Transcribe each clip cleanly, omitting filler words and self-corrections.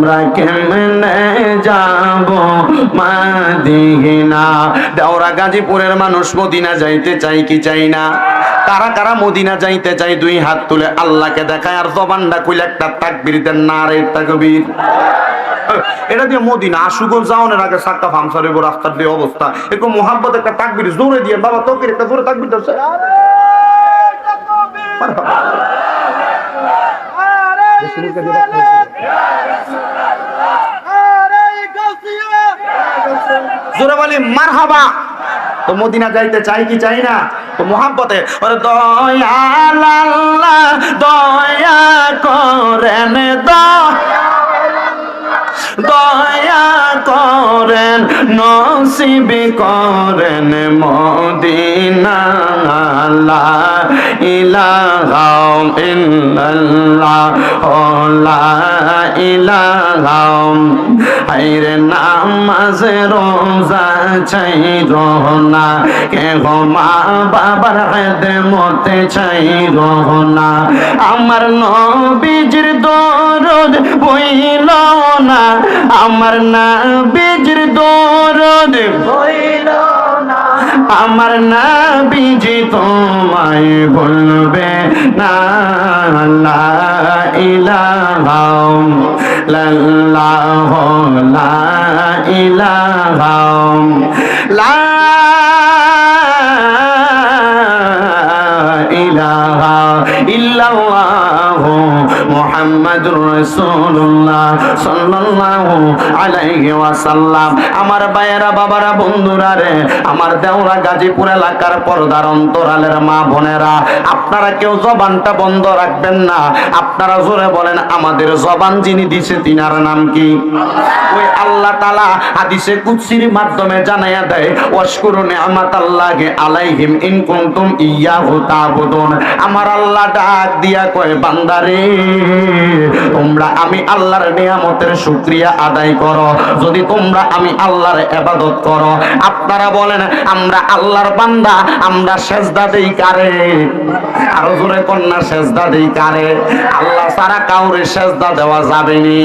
আমরা কেমনে যাব মদিনা। দেওরা গাজীপুরের মানুষ মদিনা যাইতে চাই কি চাই না? কারা কারা মদিনা যাইতে চাই দুই হাত তুলে আল্লাহকে দেখায় আর জবানটা খুলে একটা তাকবীর দেন, নারে তাকবীর। এটা দিয়ে মদিনা আশুগঞ্জ যাওয়ার আগে সাক্কা ফামসারের রাস্তার দিয়ে অবস্থা একটু মোহাম্মত একটা তাকবীর জোরে দিয়ে বাবা তকির একটা জোরে তাকবীর দাও। জোরে বলি মারহাবা। তো মদিনা যাইতে চাই কি চাই না? তো মোহাম্মতে দয়াল আল্লাহ দয়া করেন, দয়া করেন নসিব করেন মদিনা। লা ইলাহা ইল্লাল্লাহ লা ইলাহা। হায়রে নামাজ রোজা ছাইরো না, কেহ মা বাবার খেদমতে ছাইরো না। আমার নবীজির দরদ বইল না, আমার নবীজির দরদ বইল না। আমার নবীজি তোমায় বলবে না। লা ইলাহা ইল্লাল্লাহ লা ইলাহা লা ইলাহা ইল্লাল্লাহ মুহাম্মাদুর রাসূলুল্লাহ সাল্লাল্লাহু আলাইহি ওয়াসাল্লাম। আমার ভাইয়েরা বাবারা বন্ধুরা রে, আমার দেওরা গাজীপুর এলাকার পর্দার অন্তরালের মা বোনেরা, আপনারা কেউ জবানটা বন্ধ রাখবেন না। আপনারা জোরে বলেন আমাদের জবান যিনি দিছে তিনার নাম কি? ওই আল্লাহ তাআলা হাদিসে কুদসির মাধ্যমে জানায়া দেয় ওয়াশকুরু নি'মাতাল্লাহি আলাইহিম ইন কুনতুম ইয়াহু তা'বুদুন। আমার আল্লাহ ডাক দিয়া কয় বান্দারে তোমরা আমি আল্লাহর নিয়ামতের শুকরিয়া আদায় করো যদি তোমরা আমি আল্লাহর ইবাদত করো। আপনারা বলেন আমরা আল্লাহর বান্দা, আমরা সেজদা দেই কারে? আরো জোরে কন্যা সেজদা দেই কারে? আল্লাহ ছাড়া কাউরে সেজদা দেওয়া যাবে নি।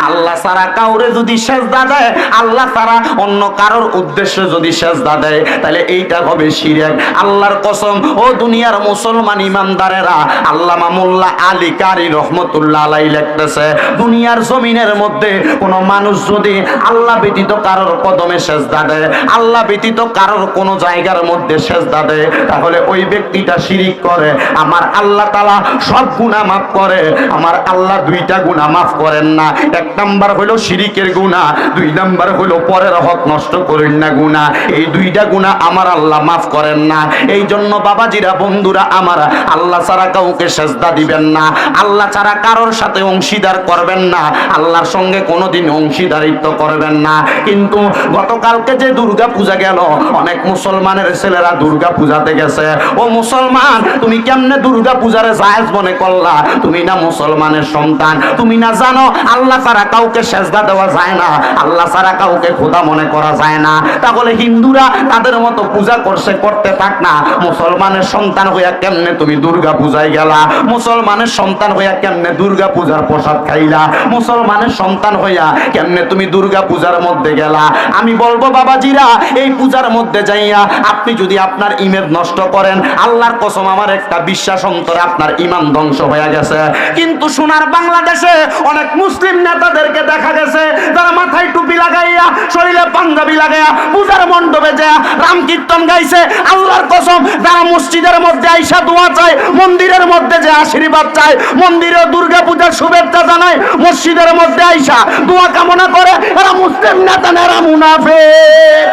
আল্লাহ ছাড়া কাউরে যদি সেজদা দেয়, আল্লাহ ছাড়া অন্য কারোর উদ্দেশ্যে যদি সেজদা দেয়, তাহলে এইটা হবে শিরক। আল্লাহর কসম ও দুনিয়ার মুসলমান ইমানদারেরা, আল্লামা মোল্লা আলী কারি রহমতুল্লাহ আলাইহি লিখতেছে দুনিয়ার জমিনের মধ্যে কোন মানুষ যদি আল্লাহ ব্যতীত কারোর কদমে সেজদা দেয়, আল্লাহ ব্যতীত কারোর কোন জায়গার মধ্যে সেজদা দেয়, তাহলে ওই ব্যক্তিটা শিরিক করে। আমার আল্লাহ তাআলা সব গুনাহ মাফ করে, আমার আল্লাহ দুইটা গুনাহ মাফ করেন না। এক নাম্বার হলো শিরিকের গুনাহ, দুই নাম্বার হলো পরের হক নষ্ট করেন না গুনাহ। এই দুইটা গুনাহ আমার আল্লাহ মাফ করেন না। এই জন্য বাবাজিরা বন্ধুরা আমার, আল্লাহ ছাড়া কাউকে সেজদা দিবেন না, আল্লাহ ছাড়া কারোর সাথে অংশীদার করবেন না, আল্লাহর সঙ্গে কোনোদিন অংশীদারিত্ব করবেন না। কিন্তু গতকালকে যে দুর্গা পূজা গেল, অনেক মুসলমানের ছেলেরা দুর্গা পূজাতে গেছে। ও মুসলমান, তুমি কেমনে দুর্গা পূজারে জায়েজ মনে করলা? তুমি না মুসলমানের সন্তান, তুমি না জানো আল্লাহ ছাড়া কাউকে সেজদা দেওয়া যায় না, আল্লাহ ছাড়া কাউকে খোদা মনে করা যায় না? তাহলে হিন্দুরা তাদের মতো পূজা করছে, করতে থাক না। মুসলমানের সন্তান হইয়া কেমনে তুমি দুর্গা পূজায় গেলা? মুসলমানের সন্তান হইয়া কেমনে দুর্গা পূজার প্রসাদ খাইলা? মুসলমানের সন্তান হইয়া কেমনে তুমি দুর্গা পূজার মধ্যে গেলা? আমি বলবো বাবাজিরা, এই পূজার মধ্যে যাইয়া আপনি যদি আপনার ইমেজ নষ্ট করেন, আল্লাহর কসম আমার একটা বিশ্বাস অন্তরে আপনার ঈমান ধ্বংস হয়ে গেছে। কিন্তু সোনার বাংলাদেশে অনেক মুসলিম নেতাদেরকে দেখা গেছে যারা মাথায় টুপি লাগাইয়া শরীরে পাঞ্জাবি লাগাইয়া পূজার মণ্ডপে যায় রাম কীর্তন গাইছে। আল্লাহর কসম, যারা মসজিদের মধ্যে আইসা দোয়া চায়, মন্দিরের মধ্যে যে আশীর্বাদ চায়, মন্দিরে দুর্গা পূজার শুভেচ্ছা জানায়, মসজিদের মধ্যে আইসা দোয়া কামনা করে, এরা মুসলিম নেতা না, এরা মুনাফিক।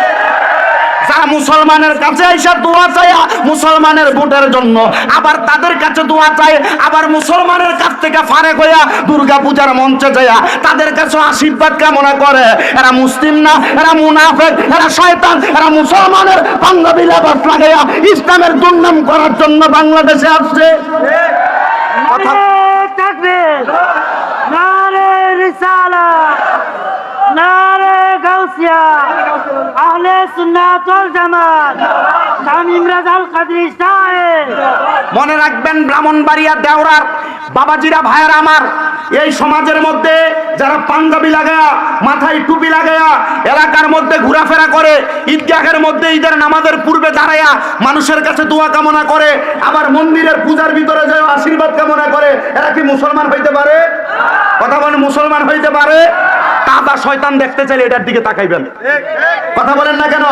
যারা মুসলমানের কাছে আইসা দোয়া চায় মুসলমানের ভোটের জন্য, আবার তাদের কাছে দোয়া চায়, আবার মুসলমানের কাছ থেকে ফারেক হইয়া দুর্গা পূজার মঞ্চে যায় তাদের কাছে আশীর্বাদ কামনা করে, এরা মুসলিম না, এরা মুনাফিক, এরা শয়তান। এরা মুসলমানের পাঞ্জাবি লেবাস লাগাইয়া ইসলামের দুর্নাম করার জন্য বাংলাদেশে আসছে। তাকবীর, নারে রিসালাত, নারে গাউসিয়া, আহলে সুন্নাত ওয়াল জামাত, তামিম রাজাল কাদরি সাহেব। মনে রাখবেন ব্রাহ্মণবাড়িয়া দেওরার বাবাজিরা, ভাইয়েরা আমার, এই সমাজের মধ্যে যারা পাঞ্জাবি লাগায়া, মাথায় টুপি লাগায়া এলাকার মধ্যে ঘোরাফেরা করে, ঈদগাহের মধ্যে ঈদের নামাজের পূর্বে দাঁড়ায়া মানুষের কাছে দোয়া কামনা করে, আবার মন্দিরের পূজার ভিতরে যায় আশীর্বাদ কামনা করে, এরা কি মুসলমান হইতে পারে? কথা বলেন, মুসলমান হইতে পারে? তাজা শয়তান দেখতে চাইলে এটার দিকে তাকাইবেন। কথা বলেন না কেন?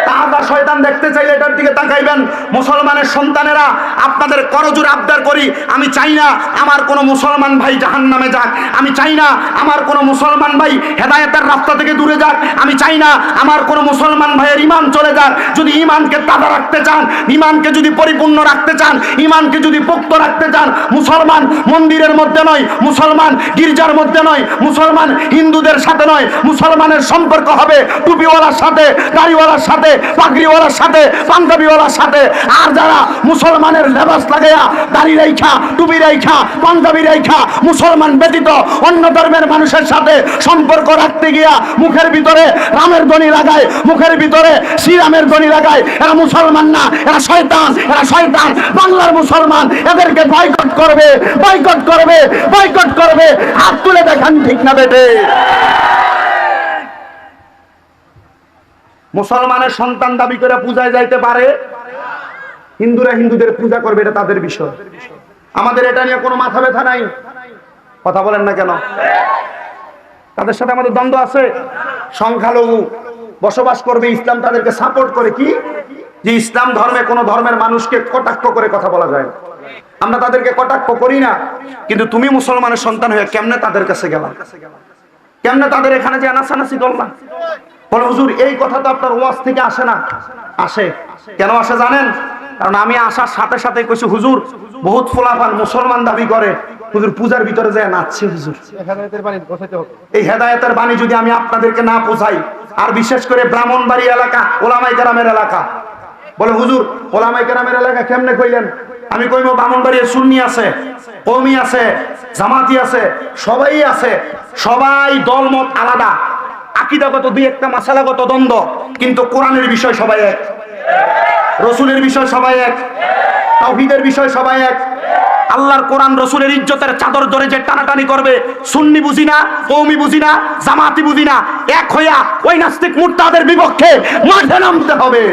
তাজা শয়তান দেখতে চাইলে এটার দিকে তাকাইবেন। মুসলমানের সন্তানেরা, আপনাদের করজোড়ে আবদার করি, আমি চাই না আমার কোনো মুসলমান ভাই জাহান্নামে যাক, আমি চাই না আমার কোনো মুসলমান ভাই হেদায়েতের রাস্তা থেকে দূরে যাক, আমি চাই না আমার কোনো মুসলমান ভাইয়ের ঈমান চলে যাক। যদি ঈমানকে তাজা রাখতে চান, ঈমানকে যদি পরিপূর্ণ রাখতে চান, ঈমানকে যদি পোক্ত রাখতে চান, মুসলমান মন্দিরের মধ্যে নয়, মুসলমান গির্জার মধ্যে নয়, মুসলমান হিন্দুদের সাথে নয়, মুসলমানের সম্পর্ক হবে টুপিওয়ালার সাথে, দাড়িওয়ালার সাথে, পাগড়িওয়ালার সাথে, পাঞ্জাবিওয়ালার সাথে। আর যারা মুসলমানের লেবাস লাগায়া, দাড়ি রাইখা, টুপি রাইখা, পাঞ্জাবি রাইখা মুসলমান ব্যতীত অন্য ধর্মের মানুষের সাথে সম্পর্ক রাখতে গিয়া মুখের ভিতরে রামের ধ্বনি লাগায়, মুখের ভিতরে শ্রীরামের ধ্বনি লাগায়, এরা মুসলমান না, এরা শয়তান, এরা শয়তান। বাংলার মুসলমান এদেরকে বয়কট করবে, বয়কট করবে, বয়কট করবে। হাত তুলে দেখান, ঠিক না বেটে? মুসলমানের সন্তান দাবি করে পূজায় যাইতে পারে, হিন্দুরা হিন্দুদের পূজা করবে, এটা তাদের বিষয়। আমাদের এটা নিয়ে কোনো মাথা ব্যথা নাই। কথা বলেন না কেন? তাদের সাথে আমাদের দ্বন্দ্ব আছে। সংখ্যালঘু বসবাস করবে, ইসলাম তাদেরকে সাপোর্ট করে। কি যে ইসলাম ধর্মে কোন ধর্মের মানুষকে কটাক্ষ করে কথা বলা যায় না, আমরা তাদেরকে কটাক্ষ করি না। কিন্তু তুমি মুসলমানের সন্তান হয়ে কেমনে তাদের কাছে গেলা, কেমনে তাদের এখানে যে আনাসানাসি করলাম? বলে হুজুর এই কথা তো আপনার ওয়াজ থেকে আসে না। আসে। কেন আসে জানেন? কারণ আমি আসার সাথে সাথে কইছি, হুজুর বহুত ফোলাফান মুসলমান দাবি করে, হুজুর পূজার ভিতরে যায় নাচছে। হুজুর এই হেদায়েতের বাণী যদি আমি আপনাদেরকে না পৌঁছাই, আর বিশেষ করে ব্রাহ্মণবাড়ি এলাকা, ওলামায়ে কেরামের এলাকা, বলে হুজুর ওলামায়ে কেরামের এলাকা কেমনে কইলেন? আমি কইব ব্রাহ্মণবাড়ির সুন্নি আছে, কওমি আছে, জামাতি আছে, সবাই আছে, সবাই দলমত আলাদা, আকীদাগত দুই একটা মাসালাগত দ্বন্দ্ব, কিন্তু কোরআনের বিষয় সবাই এক, রসুলের বিষয় সবাই এক, তাওহীদের বিষয় সবাই এক। আল্লাহর কোরআন রসুলের ইজ্জতের চাদর ধরে যে টানাটানি করবে, সুন্নি বুঝি না, কওমি বুঝি না, জামাতি বুঝি না, এক হইয়া ওই নাস্তিক মুরতাদের বিপক্ষে মাঠে নামতে হবে।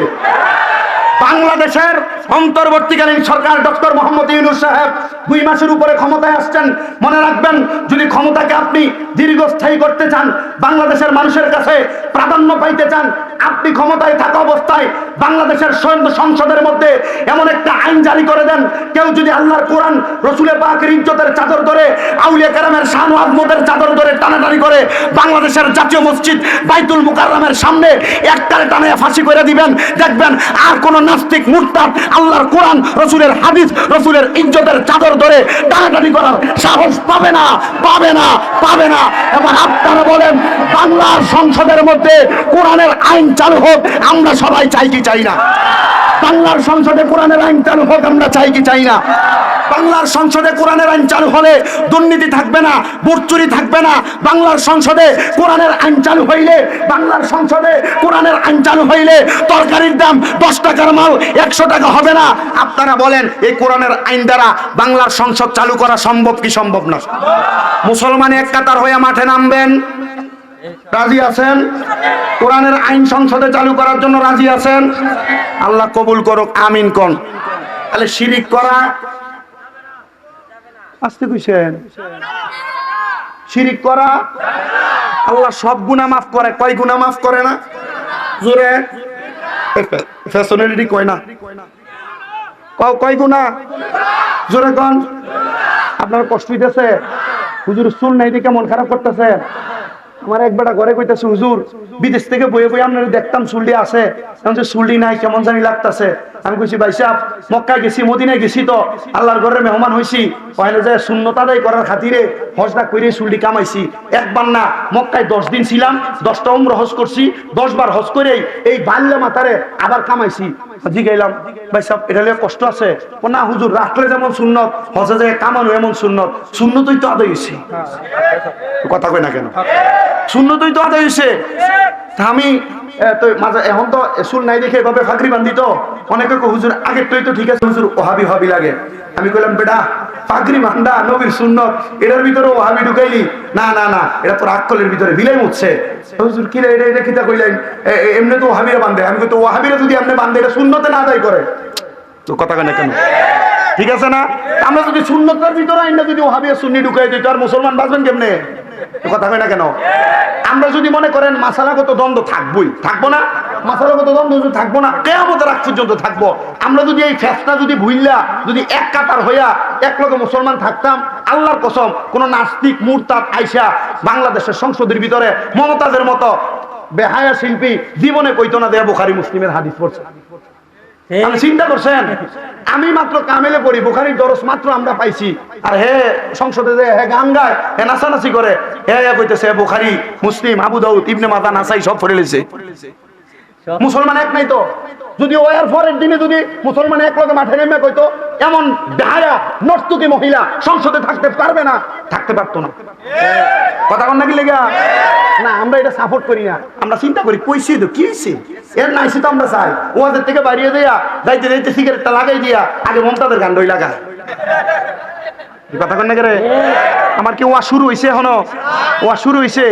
বাংলাদেশের অন্তর্বর্তীকালীন সরকার ডক্টর মোহাম্মদ ইউনূস সাহেব 2 মাসের উপরে ক্ষমতায় আসছেন। মনে রাখবেন, যদি ক্ষমতাকে আপনি দীর্ঘস্থায়ী করতে চান, বাংলাদেশের মানুষের কাছে প্রাধান্য পাইতে চান, আপনি ক্ষমতায় থাকা অবস্থায় বাংলাদেশের সংসদের মধ্যে এমন একটা আইন জারি করে দেন, কেউ যদি আল্লাহর কোরআন রসুলের পাকের ইজ্জতের চাদর ধরে, আউলিয়া কেরামের শান ও আজমতের চাদর ধরে টানাটানি করে, বাংলাদেশের জাতীয় মসজিদ বাইতুল মুকাররমের সামনে একটারে টানায় ফাঁসি করে দিবেন, দেখবেন আর কোন নাস্তিক মুরতাদ আল্লাহর কোরআন রসুলের হাদিস রসুলের ইজ্জতের চাদর ধরে টানাটানি করার সাহস পাবে না, পাবে না, পাবে না। এবার আপনারা বলেন, বাংলার সংসদের মধ্যে কোরআনের আইন চালু হোক, আমরা সবাই চাই কি চাই না? বাংলার সংসদে কোরআনের আইন চালু হোক, আমরা চাই কি চাই না? বাংলার সংসদে কোরআনের আইন চালু হলে দুর্নীতি থাকবে না, ভোট চুরি থাকবে না। বাংলার সংসদে কোরআনের আইন চালু হইলে, বাংলার সংসদে কোরআনের আইন চালু হইলে তরকারির দাম 10 টাকার মাল 100 টাকা হবে না। আপনারা বলেন, এই কোরআনের আইন দ্বারা বাংলার সংসদ চালু করা সম্ভব কি সম্ভব না? মুসলমান এক কাতার হয়ে মাঠে নামবেন, রাজি আছেন? কোরআনের আইন সংসদে চালু করার জন্য রাজি আছেন? আল্লাহ কবুল করুক, আমিন কোন। তাহলে শিরিক করা, আসতে কইছেন, শিরিক করা, আল্লাহ সব গুনাহ মাফ করে। কয় গুনাহ মাফ করে না? জোরে ফ্যাশনালিটি কয় না, কয় গুনাহ? জোরে কোন। আপনার কষ্ট হইতেছে? হুজুর চুল নাই দেখে মন খারাপ করতেছে? আমার এক বেটা ঘরে কইতেছে, হুজুর বিদেশ থেকে বয়ে বয়ে আপনারা দেখতাম চুলটি আছে, এখন যে চুলটি নাই কেমন জানি লাগতেছে। আমি কইছি, ভাই সাহেব মক্কায় গেছি, মদিনায় গেছি, তো আল্লাহর ঘরের মেহমান হইছি, ওখানে যে সুন্নত আদায় করার খাতিরে হজটা করে চুলটি কামাইছি। একবার না, মক্কায় 10 দিন ছিলাম, 10টা উমরা হজ করছি, 10 বার হজ করে এই বাল্যা মাথারে আবার কামাইছি। জিগাইলাম, ভাই সাহেব এটা লিয়ে কষ্ট আছে? ও না হুজুর, রাখলে যেমন সুন্নত, হজে যায় কামানো এমন সুন্নত, সুন্নতই তো আদায় হয়েছে। কথা কই না কেন? সুন্নতই তো আদায় হয়েছে। আমি তো মাঝে এখন তো চুল নাই দেখে এভাবে ফাঁকরি বান্ধি, তো অনেকে হুজুর আগের তো ঠিক আছে, হুজুর ওহাবি লাগে। আমি কইলাম, বেটা পাগড়ি বান্ধা নবীর সুন্নত এটার ভিতরে ওয়াহাবি ঢুকাইলি না না না এটা তো রাক্কলের ভিতরে বিলাই উঠছে হুজুর কি রে এটা কিতা কইলেন এমনি তো ওয়াহাবিরা বান্ধে আমি তো ওয়াহাবিরা যদি আপনি বান্ধে এটা সুন্নতে না আদায় করে তো কথা কেন কেন ঠিক আছে না আমরা যদি সুন্নতের ভিতরে আইনা যদি ওয়াহাবিয়া সুন্নি ঢুকাই দিই তো আর মুসলমান বাঁচবেন কেমনে কথা কয় না কেন আমরা যদি মনে করেন মাসালাগত দ্বন্দ্ব থাকবো না মাসালাগত দ্বন্দ্ব যদি থাকবো না কিয়ামতের আগ পর্যন্ত থাকবো আমরা যদি এই ফেসটা যদি ভুইল্লা যদি এক কাতার হইয়া এক লগে মুসলমান থাকতাম আল্লাহর কসম কোন নাস্তিক মুরতাদ আইসা বাংলাদেশের সংসদের ভিতরে মমতাজের মতো বেহায়া শিল্পী জীবনে কইতো না দেয়া বুখারী মুসলিমের হাদিস পড়ছে আমি চিন্তা করছেন আমি মাত্র কামেলে পড়ি বুখারীর দরস মাত্র আমরা পাইছি আর হে সংসদে যে হে গান গায় হে নাচানাচি করে হে কইতেছে বুখারী মুসলিম আবু দাউদ ইবনে মাজাহ নাসাই সব পড়ে লইছে মুসলমান এক নাই তো যদি ওয়ার পরের দিনে যদি মুসলমান এক লগে মাঠে নেমে কইতো এমন বেহায়া নর্তকী মহিলা সংসদে থাকতে পারবে না থাকতে পারতো না কথা কন নাকি লেগা না আমরা এটা সাপোর্ট করি না আমরা চিন্তা করি কইছি তো কি হইছে এর নাইছি তো আমরা চাই ওদের থেকে বাড়িয়ে দেয়া যাইতে যাইতে সিগারেটটা লাগাই দিয়া আগে মমতাদের গান দই লাগা কথা কন নাকি রে আমার কি ওয়া শুরু হইছে এখনো ওয়া শুরু হইছে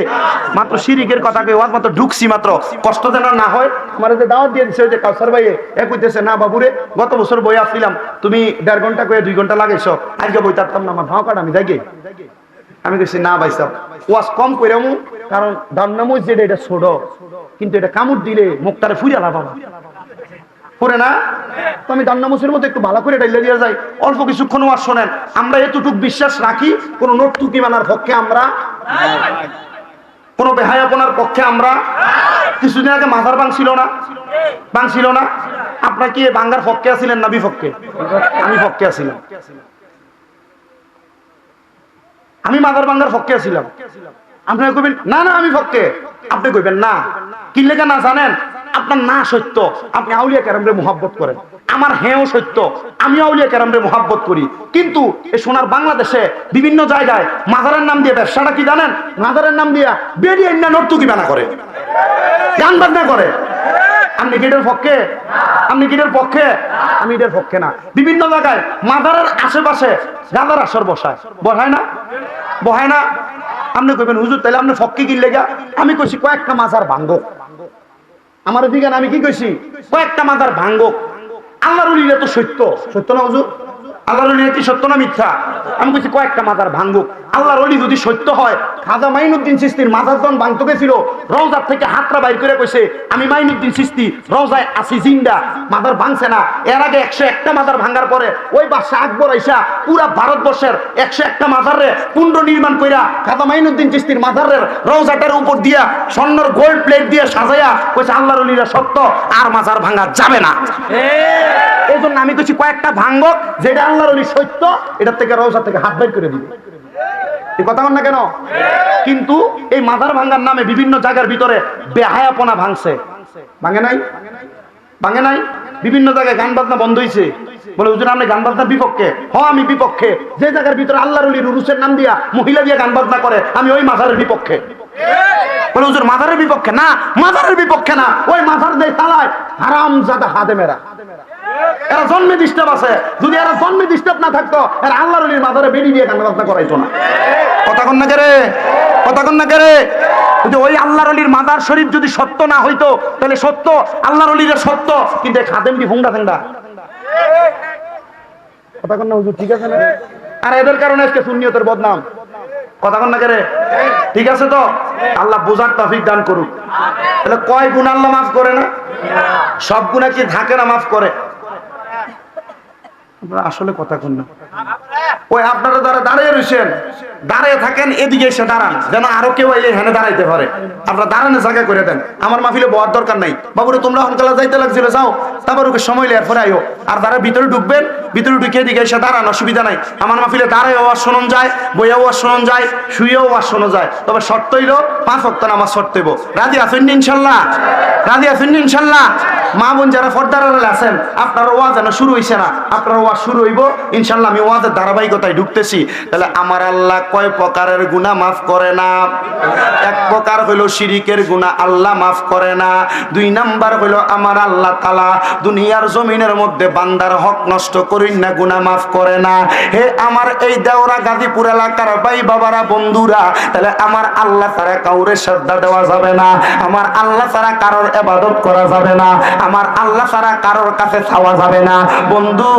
মাত্র শিরিকের কথা কই ওয়াজ মাত্র ঢুকছি মাত্র কষ্ট যেন না হয় আমার যে দাওয়াত দিয়ে দিছে যে কাউসার ভাই এ কইতেছে না বাবুরে গত বছর বই আসছিলাম তুমি 1.5 ঘন্টা কয়ে 2 ঘন্টা লাগাইছো আজকে বই তারতাম না আমার ভাও কাটা আমি যাই আমি কইছি না ভাই সাহেব ওয়াজ কম কইরামু কারণ দান্নামু যেটা এটা ছোট কিন্তু এটা কামড় দিলে মুখটারে ফুইরা বাবা পুরে না তো আমি দান্নামুসের মতো একটু ভালো করে ডাইলে দিয়ে যাই অল্প কিছুক্ষণ ওয়াজ শোনেন আমরা এতটুকু বিশ্বাস রাখি কোন নর্তকী মানার পক্ষে আমরা কোন বেহায়াপনার পক্ষে আমরা কিছুদিন আগে মাথার ভাঙছিল না আপনার কি বাঙ্গার পক্ষে আছিলেন না বিপক্ষে আমি পক্ষে আছিলাম আমি মাদার বাঙ্গার পক্ষে আছিলাম আপনারা কইবেন না না আমি পক্ষে আপনি কইবেন না কি লেখা না জানেন আপনার না সত্য আপনি আউলিয়া কেরামরে মুহাব্বত করেন আমার হেও সত্য আমি আউলিয়া কেরামরে মুহাব্বত করি কিন্তু এই সোনার বাংলাদেশে বিভিন্ন জায়গায় মাজারের নাম দিয়ে ব্যবসাটা কি জানেন মাজারের নাম দিয়া বেরিয়ে না নর্তকী বানা করে গান বাজনা করে আপনি কি এটার পক্ষে আপনি কি এটার পক্ষে আমি এটার পক্ষে না বিভিন্ন জায়গায় মাজারের আশেপাশে গাঁদার আসর বসায় না আপনি কইবেন হুজুর তাহলে আপনি পক্ষে কি লেগা আমি কইছি কয়েকটা মাজার ভাঙ্গো আমার দিকে আমি কি কইছি কয়েকটা মাজার ভাঙ্গো আল্লাহর ওলিরা তো সত্য না হুজুর আল্লাহর ওলি কি সত্য না মিথ্যা আমি কইছি কয়েকটা মাজার ভাঙ্গুক আল্লাহর ওলি যদি সত্য হয় খাজা মাইনুদ্দিন চিশতির মাজার যখন ভাঙতে গেছিল রওজার থেকে হাতটা বাইর করে কইছে আমি মাইনুদ্দিন চিশতি রওজায় আসি জিন্দা মাজার ভাঙছে না এর আগে 101টা মাজার ভাঙার পরে ওই বাদশা আকবর আইসা পুরা ভারতবর্ষের 101টা মাজারে পুনর্নির্মাণ কইরা খাজা মাইনুদ্দিন চিশতির মাজারের রওজাটার উপর দিয়া স্বর্ণের গোল্ড প্লেট দিয়ে সাজায়া কইছে আল্লাহর ওলিরা সত্য আর মাজার ভাঙা যাবে না এই জন্য আমি কইছি কয়েকটা ভাঙ্গক যেটা আল্লাহর ওলি সত্য এটার থেকে রওজা থেকে হাত বের করে দিবে এই কথা বল না কেন কিন্তু এই মাজার ভাঙ্গার নামে বিভিন্ন জায়গার ভিতরে বেহায়াপনা ভাঙে নাই বিভিন্ন জায়গায় গান বাজনা বন্ধ হইছে বলে হুজুর আপনি গান বাজনার বিপক্ষে আমি বিপক্ষে যে জায়গার ভিতরে আল্লাহর ওলির উরুসের নাম দিয়া মহিলা দিয়ে গান বাজনা করে আমি ওই মাজারের বিপক্ষে বলে হুজুর মাজারের বিপক্ষে না মাজারের বিপক্ষে না ওই মাজার দিয়ে চালায় হারামজাদা হাদেমেরা এরা জন্মে ডিস্টার্ব আছে যদি এরা জন্মে ডিস্টার্ব না থাকতো এরা আল্লাহর ওলির মাজারে বেরিয়ে দিয়ে গান বাজনা করাইতো না কথা কন না কে যদি ওই আল্লাহর ওলির মাজার শরীফ যদি সত্য না হইতো তাহলে সত্য আল্লাহর ওলির সত্য কিন্তু খাদেমটি ভুংডা থাংডা কথা কন না হুজুর ঠিক আছে না আর এদের কারণে আজকে সুন্নিয়তের বদনাম কথা কন না কে ঠিক আছে তো আল্লাহ বুঝার তৌফিক দান করুক তাহলে কয় গুনাহ আল্লাহ মাফ করে না সব গুনাহ কি থাকে না মাফ করে আপনারা আসলে কথা কন না ওই আপনারা যারা দাঁড়িয়ে রয়েছেন দাঁড়িয়ে থাকেন এদিকে এসে দাঁড়ান যেন আরো কেউ এলে এখানে দাঁড়াইতে পারে আপনারা দাঁড়ানো জায়গা করে দেন আমার মাহফিলে বলার দরকার নাই বাবুরে তোমরা হনকালা যাইতে লাগছিল যাও তারপর ওকে সময় লেয়ার পরে আইও আর যারা ভিতরে ঢুকবেন ভিতরে ঢুকে এদিকে এসে দাঁড়ান অসুবিধা নাই আমার মাহফিলে দাঁড়ায় আওয়াজ শোনা যায় বইয়া আওয়াজ শোনা যায় শুয়েও আওয়াজ শোনা যায় তবে শর্ত হইল 5 ওয়াক্ত নামাজ শর্ত হইব রাজি আছেন ইনশাল্লাহ মা বোন যারা পর্দার আড়ালে আছেন আপনার ওয়াজ যেন শুরু হইছে না আপনার ওয়াজ শুরু হইব ইনশাল্লাহ আমি ওয়াজের ধারাবাহিকতায় ঢুকতেছি তাহলে আমার আল্লাহ কয় প্রকারের গুনাহ মাফ করে না এক প্রকার নাম্বার হলো শিরিকের গুনাহ আল্লাহ মাফ করে না। 2 নাম্বার হলো আমার আল্লাহ তাআলা দুনিয়ার জমিনের মধ্যে বান্দার হক নষ্ট করেন না, গুনাহ মাফ করে না। হে আমার এই দেওরা গাজীপুর এলাকার ভাই বাবারা বন্ধুরা, তাহলে আমার আল্লাহ তাআলা কাউরে শ্রদ্ধা দেওয়া যাবে না, আমার আল্লাহ তাআলা কারোর ইবাদত করা যাবে না, আমার আল্লাহ তাআলা কারোর কাছে চাওয়া যাবে না। বন্ধু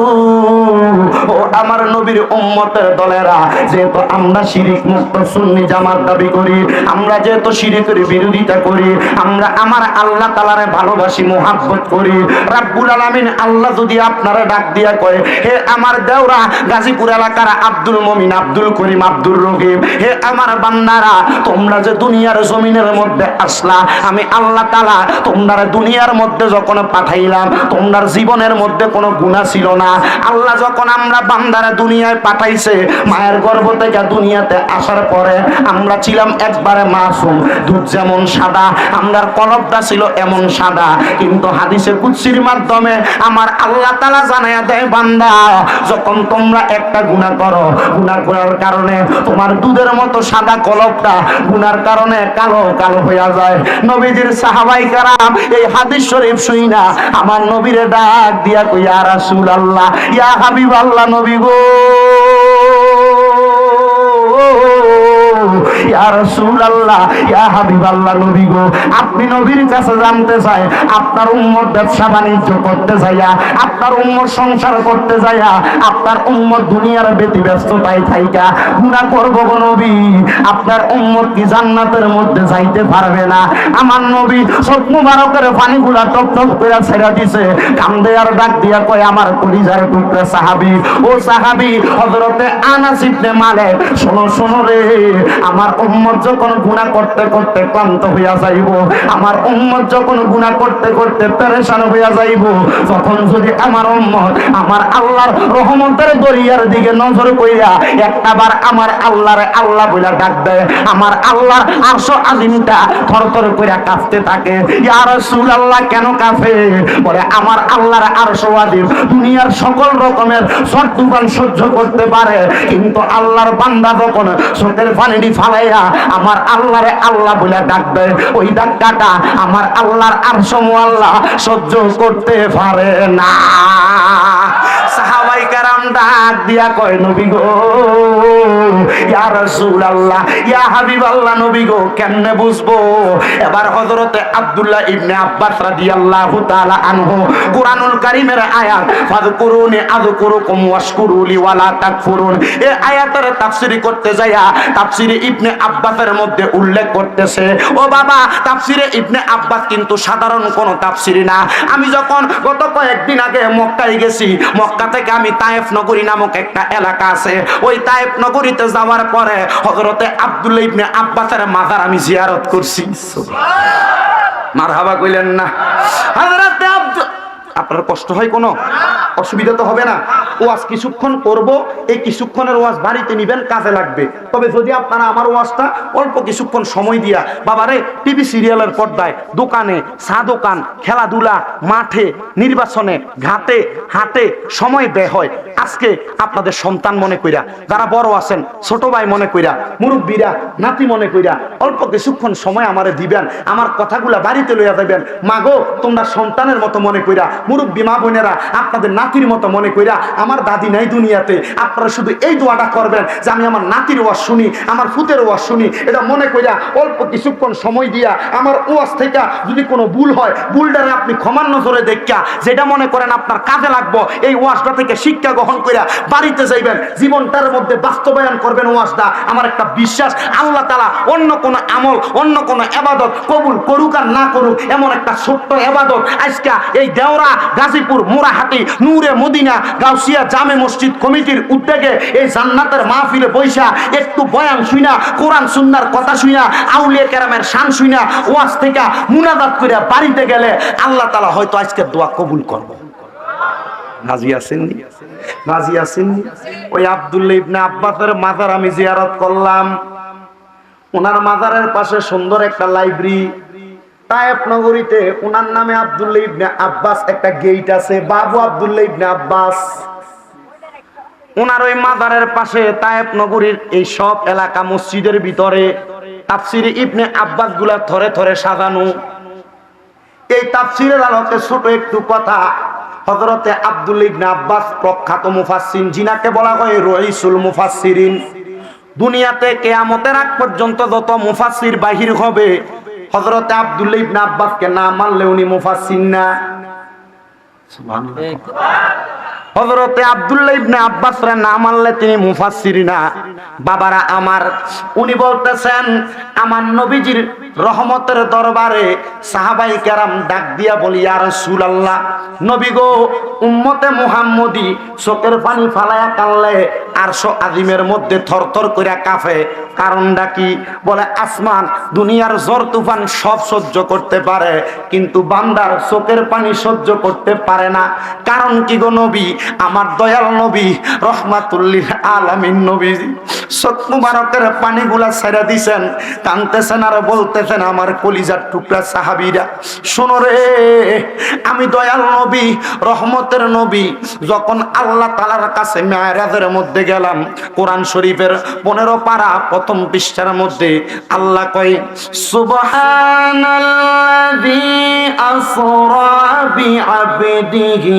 ও আমার নবীর উম্মতের দলেরা, যেহেতু আমরা শিরিক মুক্ত সুন্নি জামাত দাবি করি, আমরা যেহেতু শিরিকের বিরোধিতা করি, আমরা আমার আল্লাহ তাআলারে ভালোবাসি, মুহাব্বত করি, রাব্বুল আলামিন আল্লাহ যদি আপনারা ডাক দিয়া কয়, হে আমার দেওরা গাজীপুর এলাকার আব্দুল মুমিন, আব্দুল করিম, আব্দুর রহিম, হে আমার বান্দারা, তোমরা যে দুনিয়ার জমিনের মধ্যে আসলা, আমি আল্লাহ তাআলা তোমরা দুনিয়ার মধ্যে যখন পাঠাইলাম, তোমার জীবনের মধ্যে কোনো গুনাহ ছিল না। আল্লাহ যখন আমরা বান্দারা দুনিয়ায় পাঠাইছে, মায়ের গর্ভ থেকে দুনিয়াতে আসার পরে আমরা ছিলাম একবারে মাসুম, দুধ যেমন সাদা, আমরার কলবটা ছিল এমন সাদা। কিন্তু হাদিসে কুদসির মাধ্যমে আমার আল্লাহ তাআলা জানায়া দেয়, বান্দা যখন তোমরা একটা গুনাহ করো, গুনাহ করার কারণে তোমার দুধের মতো সাদা কলবটা গুনার কারণে কালো কালো হয়ে যায়। নবীজির সাহাবায়ে কেরাম এই হাদিস শরীফ শুইনা আমার নবীরে ডাক দিয়া কই, ইয়া রাসূলুল্লাহ, ইয়া হাবিবাল্লাহ, নবী গো, ইয়া রাসূলুল্লাহ, ইয়া হাবিবাল্লাহ, নবী গো, আপনি নবীর কাছে জানতে চাই, আপনার উম্মত ব্যবসা বাণিজ্য করতে যাইয়া, আপনার উম্মত সংসার করতে যাইয়া, আপনার উম্মত দুনিয়ার ব্যতিব্যস্ততায় থাইকা গুনাহ করবো গো নবী, আপনার উম্মত কি জান্নাতের মধ্যে যাইতে পারবে না? আমার নবী চোখ মুবারকের পানিগুলা টপ টপ করে ছেড়ে দিছে, কান্দে আর ডাক দিয়া কয়, আমার কলিজার টুকরা সাহাবী, ও সাহাবী হযরতে আনাস ইবনে মালিক, শোনো শোনো রে, আমার উম্মত যখন গুনাহ করতে করতে ক্লান্ত হইয়া যাইব, আমার উম্মত যখন গুনাহ করতে করতে পেরেশান হইয়া যাইব, তখন যদি আমার উম্মত আমার আল্লাহর রহমতের দরিয়ার দিকে নজর কইরা একটাবার আমার আল্লাহরে আল্লাহ বইলা ডাক দেয়, আমার আল্লাহর আরশ আজিমটা থরথর কইরা কাঁপতে থাকে। ইয়া রাসূলুল্লাহ, কেন কাঁপে? বলে আমার আল্লাহর আরশ আজিম দুনিয়ার সকল রকমের ঝড় তুফান সহ্য করতে পারে, কিন্তু আল্লাহর বান্দা যখন চোখের পানি ফালাইয়া আমার আল্লাহরে আল্লাহ বলে ডাক দেয়, ওই ডাকটা আমার আল্লাহর আরশ মুআল্লা সহ্য করতে পারে না। সাহাবায়ে কেরাম ডাক দিয়া কয়, নবী গো, ইয়া রাসূলুল্লাহ, ইয়া হাবিবাল্লাহ, নবী গো, কেমনে বুঝবো? এবার হযরতে আব্দুল্লাহ ইবনে আব্বাস রাদিয়াল্লাহু তাআলা আনহু কুরআনুল কারীমের আয়াত, ফাযকুরুনি আযকুরুকুম ওয়াশকুরুলি ওয়ালা তাকফুরুন, এই আয়াতের তাফসীর করতে যায়া তাফসীরে ইবনে আব্বাসের মধ্যে উল্লেখ করতেছে, ও বাবা, তাফসীরে ইবনে আব্বাস কিন্তু সাধারণ কোনো তাফসীর না। আমি যখন গত কয়েকদিন আগে মক্কায় গেছি, মক্কা থেকে আমি তায়েফ নগরী নামক একটা এলাকা আছে, ওই তায়েফ নগরীতে যাওয়ার পরে হযরতে আব্দুল্লাহ ইবনে আব্বাসের মাজার আমি জিয়ারত করছি। মারহাবা কইলেন না? হযরতে আপনার কষ্ট হয়, কোনো অসুবিধা তো হবে না? ওয়াজ কিছুক্ষণ করব, এই কিছুক্ষণের ওয়াজ বাড়িতে নিবেন, কাজে লাগবে। তবে যদি আপনারা আমার ওয়াজটা অল্প কিছুক্ষণ সময় দিয়া, বাবারে টিভি সিরিয়ালের পর্দায়, দোকানে, চা দোকান, খেলাধুলা, মাঠে, নির্বাচনে, ঘাটে হাটে সময় ব্যয় হয়, আজকে আপনাদের সন্তান মনে কইরা, যারা বড় আছেন ছোট ভাই মনে কইরা, মুরব্বীরা নাতি মনে কইরা অল্প কিছুক্ষণ সময় আমারে দিবেন, আমার কথাগুলা বাড়িতে লইয়া যাবেন। মাগো, তোমরা সন্তানের মতো মনে কইরা, মুরব্বী মা বোনেরা আপনাদের নাতির মতো মনে কইরা, আমার দাদি নাই দুনিয়াতে, আপনারা শুধু এই দোয়াটা করবেন যে আমি আমার নাতির ওয়াজ শুনি, আমার ফুতের ওয়াজ শুনি, এটা মনে কইরা অল্প কিছুক্ষণ সময় দিয়া আমার ওয়াজ থেকে যদি কোনো ভুল হয়, ভুলটারে আপনি ক্ষমার নজরে দেখা যেটা মনে করেন আপনার কাজে লাগবো, এই ওয়াজটা থেকে শিক্ষা গ্রহণ কইরা বাড়িতে যাইবেন, জীবনটার মধ্যে বাস্তবায়ন করবেন ওয়াজটা। আমার একটা বিশ্বাস, আল্লাহ তাআলা অন্য কোন আমল, অন্য কোন ইবাদত কবুল করুক আর না করুক, এমন একটা ছোট্ট ইবাদত আজকে এই দেওরা গাজীপুর মোরাহাটি নূরে মদিনা গাউসিয়া জামে মসজিদ কমিটির উদ্যোগে এই জান্নাতের মাহফিলে বৈশা একটু বয়ান শুইনা, কোরআন সুন্নাহর কথা শুইনা, আউলিয়া কেরামের শান শুইনা, ওয়াজ থেকে মুনাজাত করে বাড়িতে গেলে আল্লাহ তাআলা হয়তো আজকের দোয়া কবুল করবে। রাজি আছেন? রাজি আছেন? ওই আব্দুল্লাহ ইবনে আব্বাসের মাজার আমি জিয়ারত করলাম। ওনার মাজারের পাশে সুন্দর একটা লাইব্রেরি, তায়েফ নগরীতে ওনার নামে আব্দুল্লাহ ইবনে আব্বাস একটা গেট আছে, বাবু আব্দুল্লাহ ইবনে আব্বাস। ওনার ওই মাজারের পাশে তায়েফ নগরীর এই সব এলাকা মসজিদের ভিতরে তাফসিরে ইবনে আব্বাস গুলা থরে থরে সাজানো। এই তাফসিরের আলোকে ছোট একটু কথা। হযরতে আব্দুল্লাহ ইবনে আব্বাস প্রখ্যাত মুফাসসির, যিনাকে বলা হয় রাইসুল মুফাসসিরিন। দুনিয়াতে কিয়ামতের আগ পর্যন্ত যত মুফাসসির বাহির হবে, হযরতে আব্দুল্লাহ ইবনে আব্বাসকে না মানলে উনি মুফাসসির না। সুবহানাল্লাহ। হযরতে আব্দুল্লাহ ইবনে আব্বাসরা না মানলে তিনি মুফাসসির না। বাবারা আমার, উনি বলতেছেন আমার নবীজির রহমতের দরবারে সাহাবায়ে কেরাম ডাক দিয়া বলি, ইয়া রাসূলুল্লাহ, নবী গো, উম্মতে মুহাম্মদী চোখের পানি ফালায়া কানলে আরশ আজিমের মধ্যে থরথর কইরা কাঁপে। কারণটা কি? বলে আসমান দুনিয়ার ঝড় তুফান সব সহ্য করতে পারে, কিন্তু বান্দার চোখের পানি সহ্য করতে পারে না। কারণ কি গো নবী? আমার দয়াল নবী রহমাতুল লিল আলামিন নবী চোখ মুবারকের পানিগুলা ছেড়ে দিছেন, কাঁদতেছেন আর বলতেছেন, আমার কলিজার টুকরা সাহাবীরা শোনো রে, আমি দয়াল নবী রহমতের নবী যখন আল্লাহ তাআলার কাছে মেরাজের মধ্যে গেলাম, কোরআন শরীফের 15 পারা প্রথম পৃষ্ঠার মধ্যে আল্লাহ কয়, সুবহানাল্লাযী আসরা বিআবদিহি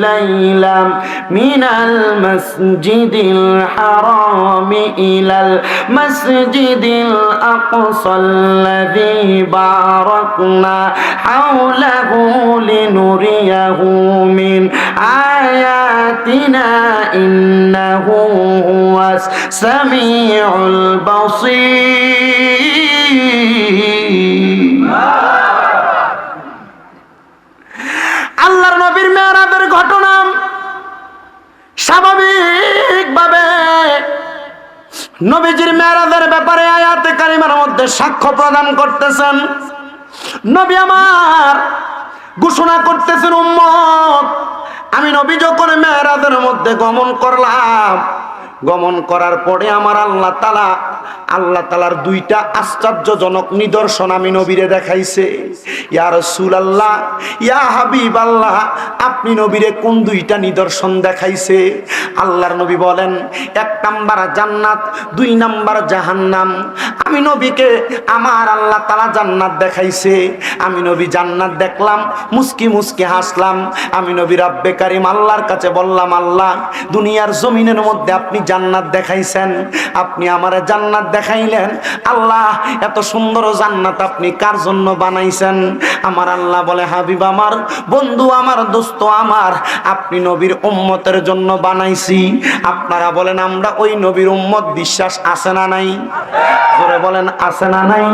লাইলাম মিনাল মাসজিদিল হারামি ইলাল মাসজিদিল আকসাল্লাযী বারাকনা হাওলাহু লিনুরিয়াহু মিন আয়াতিনা ইন্নাহু হুয়াস সামিউল বাসীর। আল্লাহর নবীর মেরাজের ঘটনা স্বাভাবিকভাবে নবীজির মেরাজের ব্যাপারে আয়াতে কারিমার মধ্যে সাক্ষ্য প্রদান করতেছেন। নবী আমার ঘোষণা করতেছেন, উম্মত, আমি নবী যখন মেরাজের মধ্যে গমন করলাম, গমন করার পরে আমার আল্লাহ তাআলার দুইটা আশ্চর্যজনক নিদর্শন আমি নবীরে দেখাইছে। ইয়া রাসূলুল্লাহ, ইয়া হাবিবাল্লাহ, আপনি নবীরে কোন দুইটা নিদর্শন দেখাইছে? আল্লাহর নবী বলেন, 1 নাম্বার জান্নাত, 2 নাম্বার জাহান্নাম। আমি নবীকে আমার আল্লাহ তাআলা জান্নাত দেখাইছে। আমি নবী জান্নাত দেখলাম, মুস্কি মুস্কি হাসলাম। আমি নবী রব্বে কারীম আল্লাহর কাছে বললাম, আল্লাহ, দুনিয়ার জমিনের মধ্যে আপনি জান্নাত দেখাইছেন, আপনি আমারে জান্নাত দেখাইলেন। আল্লাহ, এত সুন্দর জান্নাত আপনি কার জন্য বানাইছেন? আমার আল্লাহ বলে, হাবিব আমার, বন্ধু আমার, দোস্ত আমার, আপনি নবীর উম্মতের জন্য বানাইছি। আপনারা বলেন, আমরা ওই নবীর উম্মত, বিশ্বাস আছে না নাই? জোরে বলেন, আছে না নাই?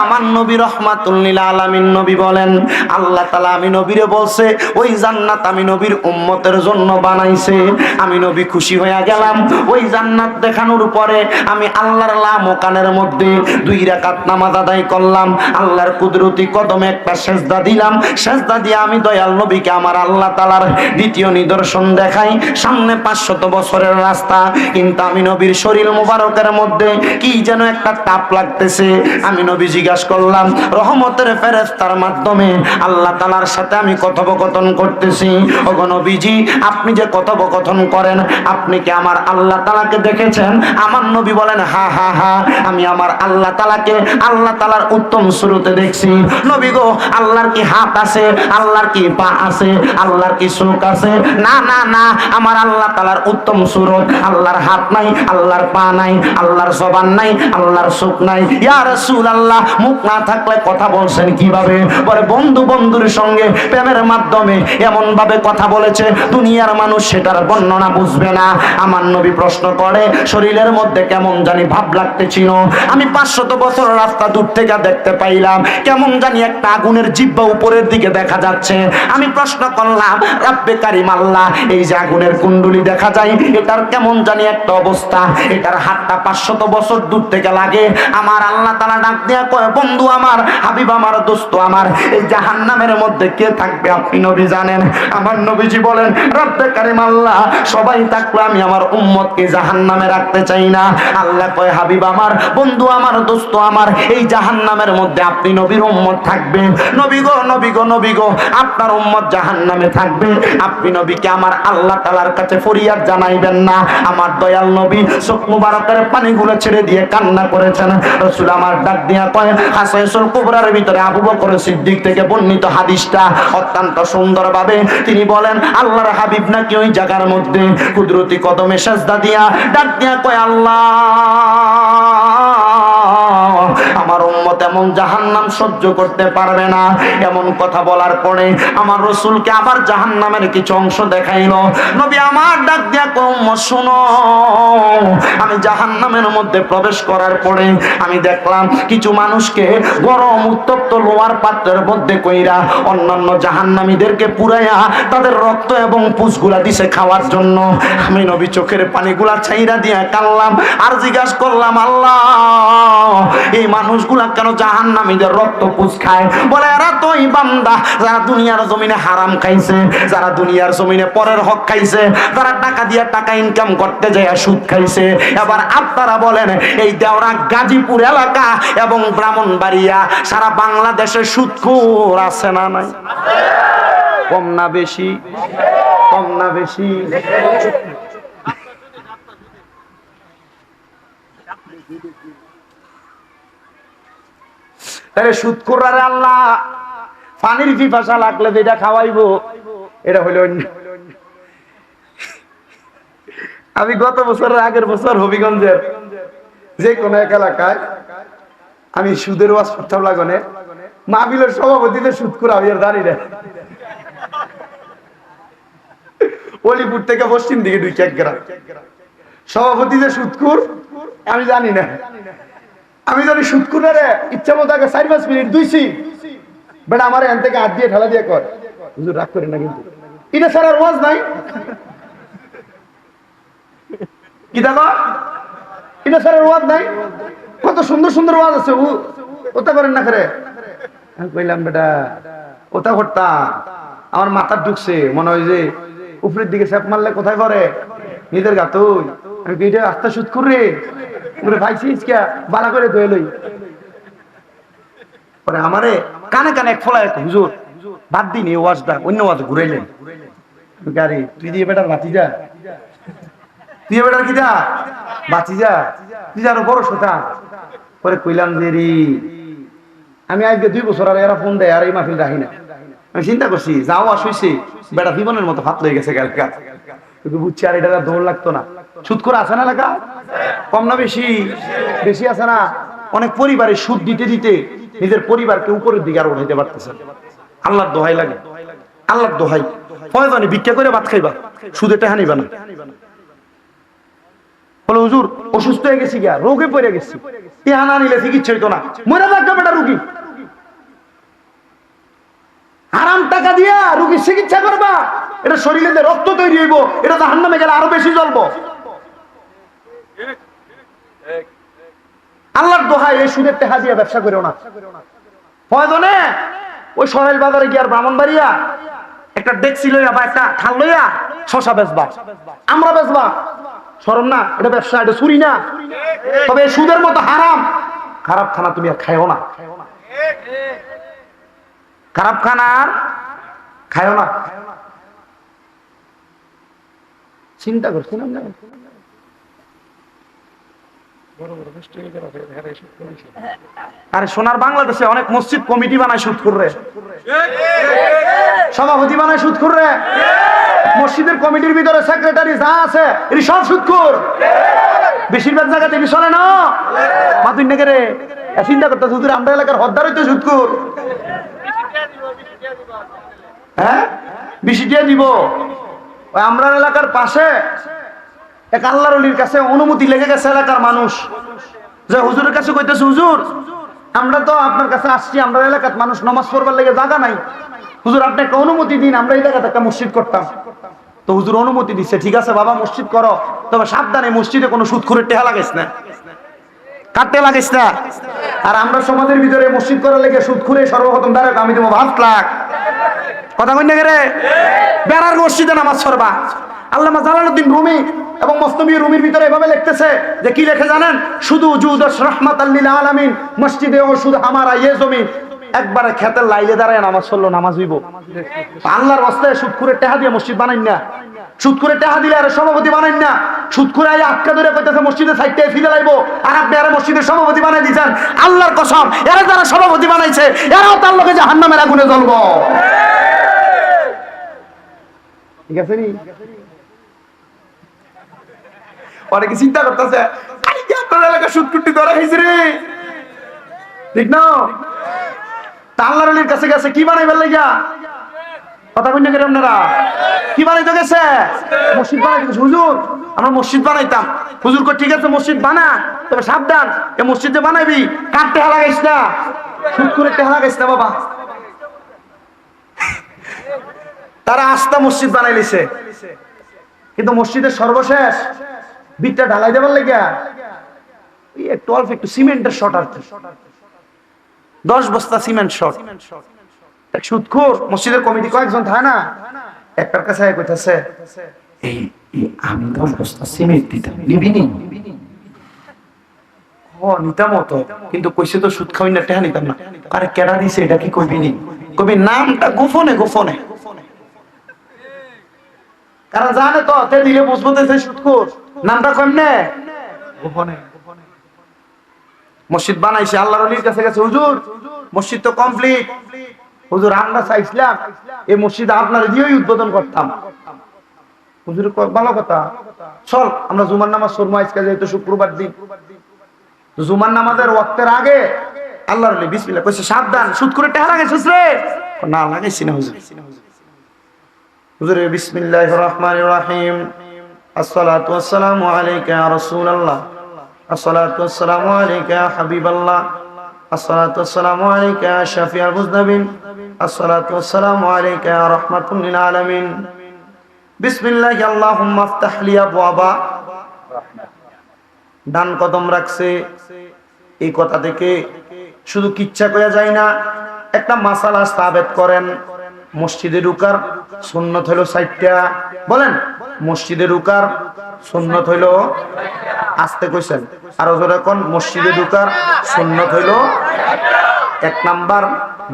আমার নবী রহমাতুল লিল আলামিন নবী বলেন, আল্লাহ তাআলা আমি নবীরে বলছে ওই জান্নাত আমি নবীর উম্মতের জন্য বানাইছে। আমি নবী খুশি হয়ে গেলাম। ওই জান্নাত দেখানোর পরে আমি আল্লাহর লামকানের মধ্যে 2 রাকাত নামাজ আদায় করলাম। আল্লাহর কুদরতি কদমে একটা সেজদা দিলাম। সেজদা দিয়ে আমি দয়াল নবীকে আমার আল্লাহ তাআলার দ্বিতীয় নিদর্শন দেখাই। সামনে 500 বছরের রাস্তা, কিন্তু আমি নবীর শরীর মুবারকের মধ্যে কি যেন একটা তাপ লাগতেছে। আমি নবী জিজ্ঞাসা করলাম, রহমতের ফেরেশতার মাধ্যমে আল্লাহ তাআলার সাথে আমি কথোপকথন করতেছি। ওগো নবীজি, আপনি যে কথোপকথন করেন, আপনি কি আমার আল্লাহ তাআলাকে দেখেছেন? আমার নবী বলেন, হা হা হা, আমি আমার আল্লাহ তাআলাকে আল্লাহ তাআলার উত্তম সুরতে দেখছি। নবী গো, আল্লাহর কি হাত আছে? আল্লাহর কি পা আছে? আল্লাহর কি চোখ আছে? না না না, আমার আল্লাহ তাআলার উত্তম সুরত। আল্লাহর হাত নাই, আল্লাহর পা নাই, আল্লাহর জবান নাই, আল্লাহর চোখ নাই। ইয়া রাসূলুল্লাহ, মুখ না থাকলে কথা বলছেন কিভাবে? বলে, বন্ধু বন্ধুর সঙ্গে প্রেমের মাধ্যমে এমন ভাবে কথা বলেছে, দুনিয়ার মানুষ সেটার বর্ণনা বুঝবে না। আমার নবী প্রশ্ন করে, শরীরের মধ্যে কেমন জানি ভাব লাগতেছিল। আমি 500 বছর রাস্তা দূর থেকে দেখতে পাইলাম, কেমন জানি একটা আগুনের জিহ্বা উপরের দিকে দেখা যাচ্ছে। আমি প্রশ্ন করলাম, রব্বে কারীম আল্লাহ, এই যে আগুনের কুণ্ডলী দেখা যায়, এটার কেমন জানি একটা অবস্থা, এটার হাতটা 500 বছর দূর থেকে লাগে। আমার আল্লাহ তাআলা ডাক দিয়া কয়, বন্ধু আমার, হাবিব আমার, দোস্ত আমার, এই জাহান্নামের মধ্যে কে থাকবে আপনি নবী জানেন? আমার নবীজি বলেন, রব্বে কারীম আল্লাহ, সবাই থাকলে আমি আমার উম্মত উম্মতকে জাহান্নামে রাখতে চাই না। আল্লাহ কয় হাবিব আমার, বন্ধু আমার, দোস্ত আমার, এই জাহান্নামের মধ্যে আপনি নবীর উম্মত থাকবেন। নবী গো, নবী গো, নবী গো, আপনার উম্মত জাহান্নামে থাকবে, আপনি নবীকে আমার আল্লাহ তাআলার কাছে ফরিয়াদ জানাইবেন না। আমার দয়াল নবী চোখ মুবারকের পানিগুলো ছেড়ে দিয়ে কান্না করেছেন। রাসূল আমার ডাক দিয়া কয়, হাসাইসুল কুবরার ভিতরে আবু বকর সিদ্দিক থেকে বর্ণিত হাদিসটা অত্যন্ত সুন্দরভাবে তিনি বলেন, আল্লাহর হাবিব নাকি ওই জায়গার মধ্যে কুদরতি কদমে সেজদা দিয়া ডাক দিয়া কয়, আল্লাহ আমার উম্মত এমন জাহান্নাম সহ্য করতে পারবে না। এমন কথা বলার পরে আমার রাসূলকে আবার জাহান্নামের কিছু অংশ দেখাইলো। নবী আমার ডাক দিয়া কয়, উম্মত শুনো, আমি জাহান্নামের মধ্যে প্রবেশ করার পরে আমি দেখলাম কিছু মানুষকে গরম উত্তপ্ত লোহার পাত্রের মধ্যে কইরা অন্যান্য জাহান্নামীদেরকে পুরাইয়া তাদের রক্ত এবং পুষগুলা দিছে খাওয়ার জন্য। আমি নবী চোখের পানিগুলা ছাইরা দিয়া কানলাম আর জিজ্ঞাসা করলাম, আল্লাহ এই মানুষগুলা কেন জাহান্নামীদের রক্ত পুষ খায়? বলে এরা তো এই বান্দা যারা দুনিয়ার জমিনে হারাম খাইছে, যারা দুনিয়ার জমিনে পরের হক খাইছে, যারা টাকা দিয়া টাকা ইনকাম করতে যায় সুদ খাইছে। এবার আপনারা বলেন, এই দেওরা গাজীপুর এলাকা এবং ব্রাহ্মণবাড়িয়া সারা বাংলাদেশে সুদখোর আছে না নাই? কম না বেশি? কম না বেশি? তাহলে সুদখোররা আল্লাহ পানির পিপাসা লাগলে যেটা খাওয়াইবো এটা হইল অন্য। আমি গত বছরের আগের বছর হবিগঞ্জের যে কোন এক এলাকায় আমি সুদের ওয়াজ করতাম লাগনে, মাহফিলের সভাপতিতে সুদখোর আমি আর জানি না। অলিপুর থেকে পশ্চিম দিকে 2 গ্রাম সভাপতিতে সুদখোর আমি জানি না। আমি জানি সুদখোরের ইচ্ছা মতো আগে 4-5 মিনিট দুইছি, বেটা আমার এখান থেকে হাত দিয়ে ঠেলা দিয়ে কর, হুজুর রাগ করেন না কিন্তু এটা ছাড়া আর ওয়াজ নাই। কি দেখো এটা ছাড়া ওয়াজ নাই? কত সুন্দর সুন্দর ওয়াজ আছে, ওটা করেন না করে। আমি কইলাম বেটা ওটা করতাম, আমার মাথা ঢুকছে, মনে হয় যে উপরের দিকে চাপ মারলে কোথায় পড়ে নিজের গাতুই। আমি এটা আস্তে সুদ করে ভাইছিস কে বালা করে ধুয়ে লই। পরে আমারে কানে কানে এক ফলায়, হুজুর বাদ দিন এই ওয়াজটা, অন্য ওয়াজ ঘুরাইলেন। গাড়ি তুই দিয়ে বেটার বাতি যা, তুই বেটার কি যা বাঁচি যা, তুই আরো বড় সোতা। পরে কইলাম যে রে আমি আজকে 2 বছর আর এরা ফোন দেয় আর এই মাহফিল রাখি না। আমি চিন্তা করছি যাও আসইছি বেটা জীবনের মতো ফাত লয়ে গেছে কালকা, বুঝছি আর এটা দৌড় লাগতো না। সুদখোর আছে না এলাকা? কম না বেশি? বেশি আছে না? অনেক পরিবারে সুদ দিতে দিতে নিজের পরিবারকে উপরের দিকে আর উঠাইতে পারতেছে। আল্লাহর দোহাই লাগে, আল্লাহর দোহাই, প্রয়োজনে ভিক্ষা করে ভাত খাইবা, সুদে টাকা নিবা না। বলে হুজুর অসুস্থ হয়ে গেছি গা, রোগে পড়ে গেছি, টাকা না নিলে চিকিৎসা হইতো না, মরে থাকবে বেটা রুগী। হারাম টাকা দিয়া রুগীর চিকিৎসা করবা, এটা শরীরে রক্ত তৈরি হইব, এটা জাহান্নামে গেলে আরো বেশি জ্বলবো। আল্লাহর দোহাই এই সুদের টাকা দিয়ে ব্যবসা করো না। প্রয়োজনে ওই সোহেল বাজারে গিয়ে আর ব্রাহ্মণবাড়িয়া একটা ডেক্সি লইয়া বা একটা থাল লইয়া শশা বেচবা, আমরা বেচবা, শরম না? এটা ব্যবসা, এটা চুরি না? তবে সুদের মতো হারাম খারাপ খানা তুমি আর খাইও না, খারাপ খানা আর খাইও না। চিন্তা করছি না আরে সোনার বাংলাদেশে অনেক মসজিদ কমিটি বানায় সুদখোররে, সভাপতি বানায় সুদখোররে, মসজিদের কমিটির ভিতরে সেক্রেটারি যা আছে এটি সব সুদখোর। বেশিরভাগ জায়গাতে কি চলে না? মাতুই নাকি রে চিন্তা করতে হুজুর আমরা এলাকার হদ্দার হইতে সুদখোর। হ্যাঁ বেশি দিয়ে দিব। ওই আমরা এলাকার পাশে এক আল্লাহর ওলির কাছে অনুমতি লেগে গেছে এলাকার মানুষ, যে হুজুরের কাছে কইতেছে হুজুর আমরা তো আপনার কাছে আসছি, আমরা এলাকার মানুষ নামাজ পড়বার লেগে জায়গা নাই, হুজুর আপনি একটা অনুমতি দিন, আমরা এই জায়গাতে একটা মসজিদ করতাম। তো হুজুর অনুমতি দিচ্ছে, ঠিক আছে বাবা মসজিদ করো, তবে সাবধানে মসজিদে কোনো সুদখোরের টেহা লাগাইস না, কাটতে লাগাইস না। আর আমরা সমাজের ভিতরে মসজিদ করার লেগে সুদখোরে সর্বপ্রথম দাঁড়াক আমি দেবো 5 লাখ। কথা কই না রে? বেড়ার মসজিদে নামাজ পড়বা। আল্লামা জালালউদ্দিন রুমি এবং মসনবী রুমির ভিতরে এভাবে লিখতেছে যে কি লেখে জানেন, শুধু উজুদ রাহমাতাল লিল আলামিন মসজিদে ও শুধু আমারা ইয়ে জমিন। একবারে খেতের লাইলে দাঁড়ায় নামাজ পড়লো, নামাজ হইব। আল্লাহর রাস্তায় সুদ করে টাকা দিয়ে মসজিদ বানাই না, সুদ করে টাকা দিলে আর সভাপতি বানাই না, সুদ করে আটকা ধরে কইতেছে মসজিদে সাইডে ফিরে লাইবো, আর আপনি আর মসজিদের সভাপতি বানাই দিয়েছেন। আল্লাহর কসম, এরা যারা সভাপতি বানাইছে এরাও তার লোকে জাহান্নামের আগুনে জ্বলবো। ঠিক আছে নি? অনেকে চিন্তা করতেছে আপনার এলাকা সুদ কুটি ধরা হয়েছে রে, ঠিক না? আল্লাহর ওলির কাছে গেছে কি বানাইবার লাগা? কথা কইনা করে আপনারা কি বানাইতে গেছে? মসজিদ বানাইতে গেছে। হুজুর আমরা মসজিদ বানাইতাম। হুজুর কই ঠিক আছে মসজিদ বানা, তবে সাবধান এই মসজিদে বানাইবি কাটতে লাগাইস না, সুদ করে টেহা লাগাইস না বাবা। তারা আস্থা মসজিদ বানাই লিছে, কিন্তু মসজিদের সর্বশেষ বিটটা ঢালাই দেবার লাগিয়া একটু অল্প একটু সিমেন্টের শর্ট আর কি, 10 বস্তা সিমেন্ট শর্ট। সুদখোর মসজিদের কমিটি কয়েকজন থাকে না, একটার কাছে কইতাছে এই আমি 10 বস্তা সিমেন্ট দিতাম, নিবি নি? ও নিতাম তো, কিন্তু কইছে তো সুদ খাওয়াই না, টাকা নিতাম না। আরে কেডা দিছে এটা কি কইবি নি? কবি নামটা গোপনে গোপনে, কারণ জানে তো তে দিলে বুঝবো তো সুদখোর, নামটা কেমনে গোপনে। মসজিদ বানাইছে, আল্লাহর ওলির কাছে গেছে, হুজুর মসজিদ তো কমপ্লিট, হুজুর আমরা চাইছিলাম এই মসজিদ আপনার দিয়েই উদ্বোধন করতাম। হুজুর ভালো কথা, চল আমরা জুমার নামাজ পড়বো আজকে, যেহেতু শুক্রবার দিন। জুমার নামাজের ওয়াক্তের আগে আল্লাহর ওলি বিসমিল্লাহ কইছে, সাবধান সুদ করে টাকা লাগাইছিস রে? না লাগাইছি না হুজুর। হুজুর বিসমিল্লাহির রহমানির রহিম, আসসালাতু ওয়াসসালামু আলাইকা ইয়া রাসূলুল্লাহ, আসসালাতু ওয়াসসালামু আলাইকা ইয়া হাবিবাল্লাহ, আসসালাতু ওয়াসসালামু আলাইকা ইয়া শাফিউল মুযনিবিন, আসসালাতু ওয়াসসালামু আলাইকা ইয়া রাহমাতুল লিল আলামিন, বিসমিল্লাহি আল্লাহুম্মা আফতাহ লি আবওয়াবা। ডান কদম রাখছে। এই কথা থেকে শুধু কিচ্ছা কইয়া যায় না, একটা মাসালা সাবেত করেন। মসজিদে ঢুকার সুন্নত হইল 4টা। বলেন মসজিদে ঢুকার সুন্নত হইল, আস্তে কইছেন আর জোরে কোন, মসজিদে ঢুকার সুন্নত হইল 1 নাম্বার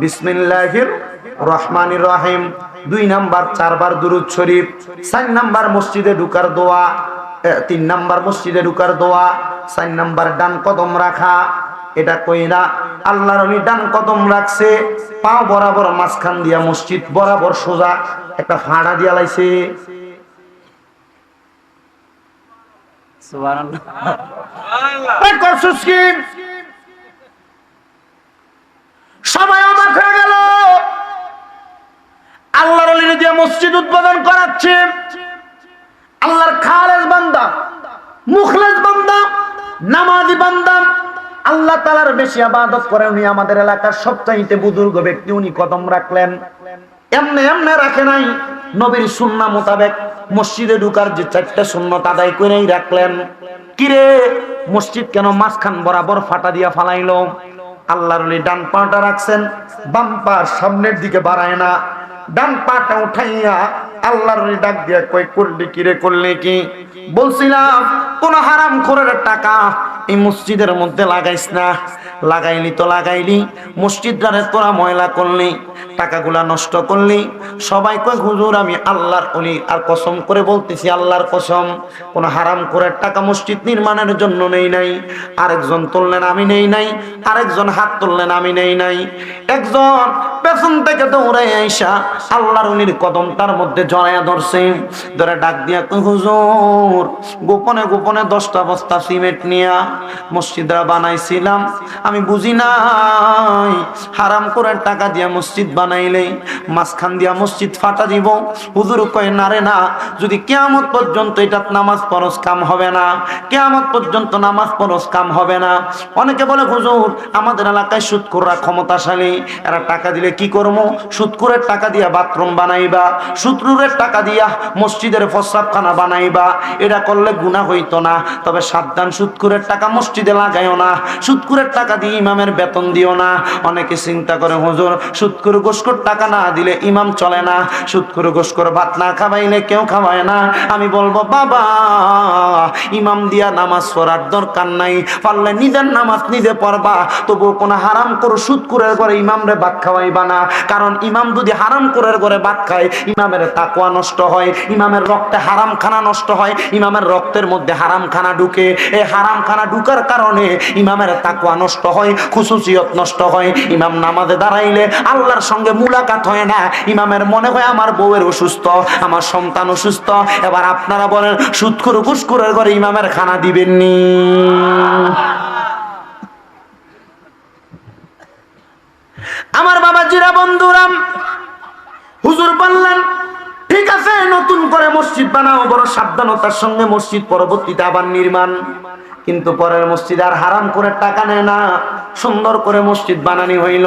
বিসমিল্লাহির রহমানির রহিম, 2 নাম্বার 4 বার দুরূদ শরীফ, 4 নাম্বার মসজিদে ঢুকার দোয়া, 3 নাম্বার মসজিদে ঢুকার দোয়া, 4 নাম্বার ডান কদম রাখা। এটা কইরা আল্লাহর ওলি ডান কদম রাখছে, পা বরাবর মাঝখান দিয়া মসজিদ বরাবর সোজা একটা ফাড়া দিয়া লাইছে। সুবহানাল্লাহ, সবাই অবাক হয়ে গেল। আল্লাহর ওলি দিয়া মসজিদ উদ্বোধন করাচ্ছে। আল্লাহর খালেস বান্দা, মুখলেস বান্দা, নামাজি বান্দা, আল্লাহ তাআলার বেশি ইবাদত করেন উনি, আমাদের এলাকার সবচাইতে বুজুর্গ ব্যক্তি, উনি কদম রাখলেন। এমনে এমনে রাখে নাই, নবীর সুন্নাহ মোতাবেক মসজিদে ঢুকার যে 4টা সুন্নাত আদায় করেই রাখলেন। কিরে মসজিদ কেন মাঝখান বরাবর ফাটা দিয়া ফালাইলো? আল্লাহর ওলি ডান পাটা রাখছেন, বাম পা সামনের দিকে বাড়ায় না, ডান পাটা উঠাইয়া আল্লাহর ওলি ডাক দিয়া কই, করলি কি রে, করলি কি? বলছিলাম কোন হারাম খোরের টাকা এই মসজিদের মধ্যে লাগাইস না। লাগাইলি তো লাগাইলি, মসজিদটারে তোরা ময়লা করলি, টাকাগুলা নষ্ট করলি। সবাই কয় হুজুর আমি আল্লাহর ওলি, আর কসম করে বলতেছি আল্লাহর কসম, কোন হারাম খোরের টাকা মসজিদ নির্মাণের জন্য নেই নাই। আরেকজন তুললেন আমি নেই নাই, আরেকজন হাত তুললেন আমি নেই নাই। একজন পেছন থেকে দৌড়াই আইসা আল্লাহর ওলির কদমটার মধ্যে জড়াইয়া ধরছে, ধরে ডাক দিয়া কই হুজুর গোপনে গোপনে 10টা বস্তা সিমেন্ট নিয়া মসজিদটা বানাইছিলাম, আমি বুঝি নাই হারাম করে টাকা দিয়া মসজিদ বানাইলে মাঝখান দিয়া মসজিদ ফাটা দিব। হুজুর কয় না রে না, যদি কিয়ামত পর্যন্ত এটা নামাজ ফরজ কাম হবে না, কিয়ামত পর্যন্ত নামাজ ফরজ কাম হবে না। অনেকে বলে হুজুর আমাদের এলাকায় সুদখোররা ক্ষমতাশালী, এরা টাকা দিলে কি করবো? সুদখোরের টাকা দিয়া বাথরুম বানাইবা, সুদখোরের টাকা দিয়া মসজিদের প্রস্রাবখানা বানাইবা, এটা করলে গুনাহ হইতো না। তবে সাবধান, সুদখোরের টাকা টাকা মসজিদে লাগাইও না, সুদখোরের টাকা দিয়ে ইমামের বেতন দিও না। অনেকে চিন্তা করে হুজুর সুদখোর ঘুষখোর টাকা না দিলে ইমাম চলে না, সুদখোর ঘুষখোর ভাত না খাওয়াইলে কেউ খাওয়ায় না। আমি বলবো বাবা, ইমাম দিয়া নামাজ পড়ার দরকার নাই, পারলে নিজের নামাজ নিজে পড়বা, তবু কোনো হারাম করে সুদখোরের ঘরে ইমামরে ভাত খাওয়াইবা না। কারণ ইমাম যদি হারাম করে ঘরে ভাত খায়, ইমামের তাকওয়া নষ্ট হয়, ইমামের রক্তে হারাম খানা নষ্ট হয়, ইমামের রক্তের মধ্যে হারাম খানা ঢুকে। এই হারাম খানা ঢুকার কারণে ইমামের তাকওয়া নষ্ট হয়, খুশুসিয়ত নষ্ট হয়। ইমাম নামাজে দাঁড়াইলে আল্লাহর সঙ্গে মুলাকাত হয় না, ইমামের মনে হয় আমার বউয়ের অসুস্থ, আমার সন্তান অসুস্থ। এবার আপনারা বলেন সুদখোর ঘুষখোরের ঘরে ইমামের খানা দিবেননি? আমার বাবাজিরা, বন্ধুরা, হুজুর বললেন ঠিক আছে নতুন করে মসজিদ বানাও, বড় সাবধানতার সঙ্গে মসজিদ পরবর্তীতে আবার নির্মাণ, কিন্তু পরের মসজিদ আর হারাম করে টাকা নেয় না, সুন্দর করে মসজিদ বানানি হইল।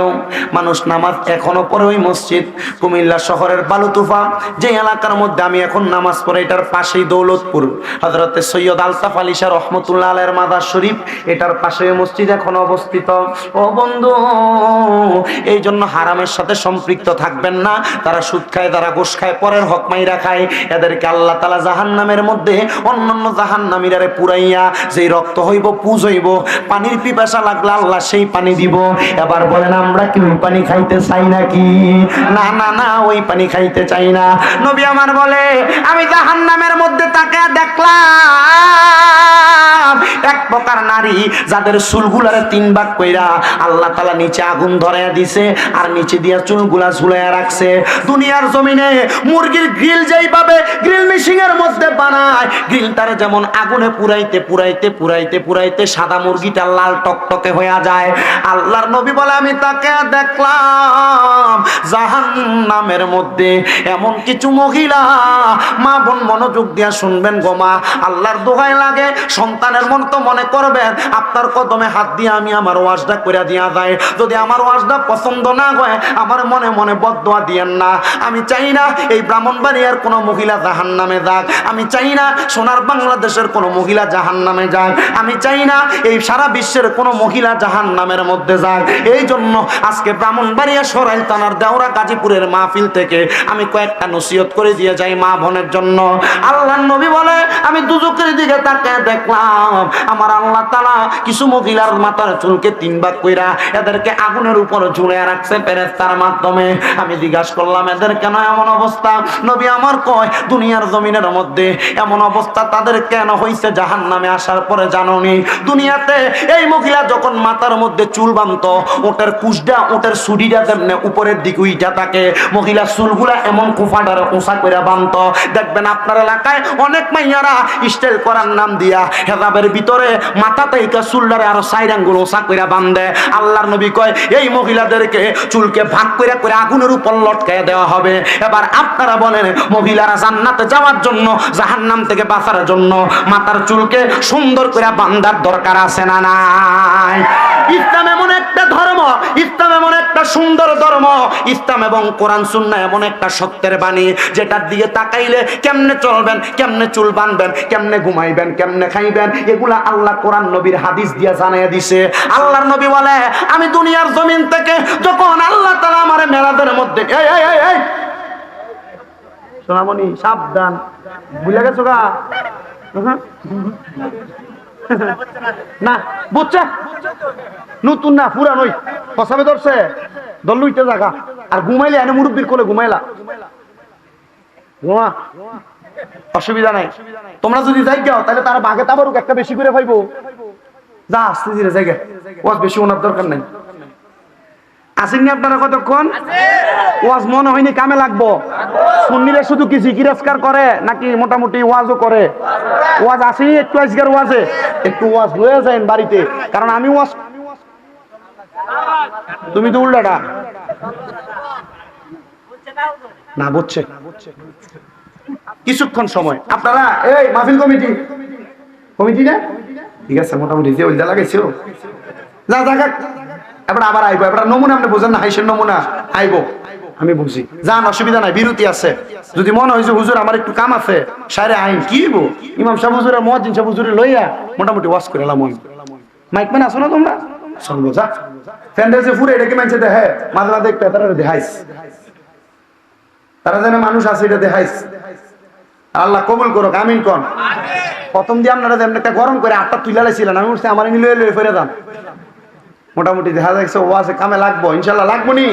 মানুষ নামাজ এখনো পড়ে ওই মসজিদ। কুমিল্লা শহরের বালুতুফা যে এলাকার মধ্যে আমি এখন নামাজ পড়ে, এটার পাশেই দৌলতপুর হযরতে সৈয়দ আলতাফ আলী শাহ রহমতুল্লাহ আলাইহির মাজার শরীফ, এটার পাশে মসজিদ এখন অবস্থিত। ও বন্ধু, এই জন্য হারামের সাথে সম্পৃক্ত থাকবেন না। তারা সুদ খায়, তারা ঘুষ খায়, পরের হক মাইরা খায়, এদেরকে আল্লাহ তাআলা জাহান্নামের মধ্যে অন্যান্য জাহান্নামীরারে পুরাইয়া যেই রক্ত হইব, পুজ হইব, পানির পিপাসা লাগলে আল্লাহ সেই পানি দিব। এবার বলেন আমরা কি ওই পানি খাইতে চাই নাকি? না না না, ওই পানি খাইতে চাই না। নবী আমার বলে আমি জাহান্নামের মধ্যে তাকায়া দেখলাম এক প্রকার নারী যাদের চুলগুলারে 3 ভাগ কইরা আল্লাহ তাআলা নিচে আগুন ধরায়া দিছে, আর নিচে দিয়া চুলগুলা ঝুলাইয়া রাখছে। দুনিয়ার জমিনে মুরগির গ্রিল যেইভাবে গ্রিল মেশিং এর মধ্যে বানায়, গ্রিলটারে যেমন আগুনে পুরাইতে পুরাইতে পুরাইতে পুরাইতে সাদা মুরগিটা লাল টকটকে হয়ে যায়। আল্লাহর নবী বলে আমি তাকে দেখলাম জাহান্নামের মধ্যে এমন কিছু মহিলা, মা বোন মনোযোগ দিয়া শুনবেন গো মা, আল্লাহর দোহাই লাগে, সন্তানের মন তো মনে করবেন আপনার কদমে হাত দিয়ে আমি আমার ওয়াজটা করে দিয়া যায়। যদি আমার ওয়াজটা পছন্দ না হয় আমার মনে মনে বদদোয়া দিয়েন না। আমি চাই না এই ব্রাহ্মণবাড়িয়ার কোনো মহিলা জাহান্নামে যাক, আমি চাই না সোনার বাংলাদেশের কোনো মহিলা জাহান্নামে যাক, আমি চাই না এই সারা বিশ্বের কোনো মহিলা জাহান্নামের মধ্যে যাক। এই জন্য আজকে ব্রাহ্মণবাড়িয়া সরাইল থানার দেওরা গাজীপুরের মাহফিল থেকে আমি কয়েকটা নসিহত করে দিয়ে যাই মা বোনের জন্য। আল্লাহর নবী বলে আমি দুজকের দিকে তাকিয়ে দেখলাম আমার আল্লাহ তাআলা কিছু মহিলার মাথার চুলকে 3 ভাগ কইরা এদেরকে আগুনের উপরে ঝুলিয়ে রাখছে ফেরেশতার মাধ্যমে। আমি জিজ্ঞাসা করলাম এদের কেন এমন অবস্থা? নবী আমার কয় দুনিয়ার জমিনের মধ্যে এমন অবস্থা তাদের কেন হইছে জাহান্নামে আসার পরে জানোনি? দুনিয়াতে এই মহিলা যখন মাথার মধ্যে চুল বাঁধতো, ওটার কুশডা ওটার সুডিটা যেমন উপরের দিকে উইঠা থাকে, মহিলা চুলগুলা এমন কুফাটারে উঁচা করে বাঁধতো। দেখবেন আপনার এলাকায় অনেক মাইয়ারা স্টাইল করার নাম দিয়া হেজাবের ভিতরে মাথা থেকে চুলটারে আরো 4 আঙ্গুল উঁচা করে বাঁধে। আল্লাহর নবী কয় এই মহিলাদেরকে চুলকে ভাগ করে করে আগুনের উপর লটকায় দেওয়া হবে। এবার আপনারা বলেন মহিলারা জান্নাতে যাওয়ার জন্য, জাহান্নাম থেকে বাঁচার জন্য মাথার চুলকে সুন্দর করে বাঁধার দরকার আছে না নাই? ইসলাম এমন একটা ধর্ম, ইসলাম এমন একটা সুন্দর ধর্ম, ইসলাম এবং কোরআন সুন্নাহ এমন একটা সত্যের বাণী যেটার দিকে তাকাইলে কেমনে চলবেন, কেমনে চুল বাঁধবেন, কেমনে ঘুমাইবেন, কেমনে খাইবেন, এগুলা আল্লাহ কোরআন নবীর হাদিস দিয়া জানাইয়া দিছে। আল্লাহর নবী বলে আমি দুনিয়ার জমিন থেকে যখন আল্লাহ তাআলা আমার মেরাজের মধ্যে এই এই এই এই সোনামণি সাবধান, ভুলে গেছো গা? না বুঝছে, নতুন না পুরানোই ফসাবে ধরছে দল্লুইতে জায়গা। আর ঘুমাইলে এনে মুরব্বীর কোলে ঘুমাইলা, ঘুমা, অসুবিধা নাই। তোমরা যদি যাই যাও তাহলে তারা বাঘে তাবারুক একটা বেশি করে পাইবো। যা আস্তে ধীরে জায়গা, ওয়াজ বেশি ওনার দরকার নাই। আসেননি আপনারা কতক্ষণ? ওয়াজ মনে হয়নি কামে লাগবো? সুন্নিরা শুধু কি জিকিরাজকার করে নাকি মোটামুটি ওয়াজও করে? ওয়াজ আসেনি একটু, আজকের ওয়াজে একটু ওয়াজ লয়ে যান বাড়িতে, কারণ আমি ওয়াজ, তুমি তো উল্টাটা না বুঝছে। কিছুক্ষণ সময় আপনারা এই মাহফিল কমিটি কমিটি না ঠিক আছে, মোটামুটি যে উল্টা লাগাইছো যা দেখা, এবার আবার আইবো, এবার নমুনা আপনি বোঝেন না, হাইসের নমুনা আইবো, আমি বুঝি, যান অসুবিধা নাই, বিরতি আছে। যদি মনে হয় যে হুজুর আমার একটু কাম আছে সারে আইন কি ইমাম সাহেব হুজুরের মুয়াজ্জিন সাহেব হুজুরে লইয়া মোটামুটি ওয়াজ করে এলাম। মাইক ম্যান আসো না তোমরা শুনবো যা ফ্যান্ডেল যে ফুরে এটাকে মানছে দেখে মাঝে মাঝে একটু তারা দেখাইস তারা যেন মানুষ আছে এটা দেখাইস আল্লাহ কবুল করো আমিন কোন প্রথম দিয়ে আপনারা যেমন একটা গরম করে আটটা তুলে লাইছিলেন আমি বলছি আমার নিলে লয়ে ফেরে যান মোটামুটি দেখা যাচ্ছে ও আছে কামে লাগবো ইনশাল্লাহ লাগবো নি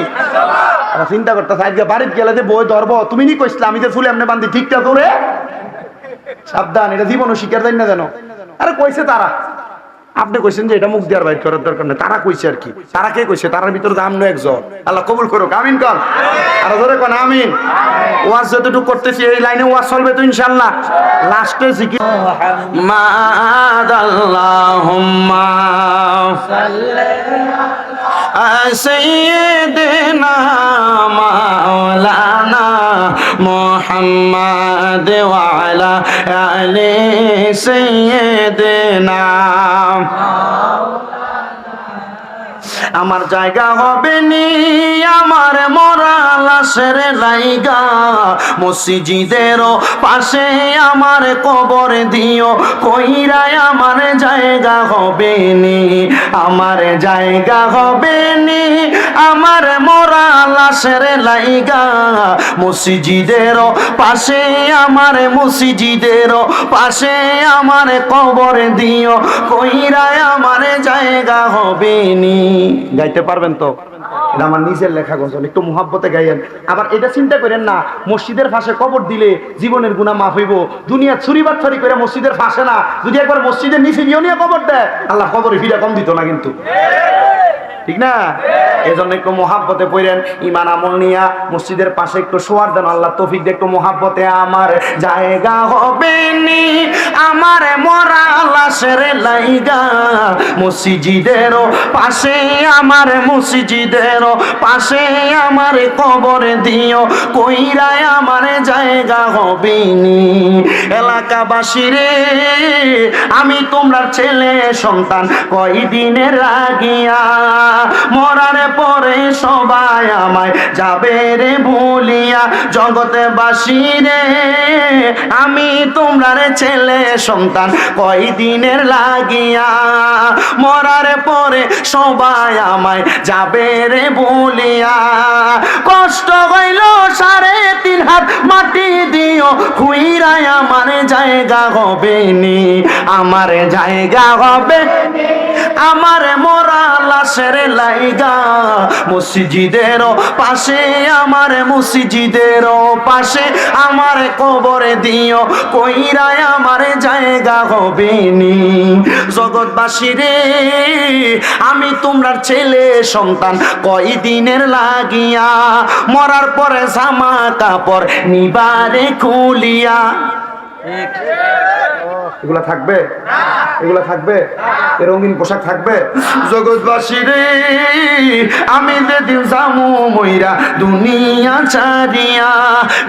আর চিন্তা করতে আজকে বাড়িতে গেলে যে বই ধরবো তুমি নি কইসলা আমি যে চুলে আপনি বান্ধি ঠিকঠাক করে সাবধান এটা জীবনও শিকার দেন না জানো আরে কইছে তারা আপনি কইছেন যে এটা মুখ দেওয়ার বাইর করার দরকার নেই তারা কইছে আর কি তারা কে কইছে তার ভিতরে দাম নয় একজন আল্লাহ কবুল করুক আমিন কোন আর ধরে কোন আমিন ওয়াজ যতটুকু করতেছি এই লাইনে ওয়াজ চলবে তো ইনশাআল্লাহ লাস্টে জিকির মাদাল্লাহুম্মা সাইয়্যিদিনা মাওলানা মুহাম্মদ ওয়া আলা আলি সাইয়্যিদিনা আমার জায়গা হবে নি আমার মরা লাশের জায়গা মসজিদের পাশে আমার কবর দিও কইরায় আমার জায়গা হবে নি আমার জায়গা হবে নি আমার মরা লাশের জায়গা মসজিদের পাশে আমার মসজিদের পাশে আমার কবর দিও কইরায় আমার জায়গা হবে নি গাইতে পারবেন তো এটা আমার নিজের লেখা গজল একটু মুহাব্বতে গাইয়েন আবার এটা চিন্তা করেন না মসজিদের পাশে কবর দিলে জীবনের গুনাহ মাফ হইব দুনিয়া ছুরিবাটফারি করে মসজিদের পাশে না যদি একবার মসজিদের নিচে গিয়ে নিয়ে কবর দেয় আল্লাহ কবরে ফিরে কম দিত না কিন্তু ঠিক না এজন্য একটু মুহাব্বতে পড়েন ঈমান আমল নিয়া মসজিদের পাশে একটু শোয়ার দেন আল্লাহ তৌফিক দিয়ে একটু মুহাব্বতে আমার জায়গা হবে নি আমার মরা লাশের লাইগা মসজিদের পাশে আমার মসজিদের পাশে আমার কবর দিও কইরায় আমার জায়গা হবে নি এলাকাবাসী রে আমি তোমরার ছেলে সন্তান কয়দিনের আগিয়া মরার পরে সবাই আমায় যাবে রে ভুলিয়া জগতে বাসী রে আমি তোমরার ছেলে সন্তান কয়দিনের লাগিয়া মরার পরে সবাই আমায় যাবে রে ভুলিয়া কষ্ট হইল 3.5 হাত মাটি দিও খুইরায় আমার জায়গা হবে নি আমার জায়গা হবে আমার মরা লাশের লাইগা মসজিদের পাশে আমার মসজিদের পাশে আমার কবরে দিও কইরায় আমার জায়গা হবে নি জগৎবাসী রে আমি তোমরার ছেলে সন্তান কয়দিনের লাগিয়া মরার পরে জামা কাপড় নিবারে খুলিয়া এগুলা থাকবে এগুলা থাকবে এ রঙিন পোশাক থাকবে জগৎবাসী রে আমি যেদিন জামু মইরা দুনিয়া ছাড়িয়া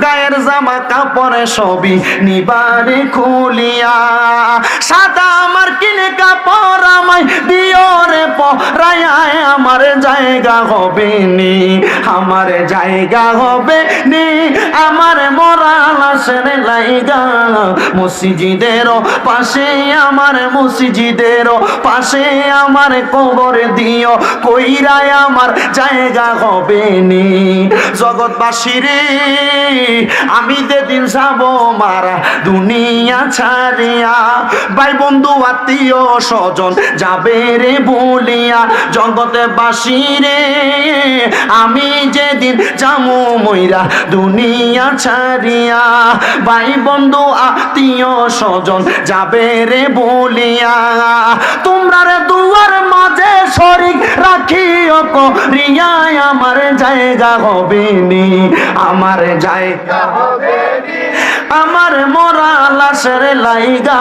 গায়ের জামা কাপড় সবই নিবারে খুলিয়া সাদা আমার কিনে কাপড় আমায় দিও রে পরায় আমার জায়গা হবে নি আমার জায়গা হবে নি আমার মরা লাশের লাইগা মসজিদের পাশে আমার মসজিদের পাশে আমার কবর দিও কইরায় আমার জায়গা হবে নি জগৎবাসী রে আমি যেদিন যাব মারা দুনিয়া ছাড়িয়া ভাই বন্ধু আত্মীয় স্বজন যাবে রে বলিয়া জগতে বাসী রে আমি যেদিন যামু মইরা দুনিয়া ছাড়িয়া ভাই বন্ধু আত্মীয় স্বজন যাবে রে বলিয়া তোমরা রে দুয়ার মাঝে শরীক রাখিও করিয়া আমার জায়গা হবে নি আমার জায়গা হবে নি আমার মরা লাশের লাইগা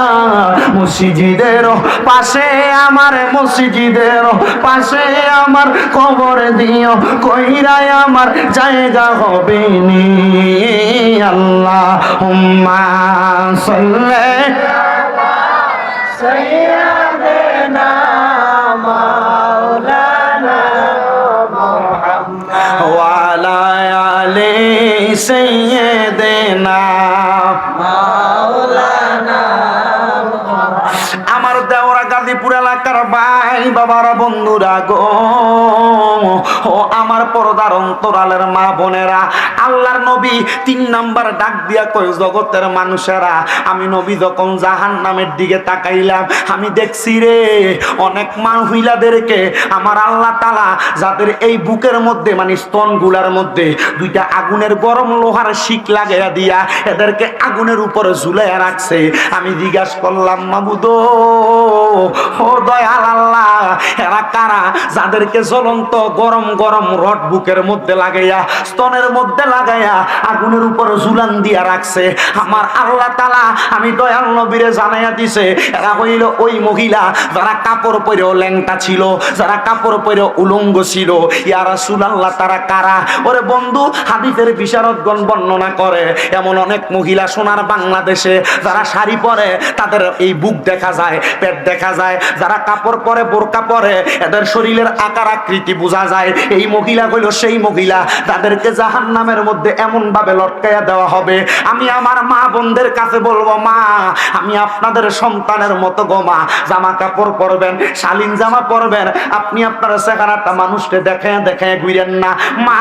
মসজিদের পাশে আমার মসজিদের পাশে আমার কবর দিও কইরায় আমার জায়গা হবে নি আল্লাহুম্মা সাল্লি সাইয়্যিদিনা মাওলানা মুহাম্মদ ওয়া আলা আলি সাইয়্যিদিনা মাওলানা আমার দেওরা গাজীপুর এলাকার ভাই ভাই বাবারা বন্ধুরা গো, ও আমার পর্দার অন্তরালের মা বোনেরা, আল্লাহর নবী 3 নাম্বার ডাক দিয়া কয়, জগতের মানুষেরা, আমি নবী যখন জাহান্নামের দিকে তাকাইলাম, আমি দেখছি রে অনেক মহিলাদেরকে আমার আল্লাহ তাআলা যাদের এই বুকের মধ্যে মানে স্তনগুলার মধ্যে 2টা আগুনের গরম লোহার শিক লাগাইয়া দিয়া এদেরকে আগুনের উপরে ঝুলাইয়া রাখছে। আমি জিজ্ঞাসা করলাম, মাবুদ ও দয়াল আল্লাহ, এরা কারা যাদেরকে জ্বলন্ত গরম গরম রড বুকের মধ্যে লাগাইয়া স্তনের মধ্যে লাগাইয়া আগুনের উপরে ঝুলান দিয়া রাখছে? আমার আল্লাহ তাআলা আমি দয়াল নবীরে জানাইয়া দিছে, এরা হইল ওই মহিলা যারা কাপড় পরে ল্যাংটা ছিল, যারা কাপড় পরে উলঙ্গ ছিল। ইয়া রাসূলুল্লাহ, তারা কারা? ওরে বন্ধু, হাদিসের বিশারদগণ বর্ণনা করে এমন অনেক মহিলা সোনার বাংলাদেশে যারা শাড়ি পরে তাদের এই বুক দেখা যায়, পেট দেখা যায়, যারা কাপড় পরে বোরকা পরে এদের শরীরের আকার আকৃতি বোঝা যায়। এই মহিলা হইল সেই মহিলা তাদেরকে জাহান্নামের মধ্যে এমন ভাবে লটকাইয়া দেওয়া হবে। আমি আমার মা বোনদের কাছে বলবো, মা আমি আপনাদের সন্তানের মতো গো মা, জামা কাপড় পরবেন, শালীন জামা পরবেন, আপনি আপনার চেহারাটা মানুষকে দেখে দেখে ঘুরেন না। মা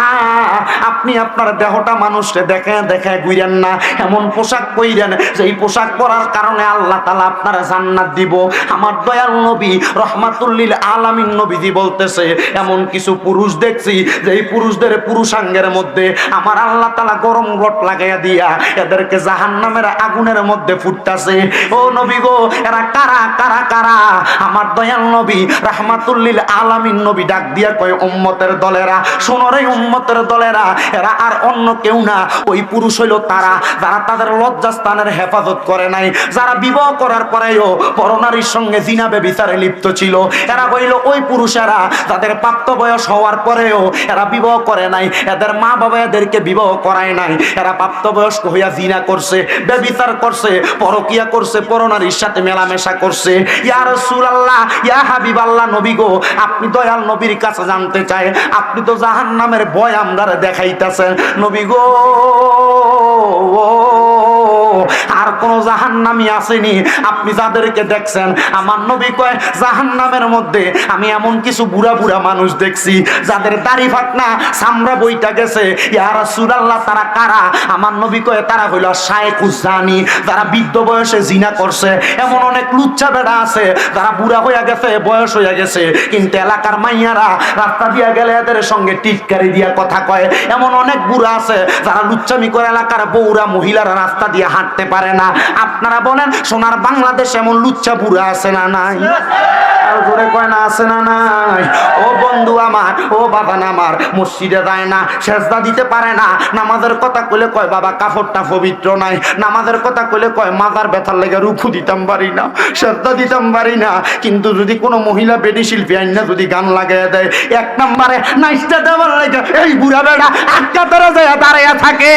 আপনি আপনার দেহটা মানুষকে দেখে দেখে ঘুরেন না। এমন পোশাক পরেন যেই পোশাক পরার কারণে আল্লাহ তাআলা আপনার জান্নাত দিব। আমার দয়াল নবী রহমাতুল লিল আলামিন নবীজি বলতেছে, এমন কিছু পুরুষ দেখছি যেই পুরুষদের পুরুষাঙ্গের মধ্যে আমার আল্লাহ তাআলা গরম রড লাগাইয়া দিয়া এদেরকে জাহান্নামের আগুনের মধ্যে ফুটতাছে। ও নবী গো, এরা কারা কারা কারা? আমার দয়াল নবী রহমাতুল লিল আলামিন নবী ডাক দিয়া কয়, উম্মতের দলেরা, শোনো রে উম্মতের দলেরা, এরা আর অন্য কেউ না, ওই পুরুষ হইল তারা যারা তাদের লজ্জাস্থানের হেফাজত করে নাই, যারা বিবাহ করার পরেও পরনারীর সঙ্গে জিনা ব্যভিচারে লিপ্ত ছিল। এরা হইল ওই পুরুষেরা যাদের প্রাপ্ত বয়স হওয়ার পরেও এরা বিবাহ করে নাই, এদের মা বাবা এদেরকে বিবাহ করায় নাই, এরা প্রাপ্তবয়স্ক হইয়া জিনা করছে, ব্যভিচার করছে, পরকিয়া করছে, পরনারীর সাথে মেলামেশা করছে। ইয়া রাসূলুল্লাহ, ইয়া হাবিবাল্লাহ, নবী গো, আপনি দয়াল নবীর কাছে জানতে চাই, আপনি তো জাহান্নামের ভয় আমরারে দেখাইতেছেন, নবী গো আর কোন জাহান্নামী আসেনি আপনি যাদেরকে দেখছেন? আমার নবী কয়, জাহান্নামের মধ্যে আমি এমন কিছু বুড়া বুড়া মানুষ দেখছি যাদের দাড়ি ফাটনা চামড়া বইটা গেছে। ইয়া রাসূলুল্লাহ, তারা কারা? আমার নবী কয়, তারা হইল শায়খুজ জানি, যারা বৃদ্ধ বয়সে জিনা করছে। এমন অনেক লুচ্চা বেড়া আছে যারা বুড়া হইয়া গেছে, বয়স হইয়া গেছে, কিন্তু এলাকার মাইয়ারা রাস্তা দিয়া গেলে এদের সঙ্গে টিটকারি দিয়া কথা কয়। এমন অনেক বুড়া আছে যারা লুচ্চামি করে এলাকার বউরা মহিলারা রাস্তা দিয়ে হাঁটতে পারে না। আপনারা বলেন সোনার বাংলাদেশ এমন লুচ্চা বুড়া আছে না নাই? জোরে কয় না আছে না নাই? ও বন্ধু আমার, ও বাবা আমার, মসজিদে যায় না, সেজদা দিতে পারে না, নামাজের কথা কইলে কয় বাবা কাপড়টা পবিত্র নাই, নামাজের কথা কইলে কয় মাজার ব্যথার লেগে রুকু দিতাম পারি না, সেজদা দিতাম পারি না। কিন্তু যদি কোনো মহিলা বেডি শিল্পী আইনা যদি গান লাগাইয়া দেয়, 1 নম্বরে নাইচটা দেওয়ার লাগে এই বুড়া বেড়া আটকা তারা যায় দাঁড়াইয়া থাকে।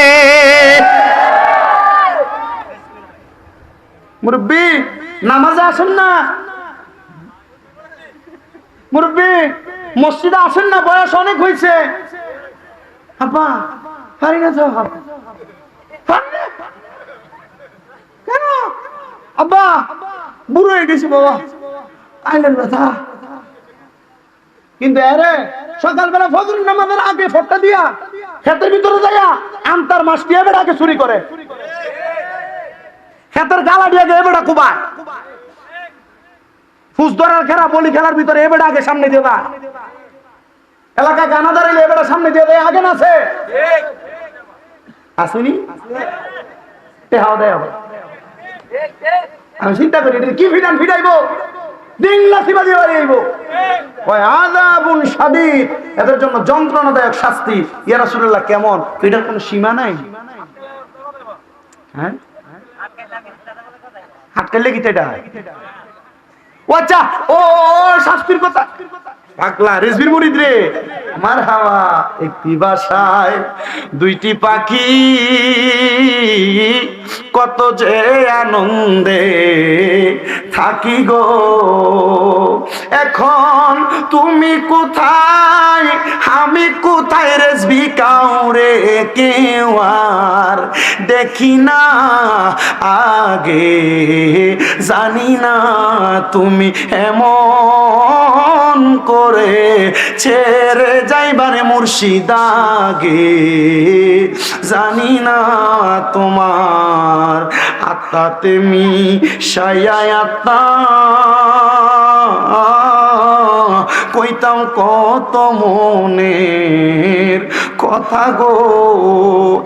মুরব্বি নামাজে আসেন না, মুরব্বি মসজিদে আসেন না, বয়স অনেক হয়েছে। আব্বা পারি না যাও, কেন আব্বা? বুড়ো হয়ে গেছি বাবা, আইলেন ব্যথা। কিন্তু আরে সকালবেলা ফজর নামাজের আগে ফটকা দিয়া ক্ষেতের ভিতরে যাইয়া আন্তার মাছ দিয়ে এবার আগে চুরি করে, ক্ষেতের গালা দিয়ে এবার কুবায়, ফুস ধরার খেলা বলি খেলার ভিতরে এবার আগে সামনে দিয়ে দেয়, এলাকায় গানা দাঁড়াইলে এবার সামনে দিয়ে দেয়, আগে নাছে আসেনি আমি চিন্তা করি কি ফিটান ফিটাইবো, এদের জন্য যন্ত্রণাদায়ক শাস্তি। ইয়া রাসূলুল্লাহ, কেমন? এটার কোন সীমা নাই? হ্যাঁ, আটকালে কি এটা? আচ্ছা, ও শাস্তির কথা পাগলা রেজবির মুরিদ রে, মারহাবা। একটি বাসায় 2টি পাখি কত যে আনন্দে থাকি গো। এখন তুমি কোথায় আমি কোথায় রেজবি কাউরে কেউ আর দেখি না আগে, জানি না তুমি এমন করে ছেড়ে যাইবারে মুর্শিদাগে, জানি না তোমার আত্মাতে মিশাইয়া আত্মা কইতাম কত মনের কথা গো।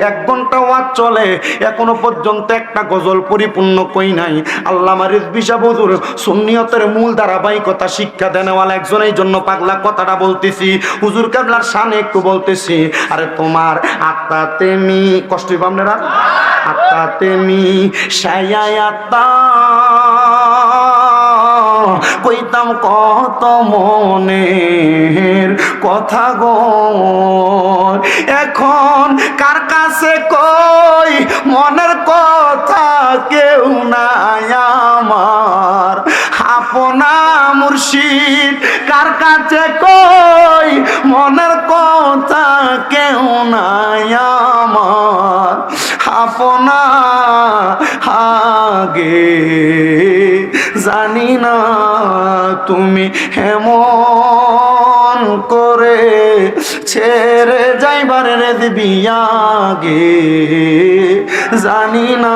1 ঘন্টা ওয়াজ চলে, এখনো পর্যন্ত একটা গজল পরিপূর্ণ কই নাই। আল্লামা রিজভী সাহেব হুজুর সুন্নিয়তের মূল ধারাবাহিকতা শিক্ষা দেনেওয়ালা একজন, এই জন্য পাগলা কথাটা বলতেছি। হুজুর কেবলার শানে একটু বলতেছি। আরে তোমার আত্মাতে কষ্ট হইব আপনারা, আত্মাতে মিশাইয়া আত্মা কইতাম কত মনের কথা গো। এখন কার কাছে কই মনের কথা, কেউ নাই আমার আপনা মুর্শিদ। কার কাছে কই মনের কথা, কেউ নাই আমার আপনা আগে, জানি না তুমি এমন করে ছেড়ে যাইবারে রেজবি আগে, জানি না।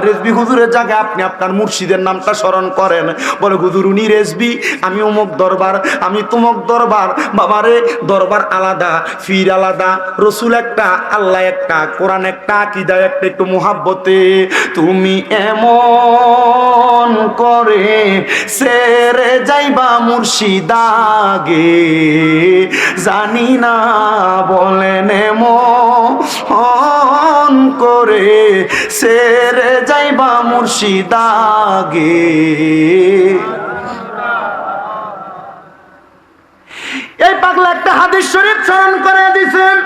রেজবি হুজুরের জায়গায় আপনি আপনার মুর্শিদের নামটা স্মরণ করেন, বলে হুজুর উনি রেজবি, আমি অমুক দরবার, আমি তুমুক দরবার। বাবারে দরবার আলাদা, ফির আলাদা, রসুল একটা, আল্লাহ একটা, কোরআন একটা, আকীদা একটা, একটু মুহাব্বতে। তুমি এমন করে সেরে যাইবা মুর্শিদাগে, জানি না বলেন এমন করে সেরে যাইবা মুর্শিদাগে। এই পাগলা একটা হাদিস শরীফ স্মরণ করে দিছেন,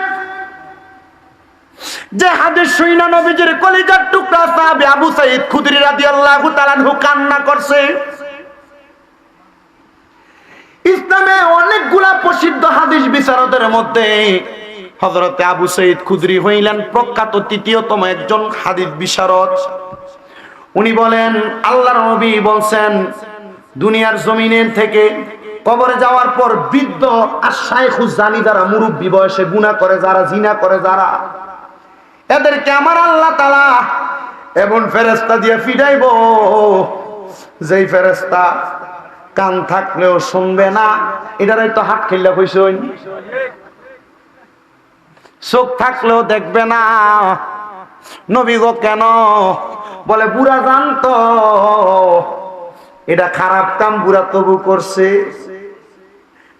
যে হাদিস শুইনা নবীজির কলিজার টুকরা সাহাবী আবু সাঈদ খুদরি রাদিয়াল্লাহু তাআলা আনহু কান্না করছে। ইসলামে অনেকগুলা প্রসিদ্ধ হাদিস বিশারদের মধ্যে হযরতে আবু সাঈদ খুদরি হইলেন প্রখ্যাত তৃতীয়তম একজন হাদিস বিশারদ। উনি বলেন আল্লাহর নবী বলছেন, দুনিয়ার জমিনের থেকে কবরে যাওয়ার পর বৃদ্ধ আর শাইখুজ জানি যারা, মুরব্বী বয়সে গুনাহ করে যারা, জিনা করে যারা, এদেরকে আমার আল্লাহ তাআলা এমন ফেরেশতা দিয়ে ফিরাইবো, যেই ফেরেশতা কান থাকলেও শুনবে না। এটারই তো হাত খেললে কইছেন, চোখ থাকলেও দেখবে না। নবী গো কেন? বলে বুড়া জানতো এটা খারাপ কাম, বুড়া তবু করছে।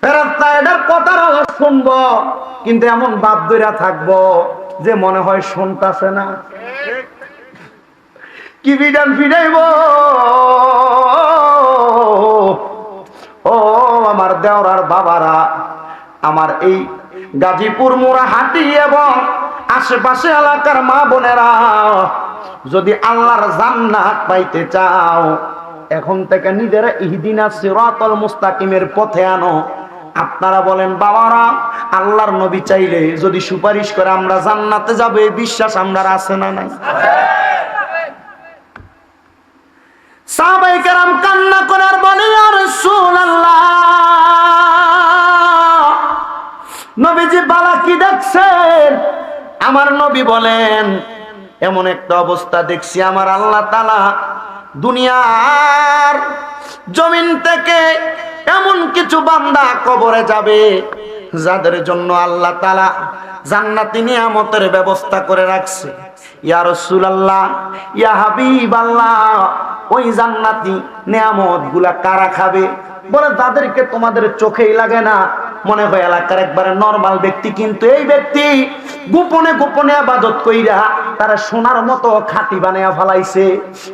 ফেরেশতা এটার কথার আওয়াজ শুনবো, কিন্তু এমন বাপ দইরা থাকবো যে মনে হয় শুনতাছে না। কি বিধান ফিরাইব? ও আমার দেওরার বাবারা, আমার এই গাজীপুর মোড়াহাটি এবং আশেপাশে এলাকার মা বোনেরা, যদি আল্লাহর জান্নাত পাইতে চাও, এখন থেকে নিজেরা ইহদিনাস সিরাতাল মুস্তাকিমের পথে আনো। আপনারা বলেন বাবারা, আল্লাহর নবী চাইলে যদি সুপারিশ করে আমরা জান্নাতে যাবে, বিশ্বাস আমরা আছে না নাই? সাহাবায়ে কেরাম কান্না করে আর বলে ইয়া রাসূলুল্লাহ, নবীজি বালা কি দেখছেন? আমার নবী বলেন এমন একটা অবস্থা দেখছি, আমার আল্লাহ তাআলা দুনিয়ার জমিন থেকে এমন কিছু বান্দা কবরে যাবে যাদের জন্য আল্লাহ তাআলা জান্নাতি নিয়ামতের ব্যবস্থা করে রাখছে। ইয়া রাসূলুল্লাহ, ইয়া হাবিবাল্লাহ, ওই জান্নাতি নিয়ামতগুলা কারা খাবে? বলে তাদেরকে তোমাদের চোখেই লাগে না, মনে হয় এলাকার একবারে নরমাল ব্যক্তি, কিন্তু এই ব্যক্তি গোপনে গোপনে ইবাদত কইরা তারা সোনার মতো খাঁটি বানায়া ফেলাইছে।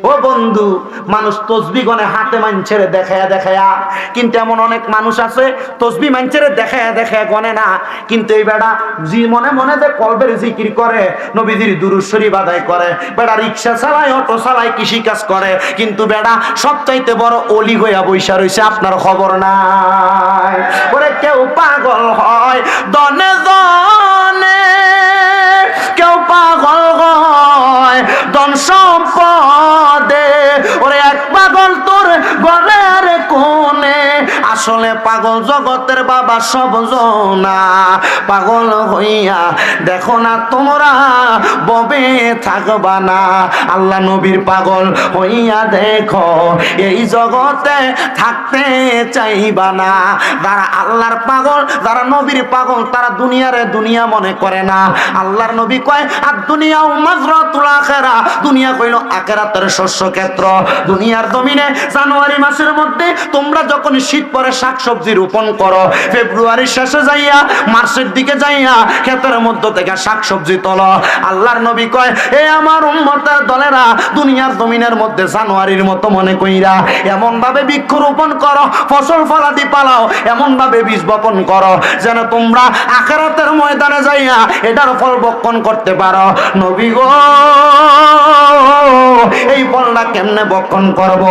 ও বন্ধু, মানুষ তসবি গনে হাতে মানছেরে দেখায়া দেখায়া, কিন্তু এমন অনেক মানুষ আছে তসবি মানছেরে দেখায়া দেখায়া গনে না, কিন্তু এই বেটা জি মনে মনে যে কলবের জিকির করে, নবীজির দুরূদ শরীফ আদায় করে, বেটা রিকশা চালায়, অটো চালায়, কৃষি কাজ করে, কিন্তু বেটা সবচাইতে বড় অলি হইয়া বইসা রইছে, আপনার খবর নাই। ওরে কেউ পাগল হয় দনে দনে, কেউ পাগল হয় ধন সম্পদে, ওরে এক পাগল তোর গলের কোণে, আসলে পাগল জগতের বাবা সব জনা, পাগল হইয়া দেখো না তোমরা ববে থাকবা না, আল্লাহ নবীর পাগল হইয়া দেখো এই জগতে থাকতে চাইবা না। যারা আল্লাহর পাগল, যারা নবীর পাগল, তারা দুনিয়ারে দুনিয়া মনে করে না। আল্লাহর নবী কয় আর দুনিয়া মাজরাতুল আখিরা, দুনিয়া কইল আখিরাতের শস্য ক্ষেত্র। দুনিয়ার জমিনে জানুয়ারি মাসের মধ্যে তোমরা যখন শীত পরে শাকসবজি রোপণ করো, ফেব্রুয়ারির শেষে যাইয়া মার্চের দিকে যাইয়া ক্ষেতের মধ্য থেকে শাকসবজি তোলো। আল্লাহর নবী কয় এ আমার উম্মতের দলেরা, দুনিয়ার জমিনের মধ্যে জানুয়ারির মতো মনে কইরা এমন ভাবে বৃক্ষ রোপণ করো, ফসল ফলাদি পালাও, এমন ভাবে বীজ বপন করো যেন তোমরা আখিরাতের ময়দানে যাইয়া এটার ফল বক্ষণ করতে পারো। নবী গো, এই ফলটা কেমনে বক্ষণ করব?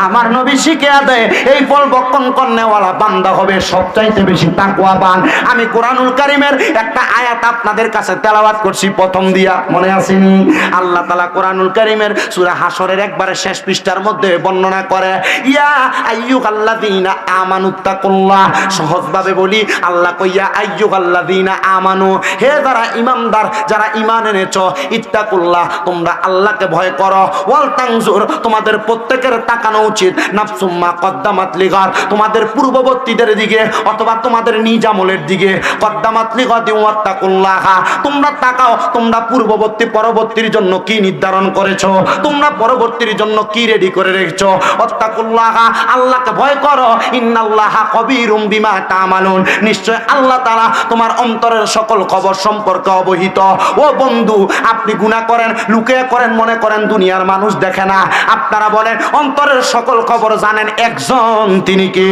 আমার নবী শিখিয়ে দেয় এই ফল বক্ষণ করনেওয়ালা বান্দা হবে সবচাইতে বেশি তাকওয়াবান। আমি কোরআনুল কারীমের একটা আয়াত আপনাদের কাছে তেলাওয়াত করছি প্রথম দিয়া, মনে আসেনি? আল্লাহ তাআলা কোরআনুল কারীমের সূরা হাসরের একবারে শেষ পৃষ্ঠার মধ্যে বর্ণনা করে, ইয়া আইয়ুহাল্লাযীনা আমানুত্তাকুল্লাহ। সহজভাবে বলি, আল্লাহ কইয়া আইয়ুহাল্লাযীনা আমানু, হে যারা ঈমানদার, যারা ঈমান এনেছো, ইত্তাকুল্লাহ, তোমরা আল্লাহকে ভয় করো, ওয়াল তানজুর, তোমাদের প্রত্যেকের তাকানো উচিত, নাফসুম মা কদ্দামাত লিগাদ, তোমাদের পূর্ববর্তীদের দিকে অথবা তোমাদের নিজ আমলের দিকে, কদ্দামাত লিগাদ ওয়াত্তাকুল্লাহ, তোমরা তাকাও তোমরা পূর্ববর্তী পরবর্তীর জন্য কি নির্ধারণ করেছো, তোমরা পরবর্তীর জন্য কি রেডি করে রেখেছো। ওয়াত্তাকুল্লাহ, আল্লাহকে ভয় করো, ইন্নাল্লাহা কবীরুম বিমা তা'মালুন, নিশ্চয় আল্লাহ তাআলা তোমার অন্তরের সকল খবর সম্পর্কে অবহিত। ও বন্ধু, আপনি গুনাহ করেন, লুকিয়ে করেন, মনে করেন দুনিয়ার মানুষ দেখে না, আপনারা বলেন অন্তরের সকল খবর জানেন একজন, তিনি কি?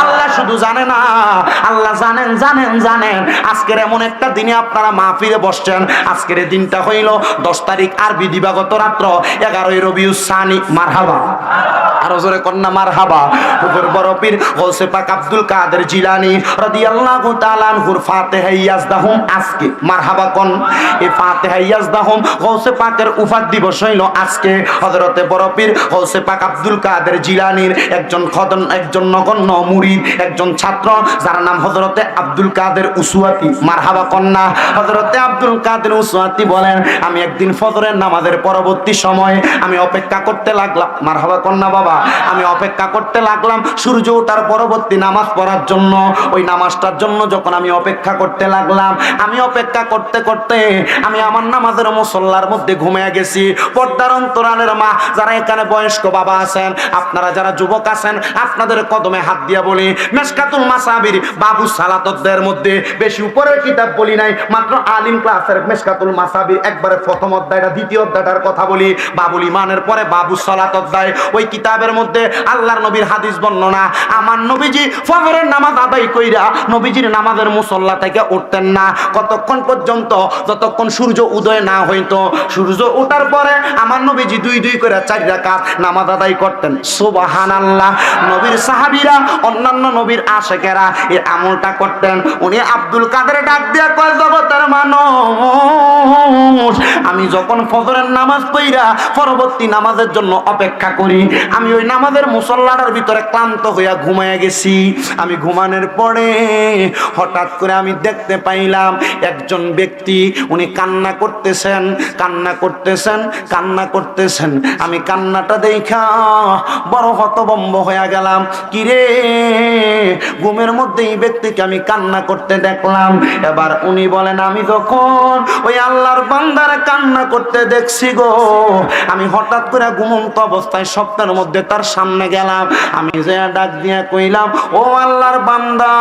আল্লাহ শুধু জানে না, আল্লাহ জানেন জানেন জানেন। আজকের এমন একটা দিনে আপনারা মাহফিলে বসছেন, আজকের এই দিনটা হইল 10 তারিখ আরবি দিবাগত রাত্র 11 রবিউল সানি। মারহাবা, আরো জোরে কন্যা মারহাবা। হুজুর বড় পীর গৌসে পাক আব্দুল কাদের জিলানী রাদিয়াল্লাহু তাআলা আনহুর ফাতিহা ইয়াজদাহুম আজকে, মারহাবা কোন। এই ফাতিহা ইয়াজদাহুম গৌসে পাকের উফাত দিবস হইল আজকে। হযরতে বড় পীর গৌসে পাক আব্দুল কাদের জিলানীর একজন নগণ্য মুরিদ, একজন ছাত্র, যার নাম হযরতে আব্দুল কাদের উসওয়াতি। মারহাবা কন্যা। হযরতে আব্দুল কাদের উসওয়াতি বলেন, আমি একদিন ফজরের নামাজের পরবর্তী সময়ে আমি অপেক্ষা করতে লাগলাম। মারহাবা কন্যা বাবা। আমি অপেক্ষা করতে লাগলাম সূর্য ওঠার পরবর্তী নামাজ পড়ার জন্য। ওই নামাজটার জন্য যখন আমি অপেক্ষা করতে লাগলাম, আমি অপেক্ষা করতে করতে আমি আমার নামাজের মুসল্লার মধ্যে ঘুমিয়ে গেছি। পর্দার অন্তরালের মা, যারা এখানে বয়স্ক বাবা আছেন, আপনারা যারা যুবক আছেন, আপনাদের কদমে হাত দিয়া বলি, মেশকাতুল মাসাবির বাবু সালাতদের মধ্যে বেশি উপরের কিতাব বলি নাই, মাত্র আলিম ক্লাসের মেশকাতুল মাসাবির একবারে প্রথম অধ্যায়টা, দ্বিতীয় অধ্যায়টার কথা বলি, বাবুল ইমানের পরে বাবু সালাত অধ্যায়। ওই কিতাবের মধ্যে আল্লাহর নবীর হাদিস বর্ণনা, আমার নবীজি ফজরের নামাজ আদায় কইরা নবীজির নামাজের মুসল্লা থেকে উঠতেন না কতক্ষণ পর্যন্ত, যতক্ষণ সূর্য উদয় না হইতো। সূর্য ওঠার পরে আমার নবীজি 2 করে 4 রাকাত নামাজ আদায় করতেন। সুবহানাল্লাহ। নবীর সাহাবীরা, অন্যান্য নবীর আশিকেরা এই আমলটা করতেন। উনি আব্দুল কাদের ডাক দিয়া কয়, জগতের মানুষ, আমি যখন ফজরের নামাজ পড়া পরবর্তী নামাজের জন্য অপেক্ষা করি, আমি ওই নামাজের মুসল্লাটার ভিতরে ক্লান্ত হইয়া ঘুমাইয়া গেছি। আমি ঘুমানোর পরে হঠাৎ করে আমি দেখতে পাইলাম একজন ব্যক্তি, উনি কান্না করতেছেন কান্না করতেছেন কান্না করতেছেন। আমি কান্নাটা দেখা বড় হতভম্ব হয়ে গেলাম। কিরে, ঘুমের মধ্যে এই ব্যক্তিকে আমি কান্না করতে দেখলাম। এবার উনি বলেন, আমি যখন ওই আল্লাহর বান্দার কান্না করতে দেখছি গো, আমি হঠাৎ করে ঘুমন্ত অবস্থায় স্বপ্নের মধ্যে তার সামনে গেলাম। আমি যে ডাক দিয়া কইলাম, ও আল্লাহর বান্দা,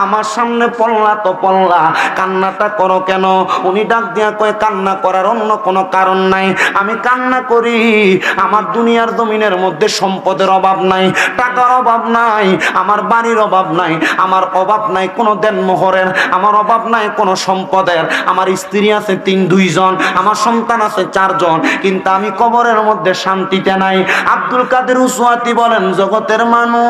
আমার সামনে পড়লা তো পড়লা, কান্নাটা করো কেন? উনি ডাক দিয়া কয়, কান্না করার অন্য কোনো কারণ নাই। আমি কান্না করি, আমার দুনিয়ার জমিনের মধ্যে সম্পদের অভাব নাই, টাকার অভাব নাই, আমার বাড়ির অভাব নাই, আমার অভাব নাই কোনো দেনমোহরের, আমার অভাব নাই কোনো সম্পদের। আমার স্ত্রী আছে 2 জন, আমার সন্তান আছে 4 জন, কিন্তু আমি কবরের মধ্যে শান্তিতে নাই। আব্দুল কাদের উসওয়াতি বলেন, জগতের মানুষ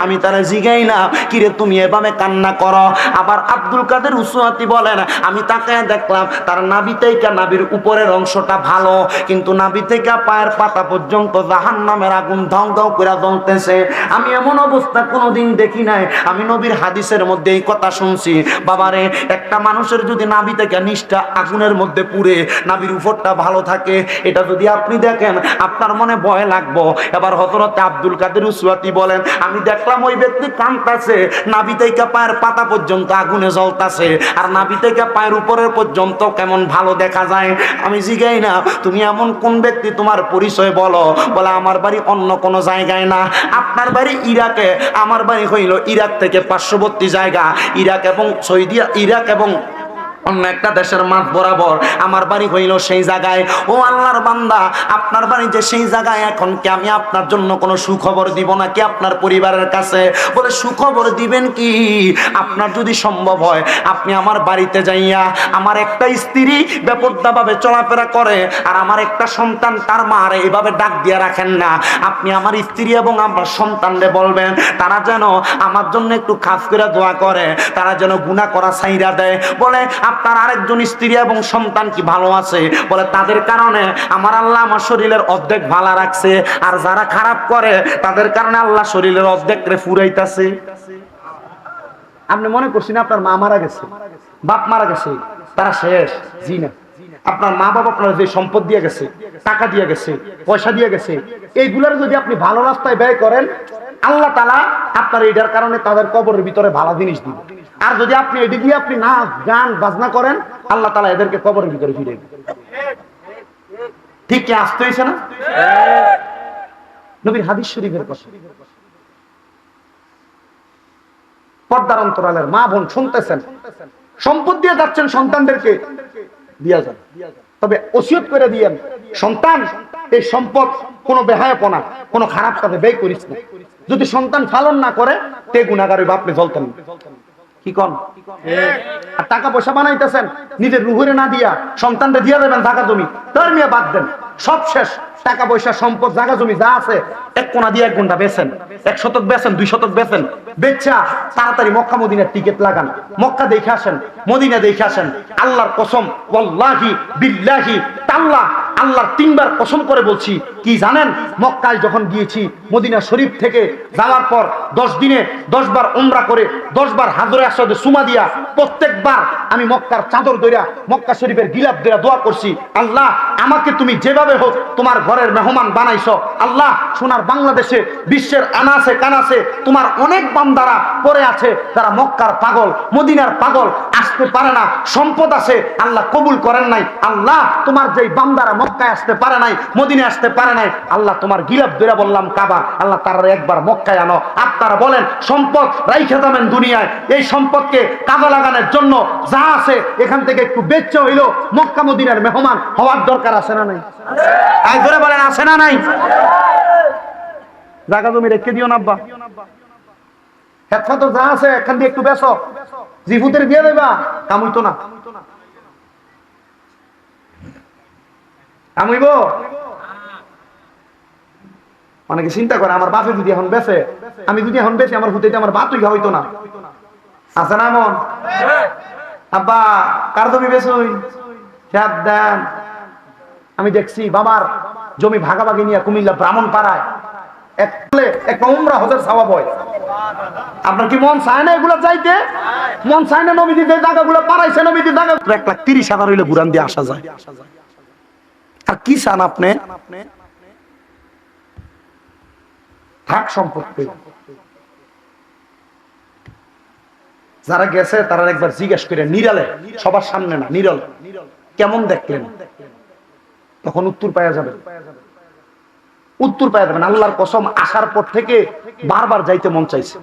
আমি তারা জিগাইলাম, কিরে তুমি এভাবে কান্না করো? আবার আব্দুল কাদের উসওয়াতি বলেন, আমি তাকে দেখলাম তার নাভি থেকে, নাভির উপরের অংশটা ভালো, কিন্তু নাভি থেকে পায়ের পাতা পর্যন্ত জাহান্নামের আগুন ধাউ ধাউ করে জ্বলতেছে। আমি এমন অবস্থা কোনোদিন দেখি নাই। আমি নবীর হাদিসের মধ্যে এই কথা শুনছি। বাবারে, একটা মানুষের যদি নাভি থেকে নিষ্ঠা আগুনের মধ্যে পুড়ে নাভির উপরটা ভালো থাকে, এটা যদি আপনি দেখেন আপনার মনে ভয় লাগবো। এবার হযরত আব্দুল কাদের উসওয়াতি বলেন, আমি দেখলাম ওই ব্যক্তি কাঁদতেছে, নাভি থেকে পায়ের পাতা পর্যন্ত আগুনে জ্বলতেছে, আর নাভি থেকে পায়ের উপরের পর্যন্ত কেমন ভালো দেখা যায়। আমি জিগাই না, তুমি এমন কোন ব্যক্তি, তোমার পরিচয় বলো। বলে, আমার বাড়ি অন্য কোনো জায়গায় না, আপনার বাড়ি ইরাকে, আমার বাড়ি হইল ইরাক থেকে পার্শ্ববর্তী জায়গা, ইরাক এবং সৌদি, ইরাক এবং অন্য একটা দেশের মাঠ বরাবর আমার বাড়ি হইল সেই জায়গায়। ও আল্লাহর বান্দা, আপনার বাড়ি যে সেই জায়গায়, এখন কি আমি আপনার জন্য কোনো সুখবর দিব নাকি আপনার পরিবারের কাছে? বলে, সুখবর দিবেন কি? আপনার যদি সম্ভব হয় আপনি আমার বাড়িতে যাইয়া, আমার একটা স্ত্রী বেপরদাভাবে চলাফেরা করে আর আমার একটা সন্তান, তার মারে এভাবে ডাক দিয়ে রাখেন না। আপনি আমার স্ত্রী এবং আমার সন্তানরে বলবেন, তারা যেন আমার জন্য একটু খাস করে দোয়া করে, তারা যেন গুনাহ করা ছাইরা দেয়। বলে, আপনার আরেকজন স্ত্রী এবং সন্তান কি ভালো আছে? বলে, তাদের কারণে আমার আল্লাহ আমার শরীরের অর্ধেক ভালো রাখছে, আর যারা খারাপ করে তাদের কারণে আল্লাহ শরীরের অর্ধেক রে ফুরাইতাছে। আপনি মনে করছেন আপনার মা মারা গেছে, বাপ মারা গেছে, তারা শেষ? জি না। আপনার মা বাবা আপনার যে সম্পদ দিয়ে গেছে, টাকা দিয়ে গেছে, পয়সা দিয়ে গেছে, এইগুলোর যদি আপনি ভালো রাস্তায় ব্যয় করেন, আল্লাহ তাআলা আপনার এটার কারণে তাদের কবরের ভিতরে ভালো জিনিস দিবে। আর যদি আপনি এদিক দিয়ে আপনি নাচ গান বাজনা করেন, আল্লাহ তাআলা এদেরকে কবরের ভিতরে ফিরে দিবে। ঠিক কি আসতে হয়েছে না? নবীর হাদিস শরীফের কথা। পর্দার অন্তরালের মা বোন শুনতেছেন, সম্পদ দিয়ে যাচ্ছেন, সন্তানদেরকে দিয়া যান, তবে ওসিয়ত করে দিয়েন, সন্তান এই সম্পদ কোনো বেহায়াপনা, কোনো খারাপ কাজে ব্যয় করিস না। যদি সন্তান পালন না করে, তে গুনাহগার হইবা, আপনি জ্বলতেন। কি কন? আর টাকা পয়সা বানাইতেছেন, নিজের রুহুরে না দিয়া সন্তানরে দিয়া দেবেন টাকা জমি, তার মিয়া বাদ দেন, সব শেষ। টাকা পয়সা সম্পদ জায়গা জমি যা আছে, 1 কোণা দিয়ে 1 ঘন্টা বেচেন, 1 শতক বেচেন, 2 শতক বেচেন, বেচা তাড়াতাড়ি মক্কা মদিনার টিকিট লাগান, মক্কা দেখে আসেন, মদিনা দেখে আসেন। আল্লাহর কসম, ওয়াল্লাহি বিল্লাহি তাল্লাহ, আল্লাহর 3 বার কসম করে বলছি, কি জানেন? মক্কায় যখন গিয়েছি, মদিনা শরীফ থেকে যাওয়ার পর 10 দিনে 10 বার উমরা করে 10 বার হাজরে আসওয়াদে সুমা দিয়া, প্রত্যেকবার আমি মক্কার চাদর ধইরা, মক্কা শরীফের গিলাফ ধইরা দোয়া করছি, আল্লাহ আমাকে তুমি যেভাবে হোক তোমার ঘরের মেহমান বানাইছো। আল্লাহ, সোনার বাংলাদেশে, বিশ্বের আনাসে কানাসে তোমার অনেক বান্দারা পড়ে আছে, যারা মক্কার পাগল, মদিনার পাগল, আসতে পারে না, সম্পদ আছে, আল্লাহ কবুল করেন নাই। আল্লাহ, তোমার যেই বান্দারা মক্কায় আসতে পারে নাই, মদিনায় আসতে পারে নাই, আল্লাহ তোমার গিলাফ ধরে বললাম কাবা, আল্লাহ তারা একবার মক্কায় আনো। আপনারা বলেন, সম্পদ রাইখে যাবেন দুনিয়ায়, এই সম্পদকে কাজে লাগানোর জন্য যা আছে এখান থেকে একটু বেচে হইলো মক্কা মদিনার মেহমান হওয়ার দরকার আছে না নাই? আই ধরে বলেন, আছে না নাই? জায়গা জমি রেখে দিও না আব্বা, হেফাজত যা আছে এখান দিয়ে একটু বেচো, জিফুতের দিয়ে দেবা, কামুইতো না, কামুইব। অনেকে চিন্তা করে, আমার বাপে যদি এখন বেচে, আমি যদি এখন বেচি, আমার হুতেতে আমার বাতুই হইতো না। আছে না মন? আব্বা কার জমি বেচুই, খেত দেন। আমি দেখছি বাবার জমি ভাগাভাগি নিয়ে কুমিল্লা ব্রাহ্মণ পাড়ায় একটা উমরা হজের সওয়াব হয়। আপনার কি মন চায় না এগুলো যাইতে? মন চায় না নবীজি যে জায়গাগুলো পারাইছে, নবীজি জায়গা 1,30,000 হইলে ঘুরান দিয়ে আসা যায়। আর কি চান আপনি? থাক সম্পত্তি। যারা গেছে তারা একবার জিজ্ঞেস করে, নিরালে, সবার সামনে না, নিরল, কেমন দেখলেন? তখন উত্তর পাওয়া যাবে। উত্তর পাওয়া যাবে না। আল্লাহর কসম, আসার পর থেকে বারবার যাইতে মন চাইছে,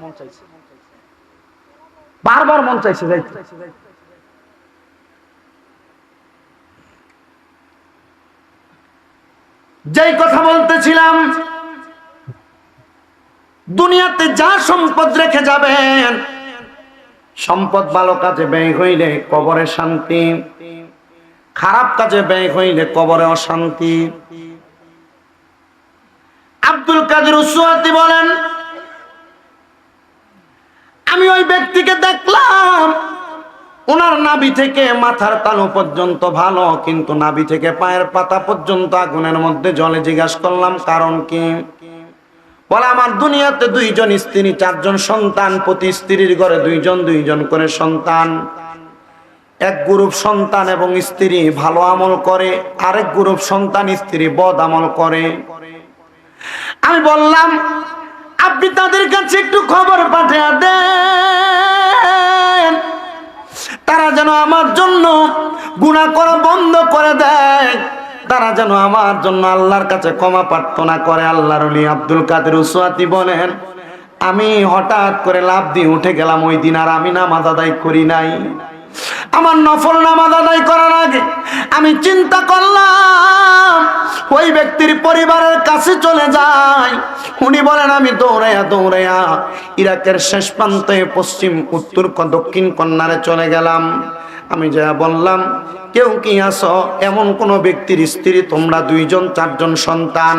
বারবার মন চাইছে যাইতে। যেই কথা বলতেছিলাম, দুনিয়াতে যা সম্পদ রেখে যাবেন, সম্পদ ভালো কাজে ব্যয় হইলে কবরে শান্তি, খারাপ কাজে ব্যয় হইলে কবরে অশান্তি। আব্দুল কাদের উসওয়াতি বলেন, আমি ওই ব্যক্তিকে দেখলাম, ওনার নাভি থেকে মাথার তালু পর্যন্ত ভালো, কিন্তু নাভি থেকে পায়ের পাতা পর্যন্ত আগুনের মধ্যে জ্বলে। জিজ্ঞাসা করলাম কারণ কি? বলে, আমার দুনিয়াতে 2 জন স্ত্রী, 4 জন সন্তান, প্রতি স্ত্রীর ঘরে 2 জন 2 জন করে সন্তান। এক গ্রুপ সন্তান এবং স্ত্রী ভালো আমল করে, আরেক গ্রুপ সন্তান স্ত্রী বদ আমল করে। আমি বললাম, আপনি তাদের কাছে একটু খবর পাঠিয়ে দেন, তারা যেন আমার জন্য গুনাহ করা বন্ধ করে দেয়, তারা যেন আমার জন্য আল্লাহর কাছে ক্ষমা প্রার্থনা করে। আল্লাহর ওলি আব্দুল কাদের উসওয়াতি বলেন, আমি হঠাৎ করে লাফ দিয়ে উঠে গেলাম। ওই দিন আর আমি নামাজ আদায় করি নাই। আমার নফল নামাজ আদায় করার আগে আমি চিন্তা করলাম, ওই ব্যক্তির পরিবারের কাছে চলে যাই। উনি বলেন, আমি দৌড়াইয়া ইরাকের শেষ প্রান্তে পশ্চিম, উত্তর, দক্ষিণ কন্যারে চলে গেলাম। আমি যা বললাম, কেউ কি আছো? এমন কোন ব্যক্তির স্ত্রী তোমরা 2 জন 4 জন সন্তান?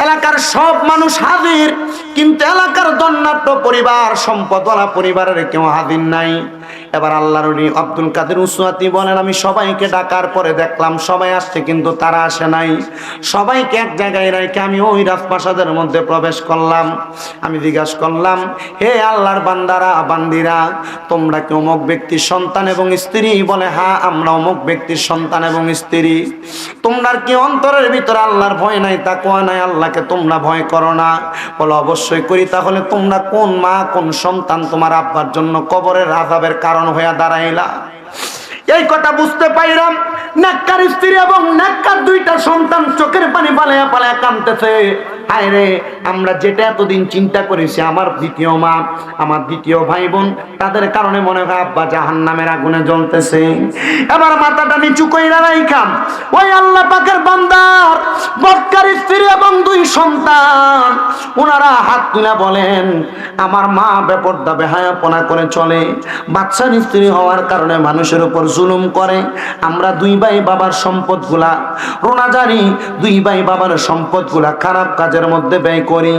এলাকার সব মানুষ হাজির, কিন্তু এলাকার দন্নাট্য পরিবার, সম্পদওয়ালা পরিবারের কেউ হাজির নাই। এবার আল্লাহর ওলি আব্দুল কাদের উসওয়াতি বলেন, আমি সবাইকে ডাকার পরে দেখলাম সবাই আসছে, কিন্তু তারা আসে নাই। সবাইকে এক জায়গায় রেখে আমি ওই রাজপ্রাসাদের মধ্যে প্রবেশ করলাম। আমি জিজ্ঞাসা করলাম, হে আল্লাহর বান্দারা, বান্দিরা, তোমরা কি অমুক ব্যক্তির সন্তান এবং স্ত্রী? বলে, হ্যাঁ, আমরা অমুক ব্যক্তির সন্তান এবং স্ত্রী। তোমরা কি অন্তরের ভিতরে আল্লাহর ভয় নাই, তাকওয়া নাই, আল্লাহকে তোমরা ভয় করো না? বলে, অবশ্যই করি। তাহলে তোমরা কোন মা, কোন সন্তান তোমার আব্বার জন্য কবরের আযাবের কারণ হয়ে দাঁড়াইলা? এই কথা বুঝতে পাইলাম, নেককার স্ত্রী এবং নেককার 2টা সন্তান চোখের পানি পালায়া পালায়া কাঁদতেছে। হায় রে, আমরা যেটা এতদিন চিন্তা করেছি, আমার দ্বিতীয় মা, আমার দ্বিতীয় ভাই বোন, তাদের কারণে মনে হয় আব্বা জাহান্নামের আগুনে জ্বলতেছে। এবার মাথাটা নিচু কইরা রাইখাম, ওই আল্লাহ পাকের বান্দার বদকার স্ত্রী এবং 2 সন্তান, ওনারা হাত তুলে বলেন, আমার মা বেপরদা বেহায়াপনা করে চলে, বাচ্চার স্ত্রী হওয়ার কারণে মানুষের উপর জুলুম করে। আমরা 2 ভাই বাবার সম্পদগুলা রোনাজারি, 2 ভাই বাবার সম্পদগুলা খারাপ কাজের মধ্যে ব্যয় করি,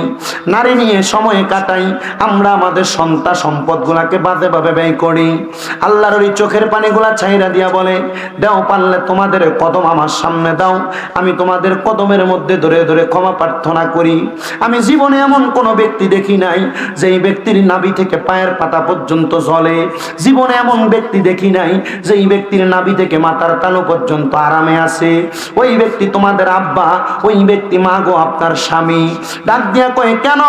নারী নিয়ে সময় কাটাই, আমরা আমাদের সন্তান সম্পদগুলাকে বাজেভাবে ব্যয় করি। আল্লাহর ওই চোখের পানিগুলা ছাইরা দিয়া বলে, দাও, পারলে তোমাদের কদম আমার সামনে দাও, আমি তোমাদের কদমের মধ্যে ধরে ধরে ক্ষমা প্রার্থনা করি। আমি জীবনে এমন কোন ব্যক্তি দেখি নাই যেই ব্যক্তির নাভি থেকে পায়ের পাতা পর্যন্ত জ্বলে। জীবনে এমন ব্যক্তি দেখি নাই যেই ব্যক্তির নাভি থেকে মাথার তালু পর্যন্ত আরামে আছে। ওই ব্যক্তি তোমাদের আব্বা, ওই ব্যক্তি মা গো, আপনার স্বামী। ডাক দিয়া কয়ে, কেন?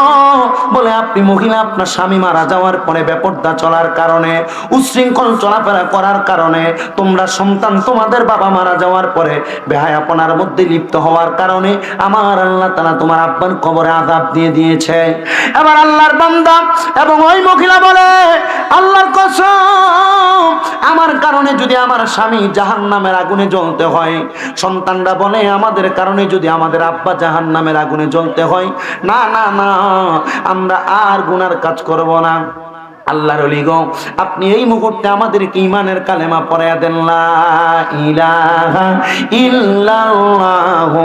বলে, আপনি মহিলা, আপনার স্বামী মারা যাওয়ার পরে বেপরদা চলার কারণে, উচ্ছৃঙ্খল চলাফেরা করার কারণে, তোমরা সন্তান তোমাদের বাবা মারা যাওয়ার পরে বেহায়াপনার মধ্যে লিপ্ত হওয়ার কারণে আমার আল্লাহ তাআলা তোমার আব্বার কবরে আযাব দিয়ে দিয়েছে। এবার আল্লাহর বান্দা এবং ওই মহিলা বলে, আল্লাহর কসম, আমার কারণে যদি আমার স্বামী জাহান্নামের আগুনে জ্বলতে হয়, সন্তানরা বলে, আমাদের কারণে যদি আমাদের আব্বা জাহান্নামের আগুনে জ্বলতে হয়, না না না, আমরা আর গুনার কাজ করব না। আল্লাহর ওলি গো, আপনি এই মুহূর্তে আমাদেরকে ঈমানের কালেমা পড়ায়া দেন, লা ইলাহা ইল্লাল্লাহু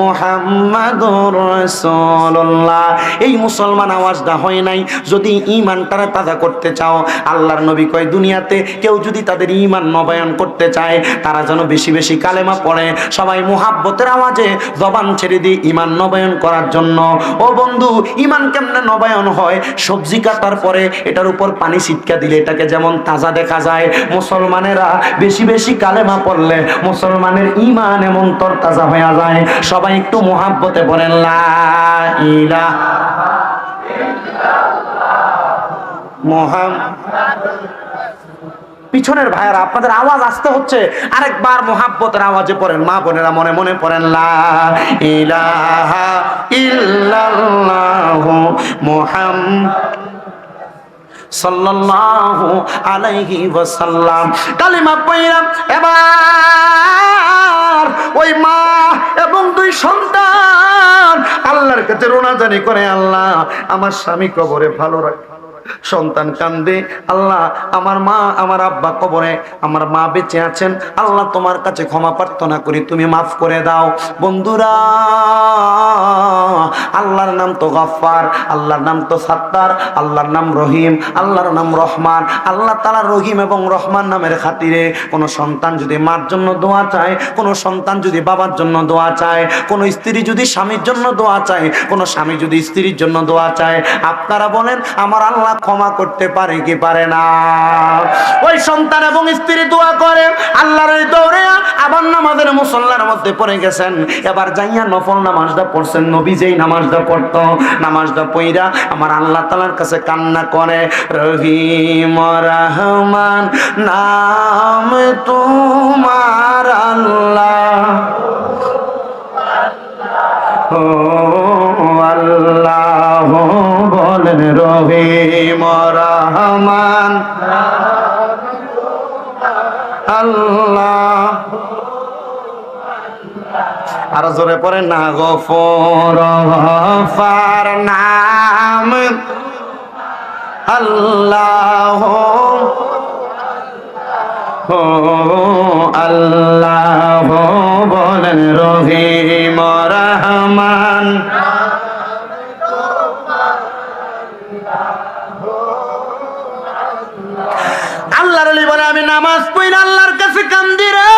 মুহাম্মাদুর রাসূলুল্লাহ। এই মুসলমান আওয়াজটা হয় নাই। যদি ঈমানটারে তাজা করতে চাও, আল্লাহর নবী কয়, দুনিয়াতে কেউ যদি তাদের ঈমান নবায়ন করতে চায়, তারা যেন বেশি বেশি কালেমা পড়ে। সবাই মুহাব্বতের আওয়াজে জবান ছেড়ে দিয়ে ঈমান নবায়ন করার জন্য। ও বন্ধু, ঈমান কেমনে নবায়ন হয়? সবজি কাটার পরে এটার উপর পানি ছিটকা দিলে এটাকে যেমন তাজা দেখা যায়, মুসলমানেরা বেশি বেশি কালেমা পড়লে মুসলমানের ঈমান এমন তরতাজা হয়ে যায়। সবাই একটু মুহাব্বতে বলেন, লা ইলাহা ইল্লাল্লাহ মুহাম্মাদুর রাসূলুল্লাহ। পিছনের ভাইয়ারা আপনাদের আওয়াজ আসতে হচ্ছে, আরেকবার মোহাব্বতের আওয়াজে পড়েন, মা বোনেরা মনে মনে পড়েন, লা ইলাহা ইল্লাল্লাহু মুহাম্মাদ সাল্লাল্লাহু আলাইহি ওয়াসাল্লাম। কালিমা পড়লাম, এবার ওই মা এবং দুই সন্তান আল্লাহর কাছে রোনাজানি করে, আল্লাহ আমার স্বামী কবরে ভালো রাখ। সন্তান কান্দে, আল্লাহ আমার মা আমার আব্বা কবরে, আমার মা বেঁচে আছেন, আল্লাহ তোমার কাছে ক্ষমা প্রার্থনা করি, তুমি মাফ করে দাও। বন্ধুরা, আল্লাহর নাম তো গফফার, আল্লাহর নাম তো সাত্তার, আল্লাহর নাম রহিম, আল্লাহর নাম রহমান। আল্লাহ তাআলা রহিম এবং রহমান নামের খাতিরে কোন সন্তান যদি মার জন্য দোয়া চায়, কোন সন্তান যদি বাবার জন্য দোয়া চায়, কোন স্ত্রী যদি স্বামীর জন্য দোয়া চায়, কোন স্বামী যদি স্ত্রীর জন্য দোয়া চায়, আপনারা বলেন আমার আল্লাহ ক্ষমা করতে পারে কি পারে না? ওই সন্তান এবং স্ত্রী দোয়া করে, আল্লাহর এই দৌড়ে আবার নামাজের মুসল্লার মধ্যে পড়ে গেছেন, এবার যাইয়া নফল নামাজটা পড়ছেন। নবী যেই নামাজটা পড়তো, নামাজটা পইরা আমার আল্লাহ তাআলার কাছে কান্না করে, রহিম রহমান নাম তোমার আল্লাহ, ও আল্লাহ বলেন রহিম রহমান আল্লাহ। আর জোরে পড়ে না, গফুর গফার নাম আল্লাহ, ও আল্লাহ বলেন রহিম রহমান। আল্লাহর ওলি বলে, আমি নামাজ পড়ি আল্লাহর কাছে কান্দি রে,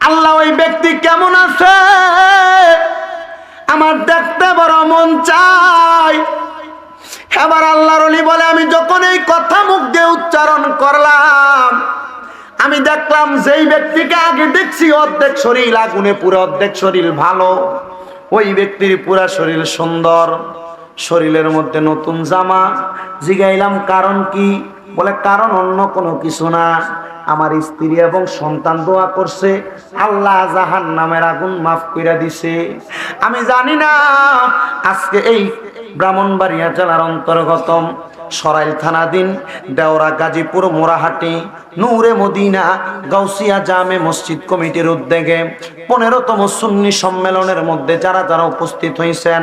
আল্লাহ ওই ব্যক্তি কেমন আছে আমার দেখতে বড় মন চায়। এবার আল্লাহর ওলি বলে, আমি যখন এই কথা মুখ দিয়ে উচ্চারণ করলাম, আমি দেখলাম যেই ব্যক্তিকে আগে দেখছি অর্ধেক শরীর আগুনে পুরো, অর্ধেক শরীর ভালো, ওই ব্যক্তির পুরা শরীর সুন্দর, শরীরের মধ্যে নতুন জামা। জিগাইলাম কারণ কি? বলে কারণ অন্য কোনো কিছু না, আমার স্ত্রী এবং সন্তান দোয়া করছে, আল্লাহ জাহান্নামের আগুন মাফ কইরা দিছে। আমি জানি না আজকে এই ব্রাহ্মণবাড়িয়া জেলার অন্তর্গত সরাইল থানাধীন দেওরা গাজীপুর মোরাহাটি নূরে মদিনা গাউসিয়া জামে মসজিদ কমিটির উদ্যোগে 15তম সুন্নি সম্মেলনের মধ্যে যারা যারা উপস্থিত হয়েছেন,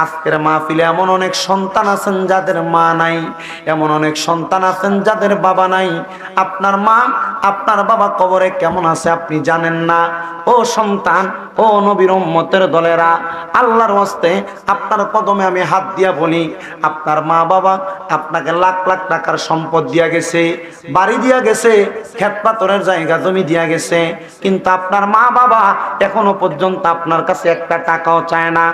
আজকের মাহফিলে এমন অনেক সন্তান আছেন যাদের মা নাই, এমন অনেক সন্তান আছেন যাদের বাবা নাই। আপনার মা আপনার বাবা কবরে কেমন আছে আপনি জানেন না। ও সন্তান, ও নবীর উম্মতের দলেরা, আল্লাহর ওয়াস্তে আপনার কদমে আমি হাত দিয়া বলি, আপনার মা বাবা আপনাকে লাখ লাখ টাকার সম্পদ দিয়া গেছে, বাড়ি দিয়া গেছে, ক্ষেত পাথরের জায়গা জমি দিয়া গেছে, কিন্তু আপনার মা বাবা এখনো পর্যন্ত আপনার কাছে একটা টাকাও চায় না।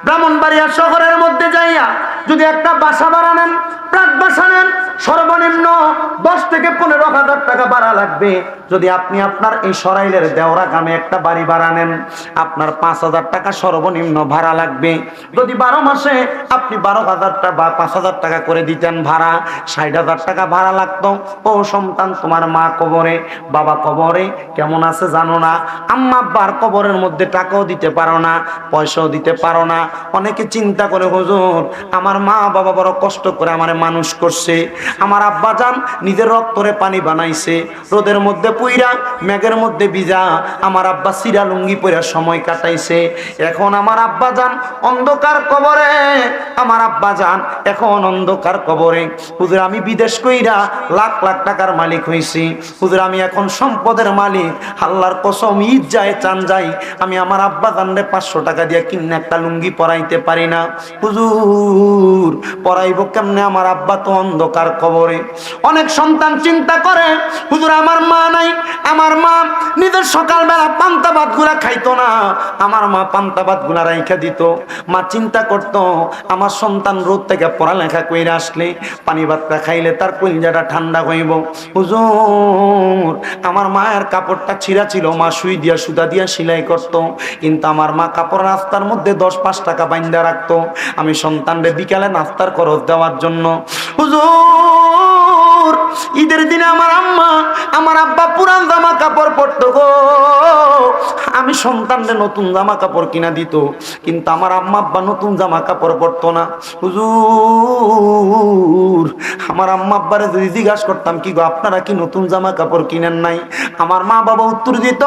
ব্রাহ্মণবাড়িয়া শহরের মধ্যে যাইয়া যদি একটা বাসা ভাড়া নেন, প্রাক বাসা নেন, সর্বনিম্ন 10 থেকে 15,000 টাকা ভাড়া লাগবে। যদি আপনি আপনার এই সরাইলের দেওরা গ্রামে একটা বাড়ি ভাড়া নেন, আপনার 5,000 টাকা সর্বনিম্ন ভাড়া লাগবে। যদি 12 মাসে আপনি 12,000 টাকা বা 5,000 টাকা করে দিতেন ভাড়া, 60,000 টাকা ভাড়া লাগতো। ও সন্তান, তোমার মা কবরে, বাবা কবরে কেমন আছে জানো না? আম্মা আব্বার কবরের মধ্যে টাকাও দিতে পারো না, পয়সাও দিতে পারো না। অনেকে চিন্তা করে, হুজুর আমার মা বাবা বড় কষ্ট করে আমারে মানুষ করছে, আমার আব্বা জান নিজের রক্তরে পানি বানাইছে, রোদের মধ্যে পুইরা মেঘের মধ্যে ভিজা আমার আব্বা সিরা লুঙ্গি পরে সময় কাটাইছে, এখন আমার আব্বা জান অন্ধকার কবরে, আমার আব্বা জান এখন অন্ধকার কবরে। হুজুর আমি বিদেশ কইরা লাখ লাখ টাকার মালিক হইছি, হুজুর আমি এখন সম্পদের মালিক, আল্লাহর কসম ঈদ যায় চান যাই, আমি আমার আব্বা জানরে 500 টাকা দিয়ে কিনে একটা লুঙ্গি পরাইতে পারি না। হুজুর পরাইব কেমনে, আমার আব্বা তো অন্ধকার কবরে। অনেক সন্তান চিন্তা করে, হুজুর আমার মা নাই, আমার মা নিজের সকালবেলা পান্তা ভাত গুলা খাইতো না, আমার মা পান্তা ভাত গুলা রাইখা দিত। মা চিন্তা করতো আমার সন্তান রোদ থেকে পড়ালেখা কইরা আসলে পানি ভাতটা খাইলে তার কলিজাটা ঠান্ডা হইব। হুজুর আমার মায়ের কাপড়টা ছিঁড়া ছিল, মা সুই দিয়া সুতা দিয়া সেলাই করতো, কিন্তু আমার মা কাপড় রাস্তার মধ্যে 10-5 টাকা বাইন্দা রাখতো আমি সন্তানরে বিকালে নাস্তার খরচ দেওয়ার জন্য। হুজুর ঈদের দিনে আমার আম্মা আমার আব্বা পুরান জামা কাপড় পরতো গো, আমি সন্তানদের নতুন জামা কাপড় কিনা দিত, কিন্তু আমার আম্মা আব্বা নতুন জামা কাপড় পরতো না। হুজুর, আমার আম্মা আব্বারে যদি জিজ্ঞাসা করতাম কি গো আপনারা কি নতুন জামা কাপড় কিনেন নাই, আমার মা বাবা উত্তর দিত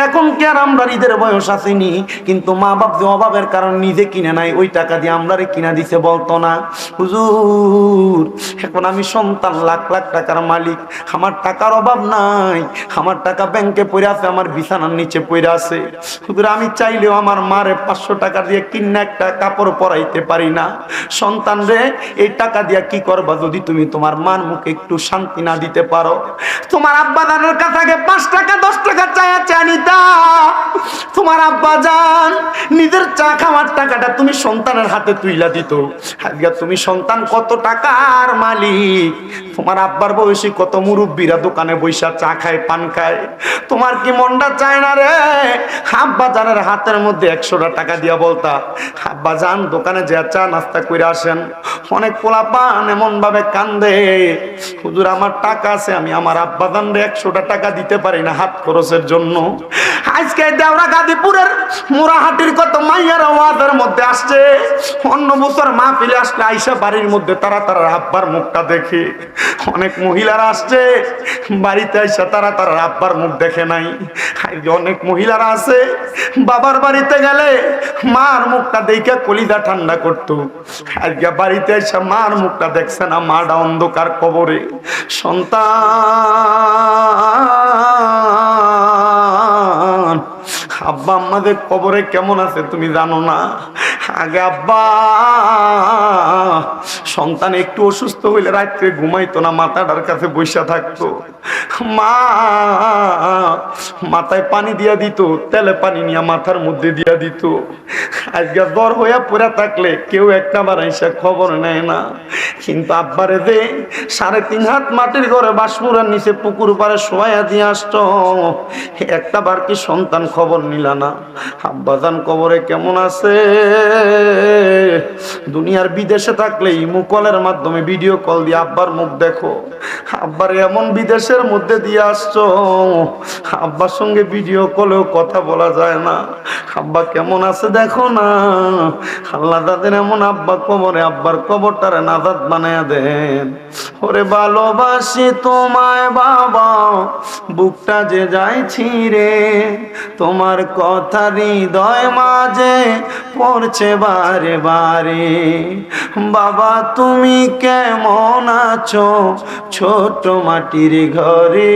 এখন কি আর আমরা ঈদের বয়স আসেনি, কিন্তু মা বাপ যে অভাবের কারণ নিজে কিনে নাই ওই টাকা দিয়ে আমরা কিনা দিছে বলতো না। হুজুর, এখন আমি সন্তান, লাখ লাখ টাকার মালিক, আমার টাকার অভাব নাই, আমার টাকা ব্যাংকে পড়ে আছে, আমার বিছানার নিচে পড়ে আছে। হুজুর, আমি চাইলেও আমার মারে 500 টাকা দিয়ে কিনে একটা কাপড় পরাইতে পারি না। সন্তান রে, এই টাকা দিয়া কি করবা যদি তুমি তোমার মার মুখে একটু শান্তি না দিতে পারো? তোমার আব্বা জানের কাছে 5 টাকা 10 টাকা চায়া চানিতা, তোমার আব্বা জান নিজের চা খাওয়ার টাকাটা তুমি সন্তানের হাতে তুইলা দিত। আজকে তুমি সন্তান কত টাকার মালিক, তোমার আব্বার বয়সী কত মুরব্বীরা দোকানে বৈশা চা খায়, পান খায়, তোমার কি মনটা চায় না রে আব্বা জানের হাতের মধ্যে 100টা টাকা দিয়া বলতা আব্বা জান দোকানে যা চা নাস্তা করে আসেন? অনেক পোলাপান এমন ভাবে কান্দে, হুজুর আমার টাকা আছে, আমি আমার আব্বা জানরে 100টা টাকা দিতে পারি না হাত খরচের জন্য। আজকে দেওরা গাজীপুরের মোরাহাটির কত মাইয়ারা ওয়াজের মধ্যে আসছে, অন্য বছর মাহফিলে আসলে আইসা বাড়ির মধ্যে তারা আব্বার মুখটা দেখে। অনেক মহিলারা আসছে বাড়িতে আইসা তারা আব্বার মুখ দেখে নাই। অনেক মহিলারা আছে বাবার বাড়িতে গেলে মার মুখটা দেখে কলিজা ঠান্ডা করতো, আজকে বাড়িতে আইসা মার মুখটা দেখছে না, মাটা অন্ধকার কবরে। সন্তান, আব্বা আমাদের কবরে কেমন আছে তুমি জানো না? আগে আব্বা সন্তান একটু অসুস্থ হইলে রাত্রে ঘুমাইতো না, মাথাটার কাছে বসে থাকতো, মা মাথায় পানি দিয়া দিত, তেলে পানি নিয়ে মাথার মধ্যে দিয়া দিত। আজকে জ্বর হইয়া পড়ে থাকলে কেউ একটা বার এসে খবর নেয় না, কিন্তু আব্বারে দে 3.5 হাত মাটির ঘরে বাঁশমুড়ার নিচে পুকুর পাড়ে শোয়া দিয়ে আসতো, একটা বার কি সন্তান খবর নিলা না? আব্বাজান কবরে কেমন আছে? দুনিয়ার বিদেশে থাকলে ইমো কলের মাধ্যমে ভিডিও কল দিয়ে আব্বার মুখ দেখো, আব্বার এমন বিদেশের মধ্যে দিয়ে আসছো আব্বার সঙ্গে ভিডিও কলেও কথা বলা যায় না, আব্বা কেমন আছে দেখো না। আল্লাহ তাদের এমন আব্বা কবরে, আব্বার কবরটারে নাজাত বানায়া দেন। ওরে ভালোবাসি তোমায় বাবা, বুকটা যে যায় ছিঁড়ে, তোমার কথা হৃদয় মাঝে পড়ছে বারে বারে। বাবা তুমি কেমন আছো ছোট মাটির ঘরে,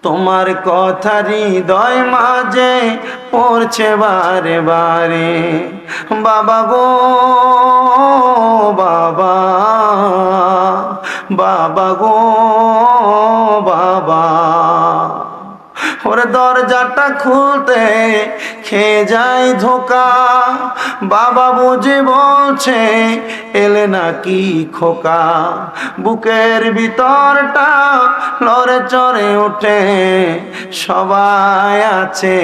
তোমার কথা হৃদয় মাঝে পড়ছে বারে বারে। বাবা গো বাবা, বাবা গো বাবা, ওরে দরজাটা খুলতে খেয়ে যাই ধোকা, বাবা বুঝে বলছে এলে নাকি খোকা, বুকের ভিতরটা লড়ে চড়ে ওঠে, সবাই আছে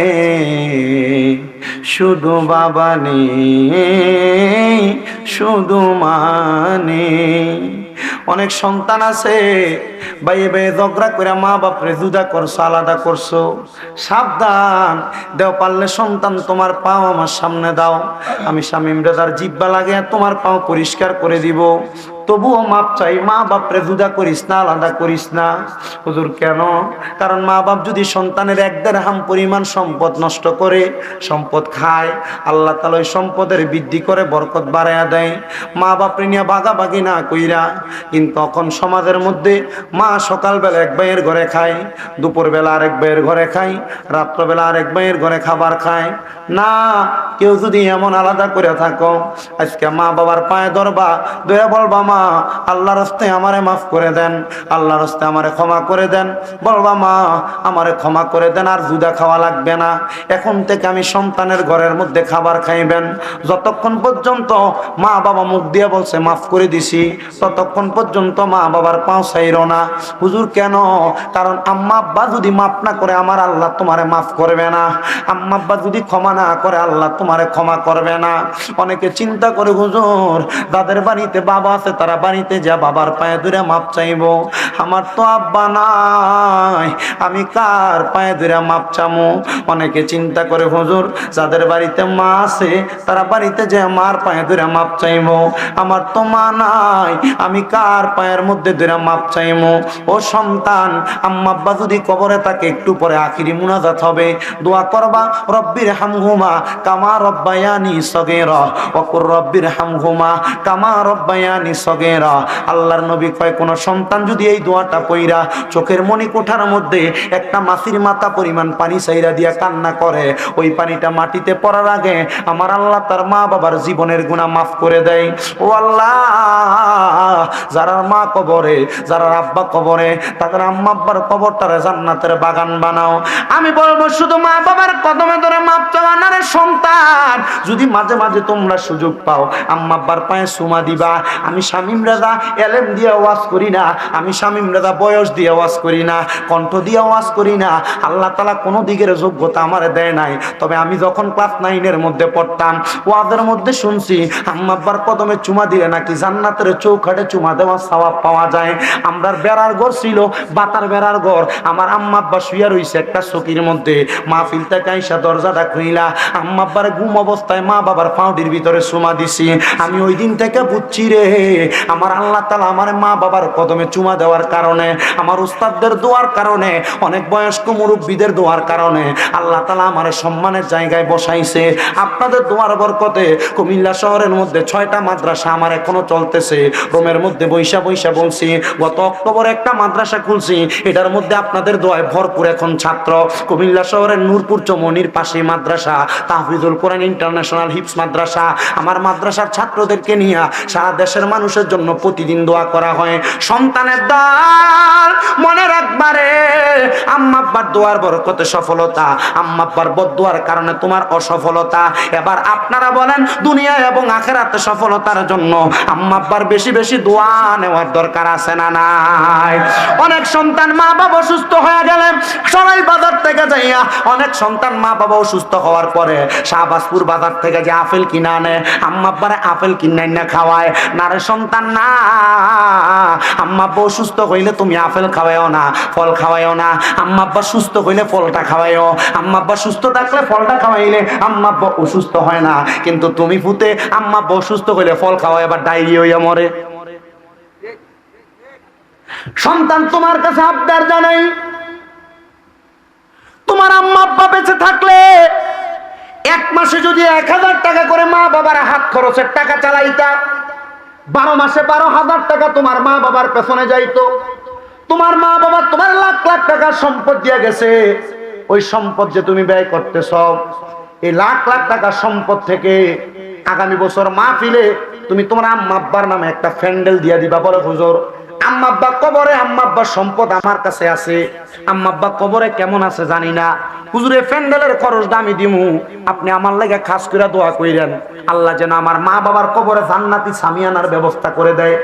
শুধু বাবা নেই, শুধু মানে। অনেক সন্তান আছে বাইয়ে বাইয়ে ঝগড়া করে মা বাপরে জুদা করছো, আলাদা করছো, সাবধান, দেও পারলে সন্তান তোমার পাও আমার সামনে দাও, আমি শামীম রেজার জিব্বা লাগে তোমার পাও পরিষ্কার করে দিব, তবুও মাপ চাই, মা বাপরে জুদা করিস না, আলাদা করিস না। হুজুর কেন? কারণ মা বাপ যদি সন্তানের 1 দিরহাম পরিমাণ সম্পদ নষ্ট করে, সম্পদ খায়, আল্লাহ তাআলা ওই সম্পদের বৃদ্ধি করে বরকত বাড়ায়া দেয়। মা বাপরে নিয়ে ভাগাভাগি না কইরা, কিন্তু তখন সমাজের মধ্যে মা সকালবেলা 1 ভাইয়ের ঘরে খায়, দুপুরবেলা আরেক ভাইয়ের ঘরে খায়, রাত্রবেলা আরেক ভাইয়ের ঘরে খাবার খায় না। কেউ যদি এমন আলাদা করে থাকো, আজকে মা বাবার পায়ে ধরবা, দয়া বলবা মা আল্লাহর রাস্তায় আমারে মাফ করে দেন, আল্লাহর রাস্তায় আমারে ক্ষমা করে দেন, বলবা মা আমারে ক্ষমা করে দেন, আর জুদা খাওয়া লাগবে না, এখন থেকে আমি সন্তানের ঘরের মধ্যে খাবার খাইবেন। যতক্ষণ পর্যন্ত মা বাবা মুখ দিয়ে বলছে মাফ করে দিছি, ততক্ষণ পর্যন্ত মা বাবার পাও ছাইরো না। হুজুর কেন? কারণ আম্মা আব্বা যদি মাফ না করে আমার আল্লাহ তোমারে মাফ করবে না, আম্মা আব্বা যদি ক্ষমা না করে আল্লাহ তোমারে ক্ষমা করবে না। অনেকে চিন্তা করে হুজুর যাদের বাড়িতে বাবা আছে তারা বাড়িতে যা বাবার পায়ে ধরে মাপ চাইবো। আমার তো আব্বা নাই, আমি কার পায়ে ধরে মাপ চামো? অনেকে চিন্তা করে হুজুর যাদের বাড়িতে মা আছে তারা বাড়িতে যে মার পায়ে ধরে মাপ চাইবো। আমার তো মা নাই, আমি কার পায়ের মধ্যে ধরে মাপ চাইবো? ও সন্তান, আম্মা আব্বা যদি কবরে থাকে একটু পরে আখিরি মুনাজাত হবে, দোয়া করবা রব্বির হামহুমা কামা রব্বায়ানি সগীরা ওয়া কুর রব্বির হামহুমা কামা রব্বায়ানি সগীরা। আল্লাহর নবী কয় কোন সন্তান যদি এই দোয়াটা পইরা চোখের মনি কোঠার মধ্যে একটা মাছির মাথা পরিমাণ পানি চাইরা দিয়া কান্না করে, ওই পানিটা মাটিতে পড়ার আগে আমার আল্লাহ তার মা বাবার জীবনের গুনাহ মাফ করে দেয়। ও আল্লাহ, যারা মা কবরে, যারা আব্বা কবরে, তাদের আম্মা আব্বার কবরটারে জান্নাতের বাগান বানাও। আমি বলবো শুধু মা বাবার কদমে ধরে মাপ চাওয়া না রে সন্তান, যদি মাঝে মাঝে তোমরা সুযোগ পাও আম্মা আব্বার পায়ে চুমা দিবা। আমি শামীম রাজা এলেম দিয়ে ওয়াজ করি না, আমি শামীম রাজা বয়স দিয়ে ওয়াজ করি না, কণ্ঠ দিয়ে ওয়াজ করি না। আল্লাহ তাআলা কোনো দিকের যোগ্যতা আমারে দেয় নাই। তবে আমি যখন ক্লাস 9 মধ্যে পড়তাম, ওয়াজের মধ্যে শুনছি আম্মা আব্বার কদমে চুমা দিলে নাকি জান্নাতের চৌখাটে চুমা দেওয়া সওয়াব পাওয়া যায়। আমরা বেড়ার ঘর ছিল, বাতার বেড়ার ঘর, আমার আম্মা আব্বা শুয়ে রইছে একটা চকির মধ্যে। মাহফিল থেকে আইসা দরজাটা খুইলা আম্মা আব্বার ঘুম অবস্থায় মা বাবার পাউডির ভিতরে চুমা দিছি। আমি ওই দিন থেকে বুঝছি রে, আমার আল্লাহ তাআলা আমার মা বাবার কদমে চুমা দেওয়ার কারণে, আমার উস্তাদদের দোয়ার কারণে, অনেক বয়স্ক মুরব্বীদের দোয়ার কারণে আল্লাহ তাআলা আমার সম্মানের জায়গায় বসাইছে। আপনাদের দোয়ার বরকতে কুমিল্লা শহরের মধ্যে 6টা মাদ্রাসা আমার এখনো চলতেছে। রোমের মধ্যে বৈশা বৈশা বলছি, গত অক্টোবরে একটা মাদ্রাসা খুলছি, এটার মধ্যে আপনাদের দোয়ায় ভরপুর এখন ছাত্র। কুমিল্লা শহরের নূরপুর চৌমনির পাশে মাদ্রাসা তাহফিজুল কোরআন ইন্টারন্যাশনাল হিফজ মাদ্রাসা। আমার মাদ্রাসার ছাত্রদেরকে নিয়ে সারা দেশের মানুষের জন্য প্রতিদিন দোয়া করা হয়। সন্তানের দল মনে রাখবারে, আম্মা আব্বার দোয়ার বরকতে সফলতা, আম্মা আব্বার বদদোয়ার কারণে তোমার অসফলতা। এবার আপনারা বলেন দুনিয়া এবং আখিরাতে সফলতার জন্য আম্মা আব্বার বেশি বেশি দোয়া নেওয়ার দরকার আছে না নাই? অনেক সন্তান মা বাবা অসুস্থ হয়ে গেলেন সরাই বাজার থেকে যাইয়া, অনেক সন্তান মা বাবা অসুস্থ হওয়ার পরে শাহবাজপুর বাজার থেকে যে আপেল কিনে আনে, আম্মা আব্বারে আপেল কিনে না খাওয়ায়। না রে সন্তান না, আম্মা আব্বা অসুস্থ হইলে তুমি আপেল খাওয়াইও না, ফল খাওয়াইও না। আম্মা আব্বা সুস্থ হইলে ফলটা খাওয়াইও, আম্মা আব্বা সুস্থ থাকলে ফলটা খাওয়াইলে আম্মা আব্বা অসুস্থ হয় না। কিন্তু তুমি ফুতে আম্মা আব্বা অসুস্থ হইলে ফল খাওয়াই, এবার ডায়রিয়া হইয়া মরে। সন্তান তোমার কাছে আবদার জানাই, তোমার আম্মা আব্বা বেঁচে থাকলে 1 মাসে যদি 1000 টাকা করে মা বাবার হাত খরচের টাকা চালাইতা, 12 মাসে 12,000 টাকা তোমার মা বাবার পেছনে যাইতো। তোমার মা বাবা তোমার লাখ লাখ টাকার সম্পদ দিয়ে গেছে, ওই সম্পদ যে তুমি ব্যয় করতেছ, এই লাখ লাখ টাকার সম্পদ থেকে আগামী বছর মাহফিলে তুমি তোমার আম্মা আব্বার নামে একটা প্যান্ডেল দিয়ে দিবা। বলে হুজুর আম্মা আব্বা কবরে, আম্মা আব্বার সম্পদ আমার কাছে আছে, আম্মা আব্বা কবরে কেমন আছে জানি না, হুজুরে প্যান্ডেলের খরচটা আমি দিমু, আপনি আমার লাগে খাস করে দোয়া কইরেন আল্লাহ যেন আমার মা বাবার কবরে জান্নাতি সামিয়ানার ব্যবস্থা করে দেয়।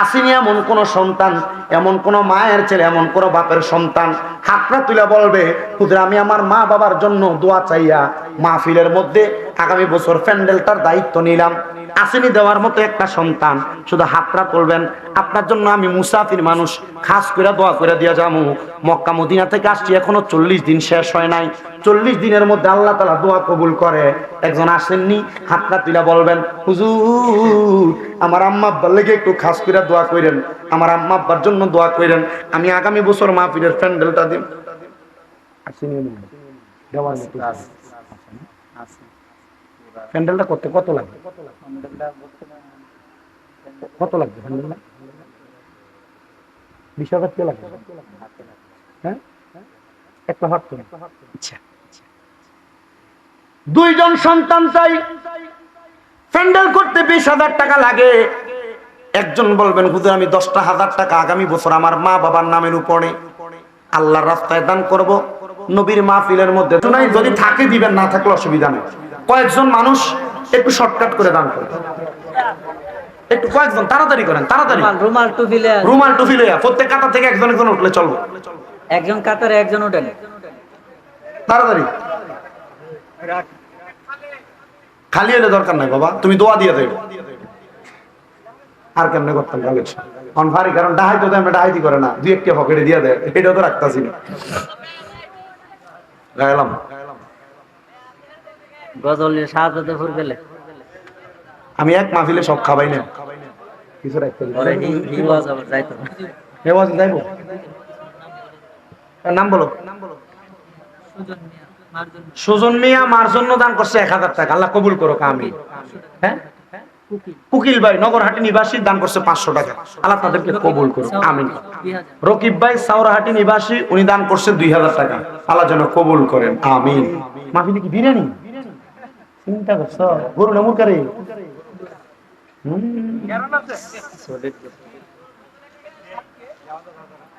আসেনি এমন কোন সন্তান, এমন কোন মায়ের ছেলে, এমন কোন বাপের সন্তান হাতটা তুলে বলবে হুজুর আমি আমার মা বাবার জন্য দোয়া চাইয়া মাহফিলের মধ্যে আগামী বছর প্যান্ডেলটার দায়িত্ব নিলাম? আসেনি দেওয়ার মতো একটা সন্তান? শুধু হাতটা তুলবেন, আপনার জন্য আমি মুসাফির মানুষ, খাস করে দোয়া করে দিয়া যাবো। মক্কা মদিনা থেকে আসছি, এখনো 40 দিন শেষ হয় নাই। 40 দিনের মধ্যে আল্লাহ তাআলা দোয়া কবুল করে। একজন আসেননি, হাতটা তুলে বলবেন হুজুর আমার আম্মা আব্বার লেগে একটু খাস করে দোয়া করেন, আমার আম্মা আব্বার জন্য দোয়া করেন, আমি আগামী বছর মাহফিলের প্যান্ডেলটা দিই। প্যান্ডেলটা করতে কত লাগবে? কত লাগবে প্যান্ডেলটা? 20,000 টাকা লাগবে। হ্যাঁ, একটা হাত তো। আচ্ছা, 2 জন সন্তান চাই, প্যান্ডেল করতে 20,000 টাকা লাগে। একজন বলবেন হুজুর আমি 10,000 টাকা আগামী বছর আমার মা বাবার নামের উপরে আল্লাহর রাস্তায় দান করব, নবীর মাহফিলের মধ্যে। যদি থাকে দিবেন, না থাকলে অসুবিধা নেই। কয়েকজন মানুষ একটু শর্টকাট করে দান করবেন, একটু কয়েকজন তাড়াতাড়ি করেন, তাড়াতাড়ি। রুমাল টুপি লইয়া প্রত্যেক কাতার থেকে একজন একজন উঠলে চলবো। একজন কাতারে একজন উঠেন, তাড়াতাড়ি। খালি হলে দরকার নাই বাবা, তুমি দোয়া দিয়ে দেবে। আর কেমনে করতাম কালেকশন ভারী, কারণ ডাহাইতে তো আমরা ডাহাইতি করে না, দুই একটা পকেটে দিয়ে দেয়, এটাও তো রাখতাছি না। গেলাম গজলের সাহায্যতে ফুর পেলে আমি এক মাহফিলে সব খাবাই না, কিছু রাখতে যাইতো যাইবো। নাম বলো। সুজন মিয়া মার জন্য দান করছে 1000 টাকা, আল্লাহ কবুল করো। আমি হ্যাঁ উকিল ভাই নগরহাটি নিবাসী দান করছে 500 টাকা, আল্লাহ তাদেরকে কবুল করো। আমিন। রকিব ভাই সাউরাহাটি নিবাসী, উনি দান করছে 2000 টাকা, আল্লাহ যেন কবুল করেন। আমিন। মাহফিলে কি বিরিয়ানি চিন্তা করছো? গরু না মুরগারে?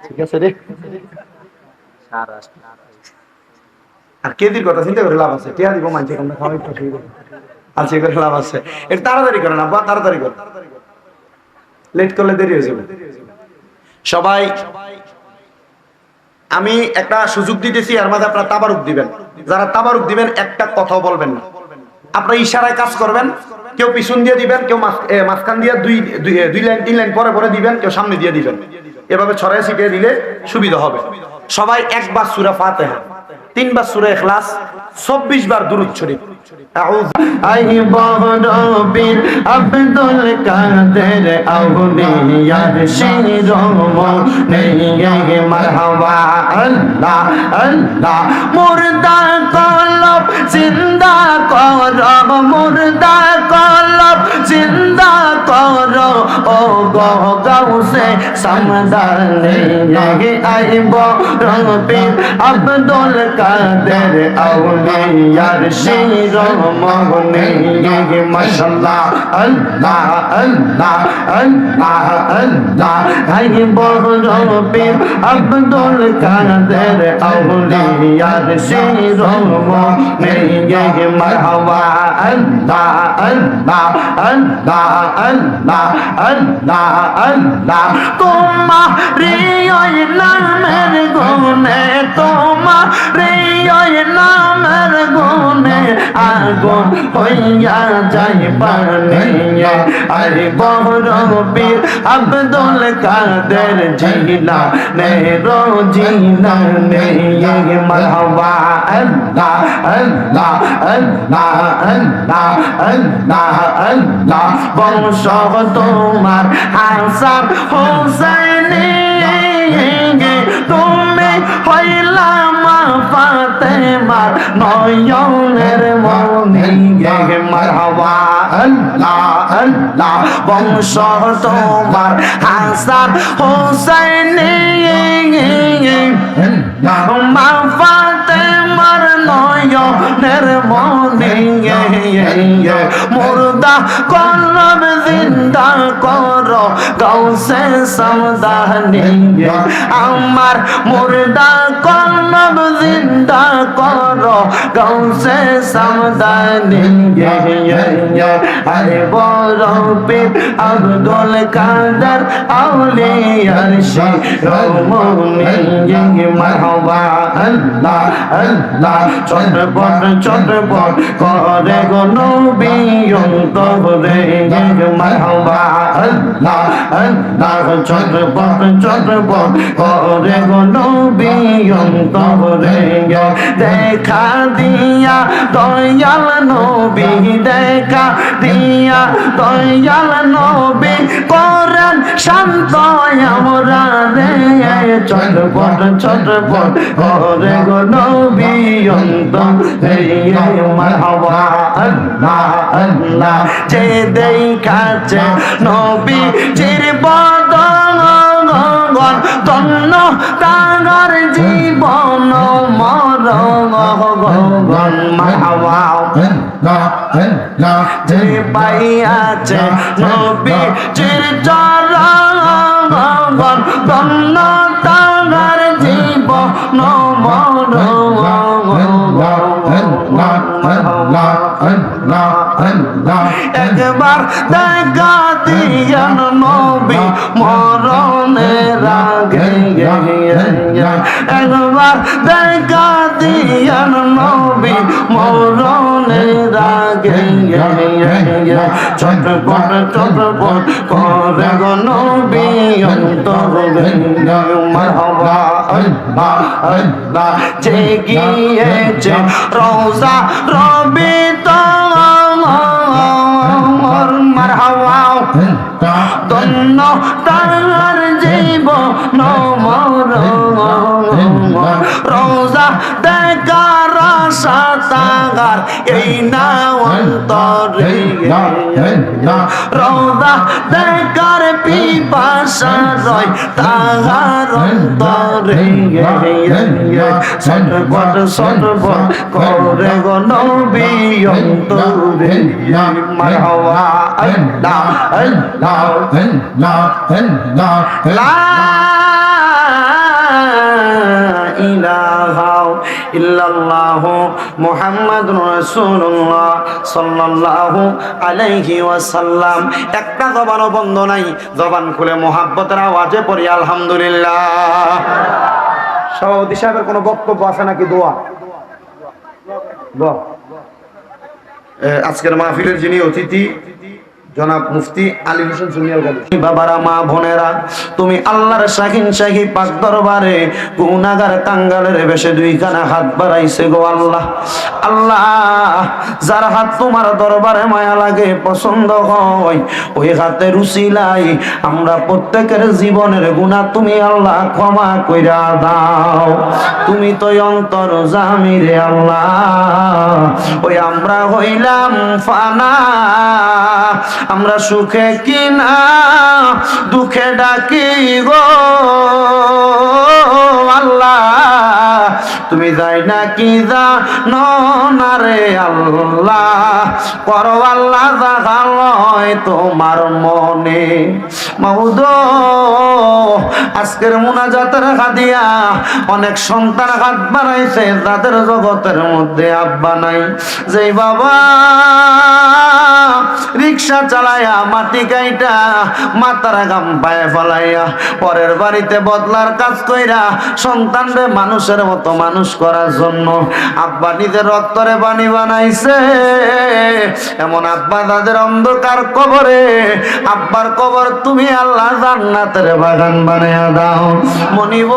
ঠিক আছে রে। আর কেদির কথা চিন্তা করে লাভ আছে? টিয়া দিব মানছে তোমরা খাওয়াই আছে করে লাভ আছে? এটা তাড়াতাড়ি করে না, তাড়াতাড়ি কর, লেট করলে দেরি হয়ে যাবে। সবাই আমি একটা সুযোগ দিতেছি, এর মাঝে আপনারা তাবারুক দিবেন। যারা তাবারুক দিবেন একটা কথাও বলবেন না, আপনারা ইশারায় কাজ করবেন। কেউ পিছন দিয়ে দিবেন, কেউ মাঝখান দিয়ে দুই লাইন 3 লাইন পরে পরে দিবেন, কেউ সামনে দিয়ে দিবেন। এভাবে ছড়ায় ছিটিয়ে দিলে সুবিধা হবে। সবাই একবার সূরা ফাতিহা, 3 বার সূরা ইখলাস, 24 বার দুরূদ শরীফ। আই বড়বীর আব্দুল কাদের আউলিয়ার শিরোমণি মারহাবা। আল্লাহ আল্লাহ মুর্দা কলব জিন্দা কর, মুর্দা কলব জিন্দা কর, ও গাউসে সমদানি। আই বড়বীর আব্দুল কাদের আউলিয়ার শিরোমণি মাশাআল্লাহ। আল্লাহ আল্লাহ আল্লাহ আল্লাহ। আই বড়বীর আব্দুল কাদের আউলিয়ার শিরোমণি মারহাবা। আল্লাহ আল্লাহ আল্লাহ আল্লাহ আল্লাহ আল্লাহ। তোমারি ওই নামের গুণে, তোমারি ওই নামের গুণে আগুন হইয়া যাই পানি। আরে বড়বীর আব্দুল কাদের জিলানী জিলানী মারহাবা। আল্লাহ আল্লাহ আল্লাহ আল্লাহ আল্লাহ আল্লাহ। বংশ তোমার হাসান হোসেনী, তুমি হইলা মা ফাতেমার নয়নের মণি মারহাবা। আল্লাহ আল্লাহ। বংশ তোমার হাসান হোসেনী, মা ফাতেমার নয়নের মণি। মুর্দা কলব জিন্দা কর, গাউসে সমদানি। আমার মুর্দা কলব জিন্দা কর, গাউসে সমদানি। আরে বড়বীর আব্দুল কাদের আউলিয়ার শিরোমণি মারহাবা। আল্লাহ আল্লাহ। চটপট চটপট করে গো নবী অন্তরে মারহাবা। আল্লাহ আল্লাহ। চটপট চটপট করে গো নবী অন্তরে। দেখা দিয়া দয়াল নবী, দেখা দিয়া দয়াল নবী করেন শান্ত আমরা রে। চটপট চটপট করে গো নবী অন্তরে মারহাবা। আল্লাহ আল্লাহ। যে দেখাছে নবী চির বদন, ধন্য তার জীবন মরণ মারহাবা। যে পাইয়াছে নবী চির চরণ, ধন্য তার জীবন মরণ। একবার দেখা দিয়েন নবী মরণের আগে, একবার দেখা দিয়ান নবী মরণের আগে চটপট চটপট করে গো নবী অন্তরে মারহাবা আল্লাহ আল্লাহ যে গিয়েছে রওজা রবি তো মারহাবা ধন্য তার জীবন রওজা দেখার আশা তাহার এই না অন্তরে রওজা দেখার পিপাসা রয় তাহার অন্তরে সটপট সটপট করে গো নবী অন্তরে মারহাবা আল্লাহ আল্লাহ লা ইলাহা ইল্লাল্লাহু মুহাম্মাদুর রাসূলুল্লাহ সাল্লাল্লাহু আলাইহি ওয়াসাল্লাম। একটা জবানও বন্ধ নাই, জবান খুলে মুহাব্বতের আওয়াজে পড়ি আলহামদুলিল্লাহ। সভাপতি সাহেবের কোনো বক্তব্য আছে নাকি? দোয়া আজকের মাহফিলের যিনি অতিথি জনাব মুফতি আলী হোসেন সুনিয়াল গাজী। বাবারা, মা বোনেরা, তুমি আল্লাহর শাহিন শাহী পাক দরবারে গুনাহগার কাঙ্গালের বেশে দুইখানা হাত বাড়াইছে গো আল্লাহ। আল্লাহ, যার হাত তোমার দরবারে মায়া লাগে, পছন্দ হয়, ওই হাতের উসিলাই আমরা প্রত্যেকের জীবনের গুনাহ তুমি আল্লাহ ক্ষমা কইরা দাও। তুমি তো অন্তর জামি রে আল্লাহ, ওই আমরা হইলাম ফানা, আমরা সুখে কিনা দুঃখে ডাকি গো আল্লাহ। তুমি যাই না কি জানো না রে আল্লাহ, করো আল্লাহ জাগালয় তোমার মনে। মাহুদ, আজকের মুনাজাতের হাদিয়া অনেক সন্তান হাত বাড়াইছে যাদের জগতের মধ্যে আব্বা নাই। যেই বাবা রিক্সা চালায়া মাটি গাইটা মাথার গাম পায়ে ফলাইয়া পরের বাড়িতে বদলার কাজ কইরা সন্তানরে মানুষের মতো মানুষ করার জন্য আব্বা নিজের রক্তরে বাণী বানাইছে, এমন আব্বা তাদের অন্ধকার কবরে আব্বার কবর তুমি আল্লাহ জান্নাতের বাগান বানায়া দাও। মনিব,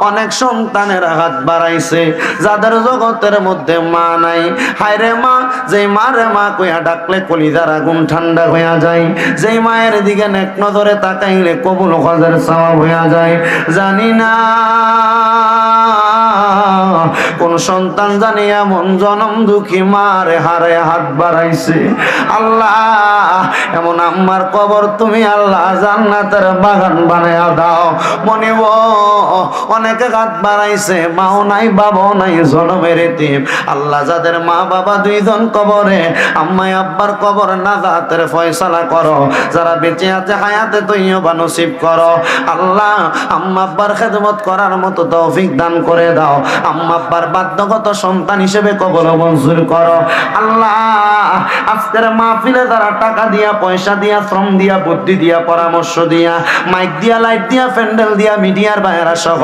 অনেক সন্তানের হাত বাড়াইছে যাদের জগতের মধ্যে মা নাই। হায়রে মা, যে মারে মা কইয়া ডাকলে কলিজার আগুন ঠান্ডা হইয়া যায়, যেই মায়ের দিকে নেক নজরে তাকাইলে কবুল হজের সওয়াব হইয়া যায়। জানি না কোন সন্তান জানি এমন জনম দুঃখী মারে হারে হাত বাড়াইছে। আল্লাহ, এমন আম্মার কবর তুমি আল্লাহ জান্নাতের বাগান বানায়া দাও। মনিব, অনেকে হাত বাড়াইছে, মাও নাই বাবাও নাই, জনমের এতিম। আল্লাহ, যাদের মা বাবা দুইজন কবরে, আম্মাই আব্বার কবর নাজাতের ফয়সালা করো। যারা বেঁচে আছে হায়াতে তৈয়বা নসিব করো। আল্লাহ, আম্মা আব্বার খেদমত করার মতো তৌফিক দান করে দাও। আম্মা আব্বার বাধ্যগত সন্তান হিসেবে কবর মঞ্জুর করো। আল্লাহ, আজকের মাহফিলে যারা টাকা দিয়া, পয়সা দিয়া, শ্রম দিয়া, বুদ্ধি দিয়া, পরামর্শ দিয়া, মাইক দিয়া, লাইট দিয়া, প্যান্ডেল দিয়া, মিডিয়ার বাইরা সহ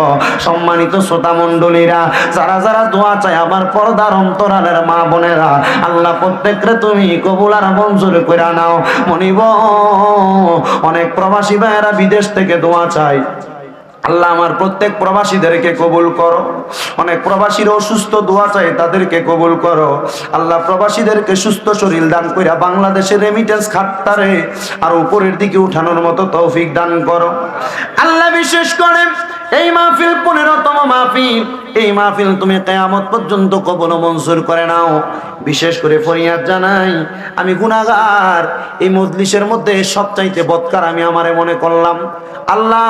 সম্মানিত শ্রোতা মণ্ডলীরা, যারা যারা দোয়া চায় আমার পর্দার অন্তরালের মা বোনেরা, আল্লাহ প্রত্যেকরে তুমি কবুল আর মঞ্জুর করে নাও। মনিব, অনেক প্রবাসী ভাইয়েরা বিদেশ থেকে দোয়া চায়, আল্লাহ আমার প্রত্যেক প্রবাসীদেরকে কবুল করো। অনেক প্রবাসীর অসুস্থ দোয়া চাই, তাদেরকে কবুল করো। আল্লাহ প্রবাসীদেরকে সুস্থ শরীর দান কইরা বাংলাদেশের রেমিটেন্স খাতটারে আর উপরের দিকে উঠানোর মতো তৌফিক দান করো। আল্লাহ, বিশেষ করে এই মাহফিল 15তম মাহফিল, এই মাহফিল তুমি কিয়ামত পর্যন্ত কবুল মঞ্জুর করে নাও। বিশেষ করে ফরিয়াদ জানাই, আমি গুনাহগার, এই মজলিসের মধ্যে সবচাইতে বদকার আমি আমারে মনে করলাম। আল্লাহ,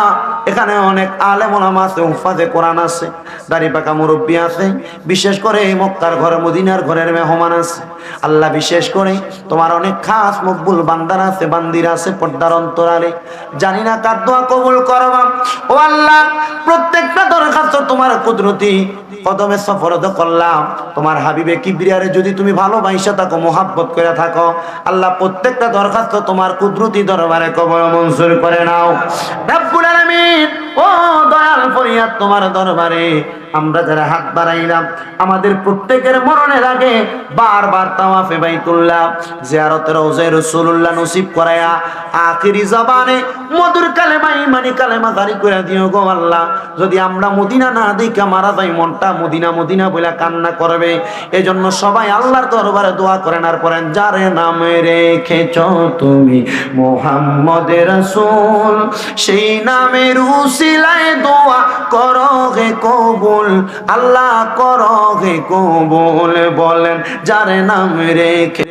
এখানে অনেক আলেম ওলামা আছে, হুফাজে কোরআন আছে, দাড়ি পাকা মুরব্বী আছে, বিশেষ করে মক্কার ঘরে মদিনার ঘরের মেহমান আছে। আল্লাহ, বিশেষ করে তোমার অনেক খাস মকবুল বান্দার আছে, বান্দিরা আছে পর্দার অন্তরালে। জানি না কার দোয়া কবুল করবা। ও আল্লাহ, প্রত্যেকটা দরখাস্ত তোমার কুদরতি কদমে সফরত করলাম। তোমার হাবিবে কিবরিয়ারে যদি তুমি ভালোবাসা থাকো, মোহাব্বত করে থাকো, আল্লাহ প্রত্যেকটা দরখাস্ত তোমার কুদরতি দরবারে কবুল মঞ্জুর করে নাও। রব্বুল আলামিন, ও দয়াল ফরিয়াদ ফরিয়াদ তোমার দরবারে। আমরা যারা হাত বাড়াইলাম, আমাদের প্রত্যেকের মরণের আগে বারবার তাওয়াফে বাইতুল্লাহ জিয়ারতে রওজায়ে রাসূলুল্লাহ নসিব করায়া আখিরি জবানে মধুর কালেমা ইমানি কালেমা জারি করে দিও গো আল্লাহ। যদি আমরা মদিনা না দেখা মারা যাই, মনটা মদিনা মদিনা বলে কান্না করবে। এজন্য সবাই আল্লাহর দরবারে দোয়া করেন আর পড়েন, যারে নামে রেখেছো তুমি মুহাম্মদ রাসূল, সেই নামের উসিলায় দোয়া করো হে কবুল, আল্লাহ করো হে কবুল। বলেন যারে নামে রেখে